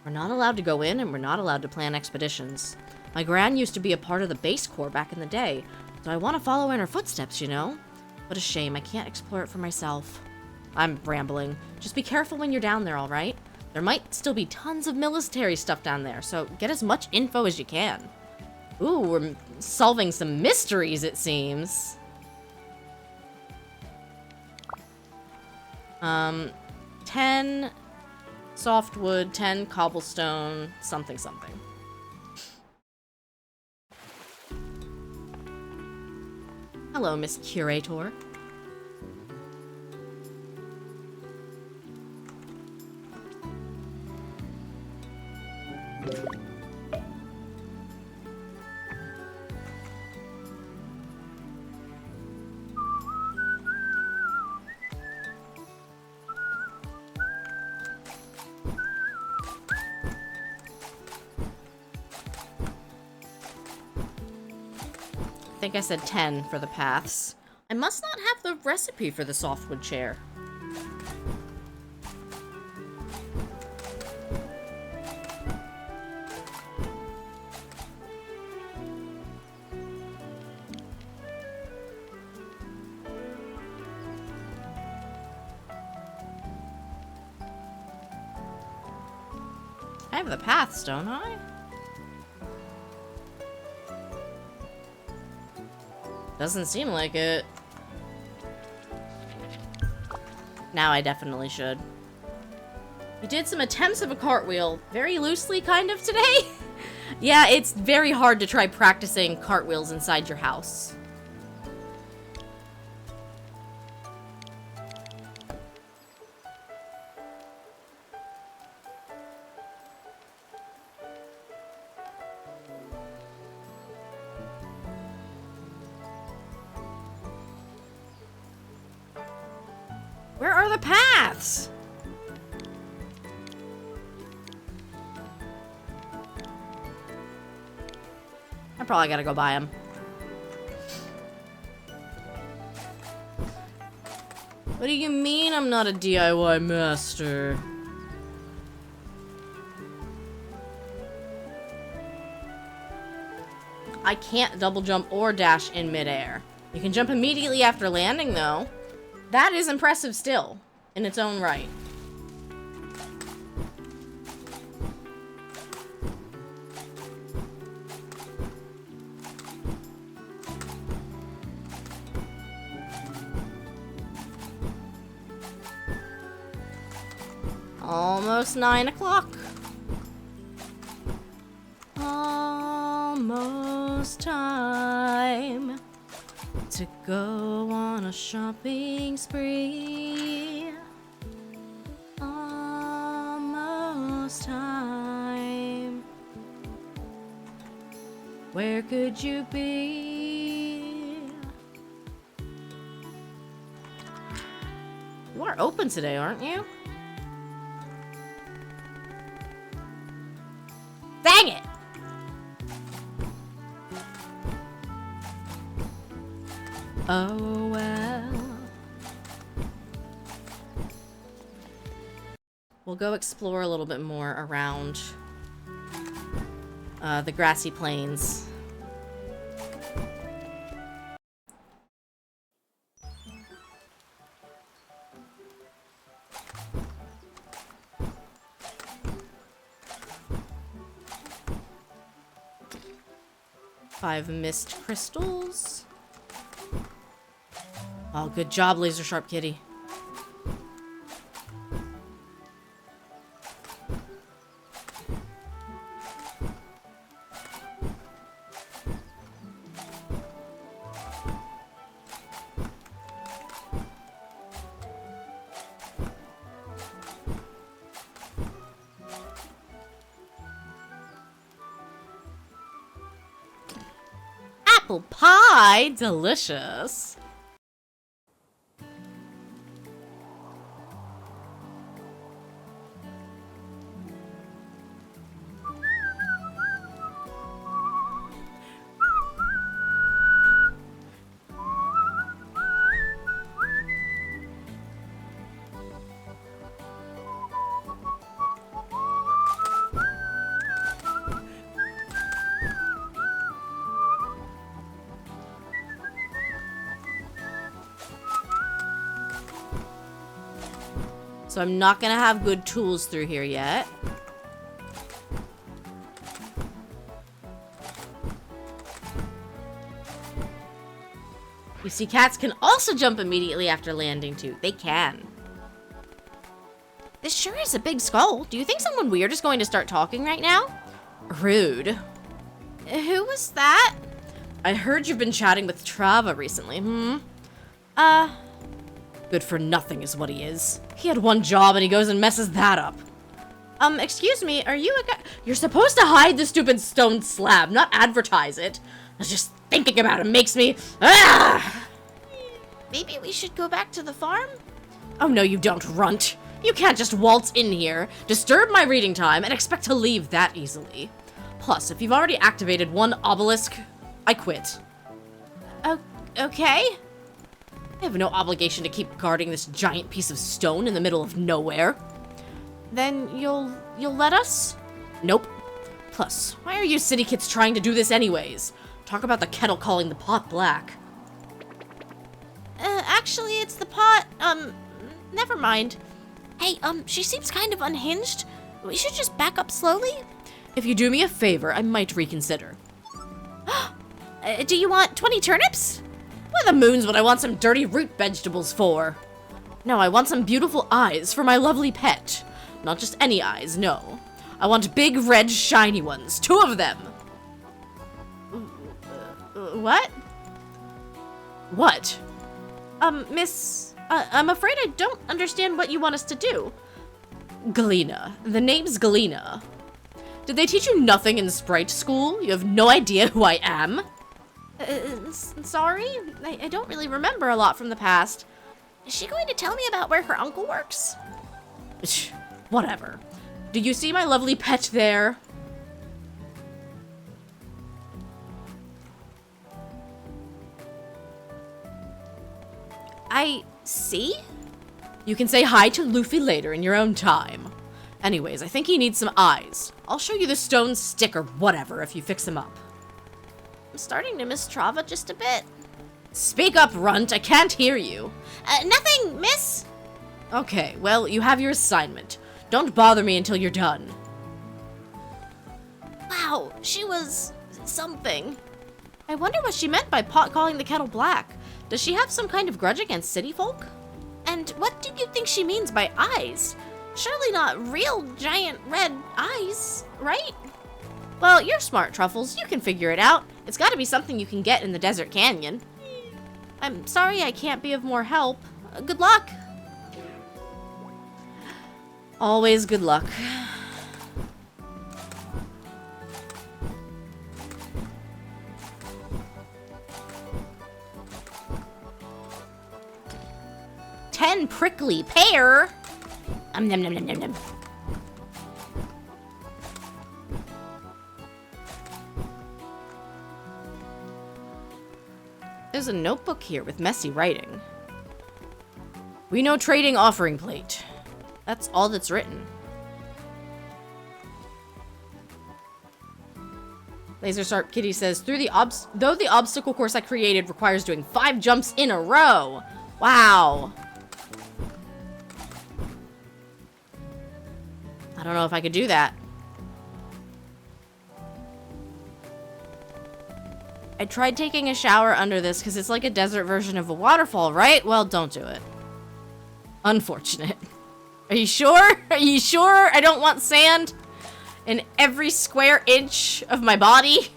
We're not allowed to go in, and we're not allowed to plan expeditions. My gran used to be a part of the base corps back in the day, so I want to follow in her footsteps, you know? What a shame, I can't explore it for myself. I'm rambling. Just be careful when you're down there, alright? There might still be tons of military stuff down there, so get as much info as you can. Ooh, we're solving some mysteries, it seems. 10 softwood, 10 cobblestone, something something. Hello, Miss Curator. I think I said 10 for the paths. I must not have the recipe for the softwood chair. I have the paths, don't I? Doesn't seem like it. Now I definitely should. We did some attempts of a cartwheel, very loosely kind of today. Yeah, it's very hard to try practicing cartwheels inside your house. Where are the paths? I probably gotta go buy them. What do you mean I'm not a DIY master? I can't double jump or dash in midair. You can jump immediately after landing, though. That is impressive still, in its own right. Almost 9 o'clock. Almost time to go on a shopping spree. Almost time. Where could you be? You are open today, aren't you? Dang it! Oh well. We'll go explore a little bit more around the grassy plains. Five mist crystals. Oh, good job, Laser Sharp Kitty. Apple pie, delicious. So I'm not gonna have good tools through here yet. You see, cats can also jump immediately after landing too. They can. This sure is a big skull. Do you think someone weird is going to start talking right now? Rude. Who was that? I heard you've been chatting with Trava recently, Good for nothing is what he is. He had one job and he goes and messes that up. Excuse me, are you a guy? You're supposed to hide the stupid stone slab, not advertise it. Just thinking about it makes me... Maybe we should go back to the farm? Oh no, you don't, runt. You can't just waltz in here, disturb my reading time, and expect to leave that easily. Plus, if you've already activated one obelisk, I quit. Okay? I have no obligation to keep guarding this giant piece of stone in the middle of nowhere. Then you'll let us? Nope. Plus, why are you city kids trying to do this anyways? Talk about the kettle calling the pot black. Actually, it's the pot, never mind. Hey, she seems kind of unhinged. We should just back up slowly? If you do me a favor, I might reconsider. Do you want 20 turnips? What the moon's what I want some dirty root vegetables for? No, I want some beautiful eyes for my lovely pet. Not just any eyes, no. I want big, red, shiny ones. 2 of them. What? What? Miss... I'm afraid I don't understand what you want us to do. Galena. The name's Galena. Did they teach you nothing in sprite school? You have no idea who I am? Sorry? I don't really remember a lot from the past. Is she going to tell me about where her uncle works? Whatever. Do you see my lovely pet there? I see? You can say hi to Luffy later in your own time. Anyways, I think he needs some eyes. I'll show you the stone stick or whatever if you fix him up. I'm starting to miss Trava just a bit. Speak up, Runt. I can't hear you. Nothing, miss. Okay, well, you have your assignment. Don't bother me until you're done. Wow, she was something. I wonder what she meant by pot calling the kettle black. Does she have some kind of grudge against city folk? And what do you think she means by eyes? Surely not real giant red eyes, right? Well, you're smart, Truffles. You can figure it out. It's gotta be something you can get in the desert canyon. I'm sorry I can't be of more help. Good luck. Always good luck. Ten prickly pear. Nom nom nom nom nom. There's a notebook here with messy writing. We know trading offering plate. That's all that's written. Laser Sharp Kitty says, though the obstacle course I created requires doing 5 jumps in a row. Wow. I don't know if I could do that. I tried taking a shower under this because it's like a desert version of a waterfall, right? Well, don't do it. Unfortunate. Are you sure? Are you sure I don't want sand in every square inch of my body?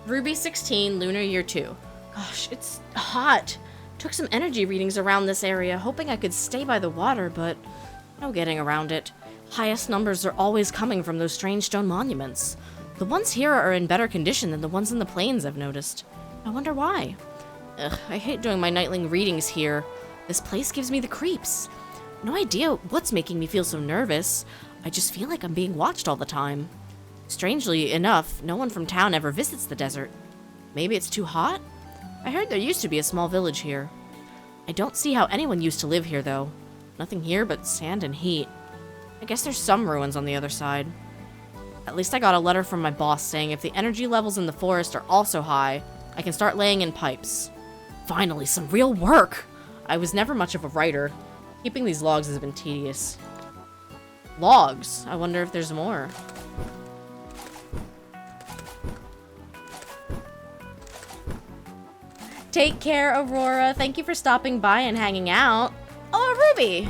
Ruby 16, Lunar Year 2. Gosh, it's hot. Took some energy readings around this area, hoping I could stay by the water, but no getting around it. Highest numbers are always coming from those strange stone monuments. The ones here are in better condition than the ones in the plains, I've noticed. I wonder why. Ugh, I hate doing my nightling readings here. This place gives me the creeps. No idea what's making me feel so nervous. I just feel like I'm being watched all the time. Strangely enough, no one from town ever visits the desert. Maybe it's too hot? I heard there used to be a small village here. I don't see how anyone used to live here, though. Nothing here but sand and heat. I guess there's some ruins on the other side. At least I got a letter from my boss saying if the energy levels in the forest are also high, I can start laying in pipes. Finally, some real work! I was never much of a writer. Keeping these logs has been tedious. Logs? I wonder if there's more. Take care, Aurora. Thank you for stopping by and hanging out. Oh, Ruby!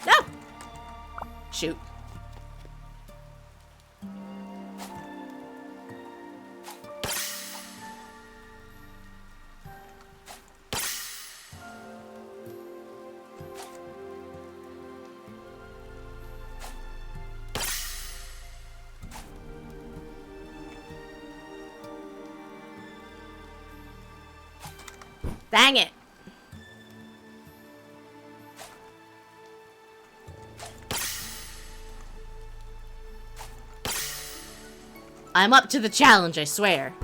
No! Shoot. Dang it. I'm up to the challenge, I swear.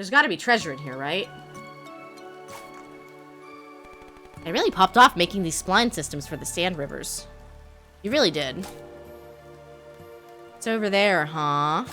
There's gotta be treasure in here, right? I really popped off making these spline systems for the sand rivers. You really did. It's over there, huh?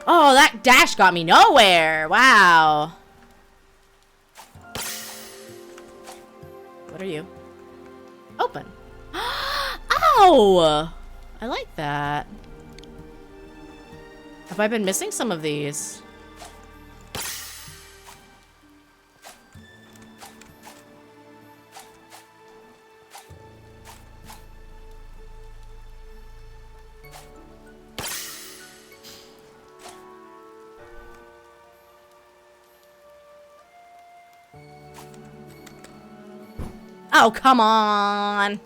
Oh, that dash got me nowhere. Wow. What are you? Open. Ow! I like that. Have I been missing some of these? Oh, come on.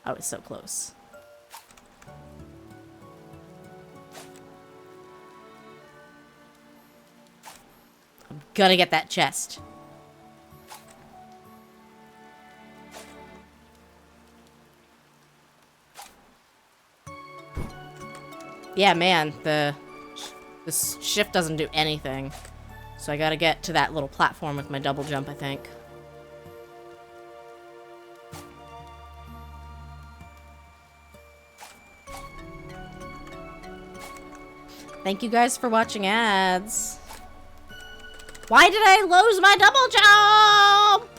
I was so close. I'm gonna get that chest. Yeah, man, this shift doesn't do anything. So I gotta get to that little platform with my double jump, I think. Thank you guys for watching ads. Why did I lose my double jump?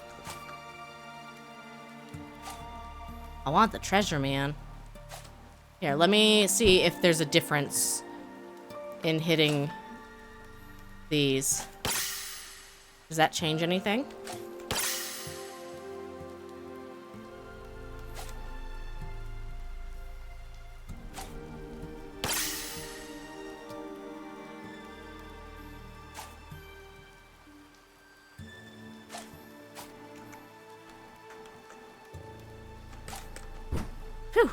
I want the treasure, man. Here, let me see if there's a difference in hitting these. Does that change anything? Phew.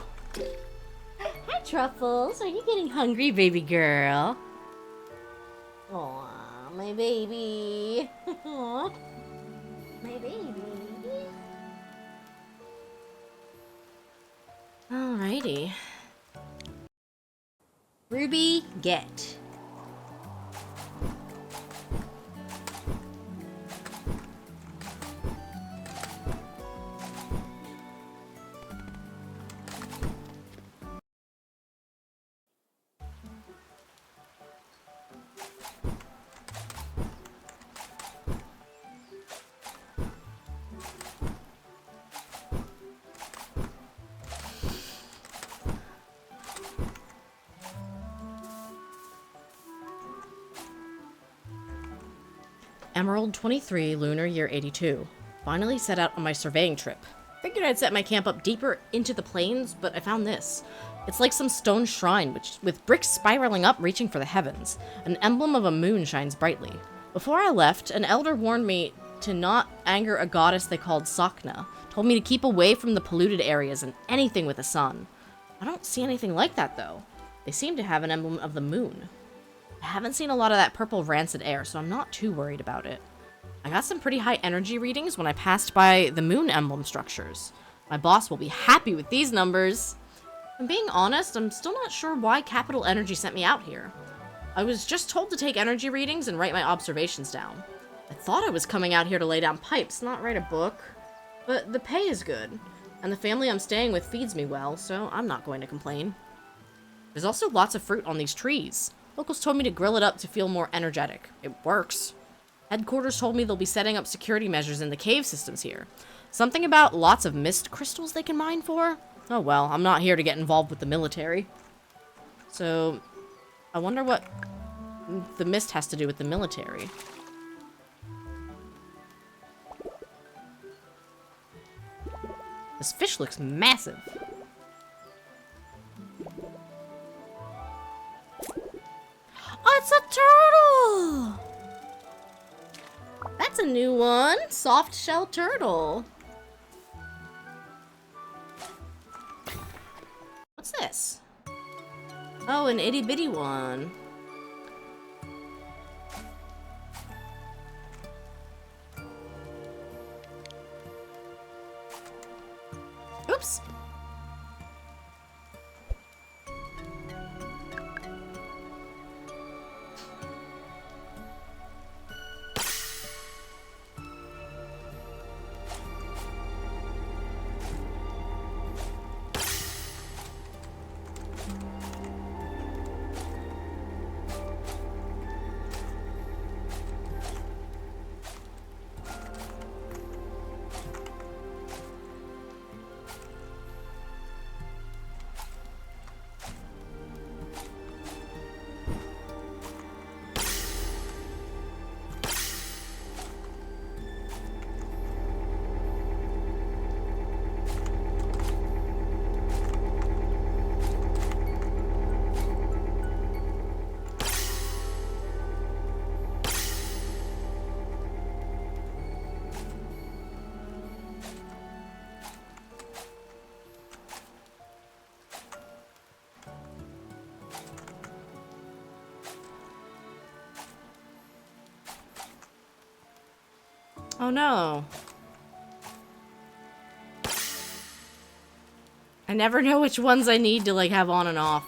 Hi, Truffles. Are you getting hungry, baby girl? Aw, my baby. Aw, my baby. Alrighty. Ruby, get. Emerald 23, lunar year 82. Finally set out on my surveying trip. Figured I'd set my camp up deeper into the plains, but I found this. It's like some stone shrine, with bricks spiraling up, reaching for the heavens. An emblem of a moon shines brightly. Before I left, an elder warned me to not anger a goddess they called Sakna. Told me to keep away from the polluted areas and anything with a sun. I don't see anything like that, though. They seem to have an emblem of the moon. I haven't seen a lot of that purple rancid air, so I'm not too worried about it. I got some pretty high energy readings when I passed by the moon emblem structures. My boss will be happy with these numbers. If I'm being honest, I'm still not sure why Capital Energy sent me out here. I was just told to take energy readings and write my observations down. I thought I was coming out here to lay down pipes, not write a book. But the pay is good, and the family I'm staying with feeds me well, so I'm not going to complain. There's also lots of fruit on these trees. Locals told me to grill it up to feel more energetic. It works. Headquarters told me they'll be setting up security measures in the cave systems here. Something about lots of mist crystals they can mine for? Oh well, I'm not here to get involved with the military. So, I wonder what the mist has to do with the military. This fish looks massive. Oh, it's a turtle! That's a new one. Soft shell turtle. What's Oh, an itty bitty one. Oops. Oh no. I never know which ones I need to like have on and off.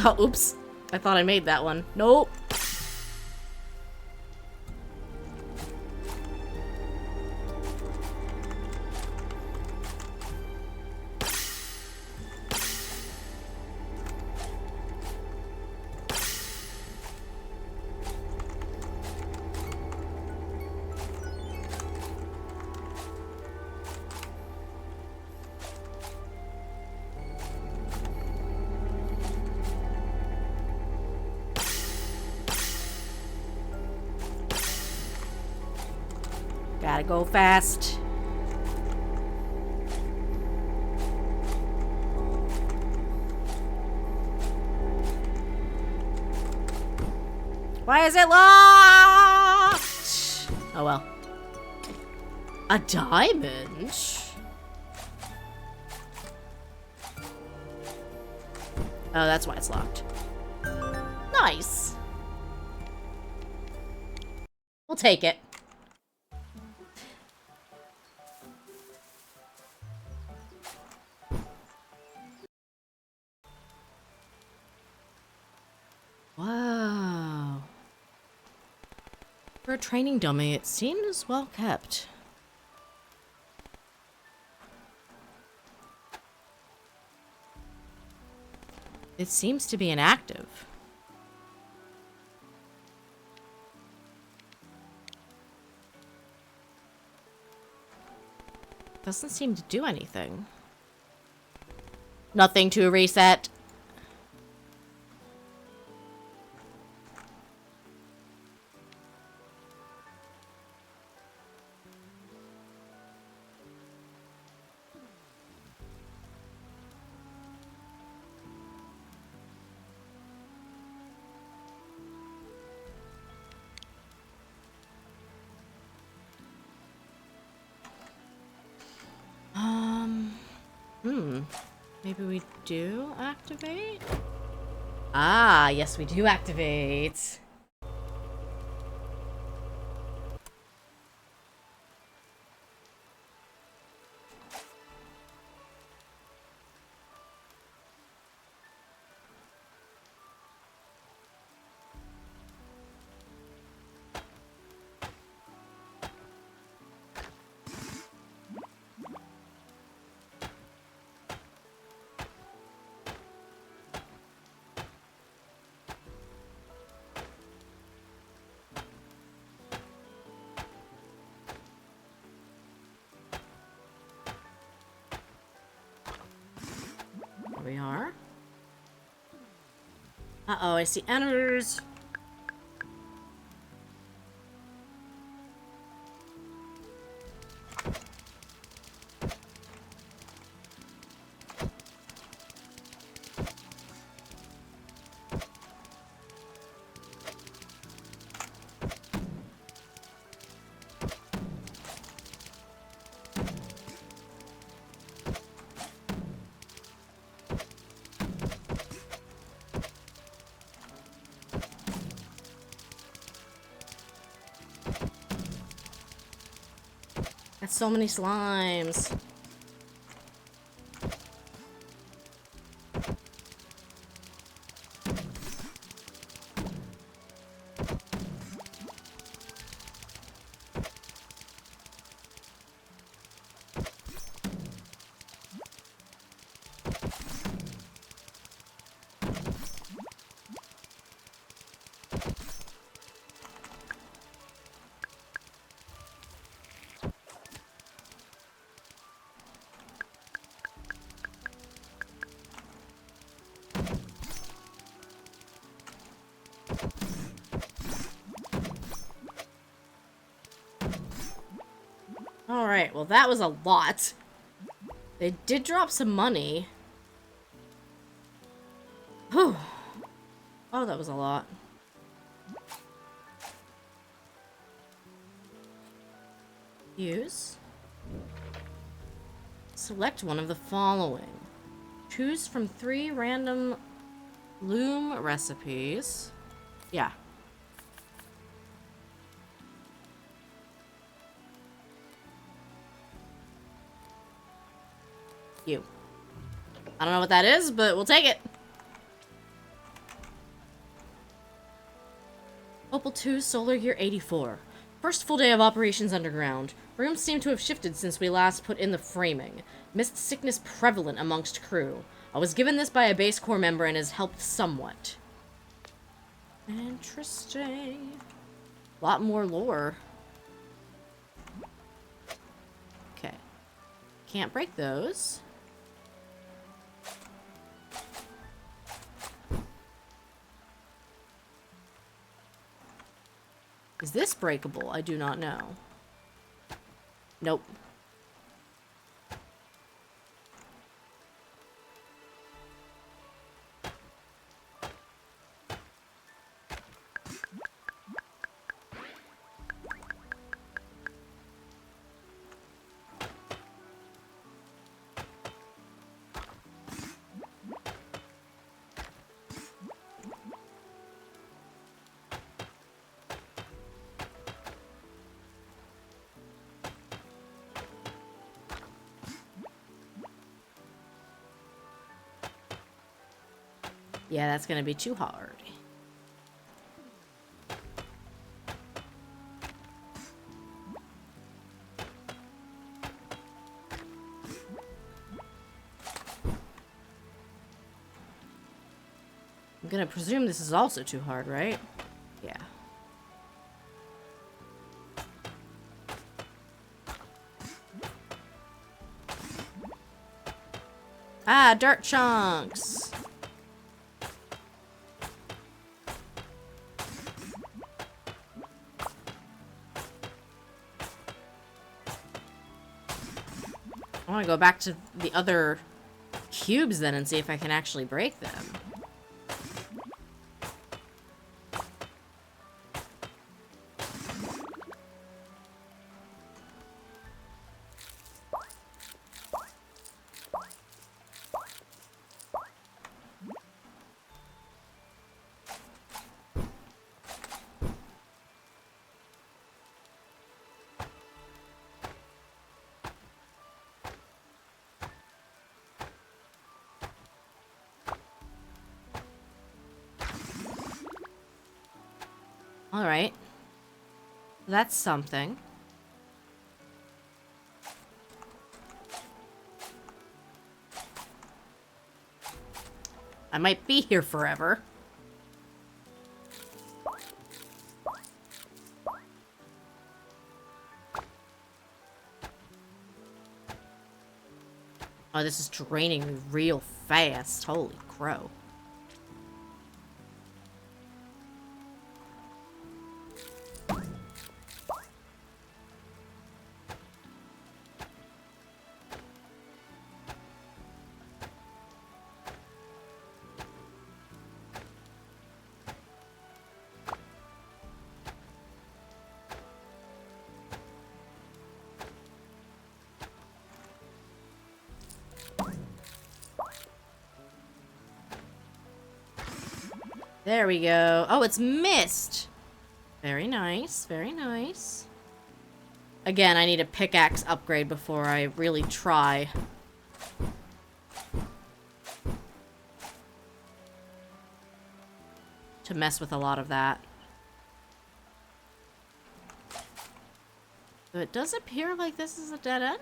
Oh, oops. I thought I made that one. Nope. Gotta go fast. Why is it locked? Oh well. A diamond? Oh, that's why it's locked. Nice. We'll take it. Wow. For a training dummy, it seems well kept. It seems to be inactive. Doesn't seem to do anything. Nothing to reset. Maybe we do activate? Ah, yes, we do activate. are. Uh-oh, I see enters. That's so many slimes. Alright, well that was a lot. They did drop some money. Whew. Oh, that was a lot. Use. Select one of the following. Choose from 3 random loom recipes. Yeah. You. I don't know what that is, but we'll take it. Opal 2, Solar Year 84. First full day of operations underground. Rooms seem to have shifted since we last put in the framing. Mist sickness prevalent amongst crew. I was given this by a base core member and has helped somewhat. Interesting. A lot more lore. Okay. Can't break those. Is this breakable? I do not know. Nope. Yeah, that's gonna be too hard. I'm gonna presume this is also too hard, right? Yeah. Ah, dirt chunks! I want to go back to the other cubes then and see if I can actually break them. Alright. That's something. I might be here forever. Oh, this is draining me real fast. fast. Holy crow. There we go. Oh, it's missed. Very nice, very nice. Again, I need a pickaxe upgrade before I really try. To mess with a lot of that. So it does appear like this is a dead end.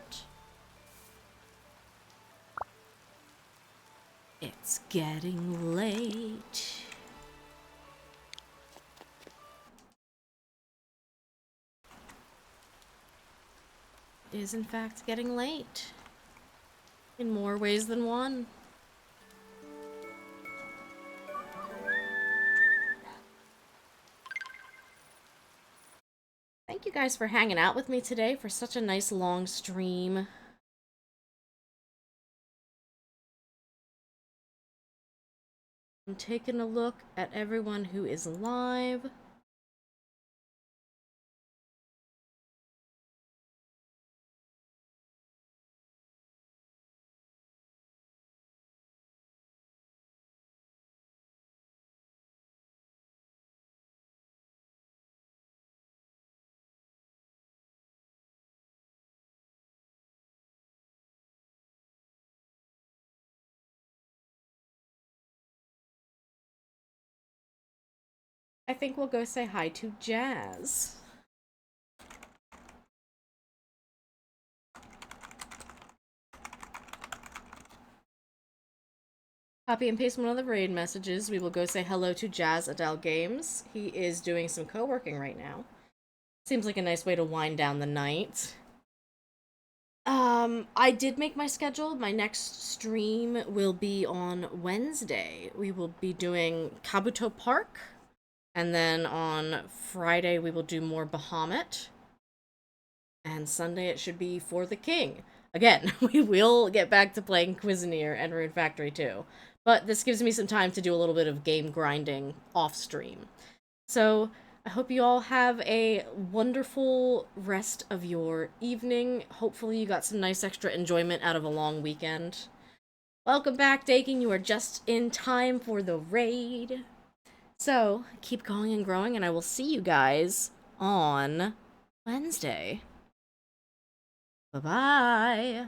It's getting late. It is in fact getting late. In more ways than one. Thank you guys for hanging out with me today for such a nice long stream. I'm taking a look at everyone who is live. I think we'll go say hi to Jazz. Copy and paste one of the raid messages. We will go say hello to Jazz Adele Games. He is doing some co-working right now. Seems like a nice way to wind down the night. I did make my schedule. My next stream will be on Wednesday. We will be doing Kabuto Park. And then on Friday, we will do more Bahamut. And Sunday, it should be For the King. Again, we will get back to playing Cuisinier and Rune Factory 2. But this gives me some time to do a little bit of game grinding off-stream. So, I hope you all have a wonderful rest of your evening. Hopefully you got some nice extra enjoyment out of a long weekend. Welcome back, Daking. You are just in time for the raid. So, keep going and growing, and I will see you guys on Wednesday. Bye-bye.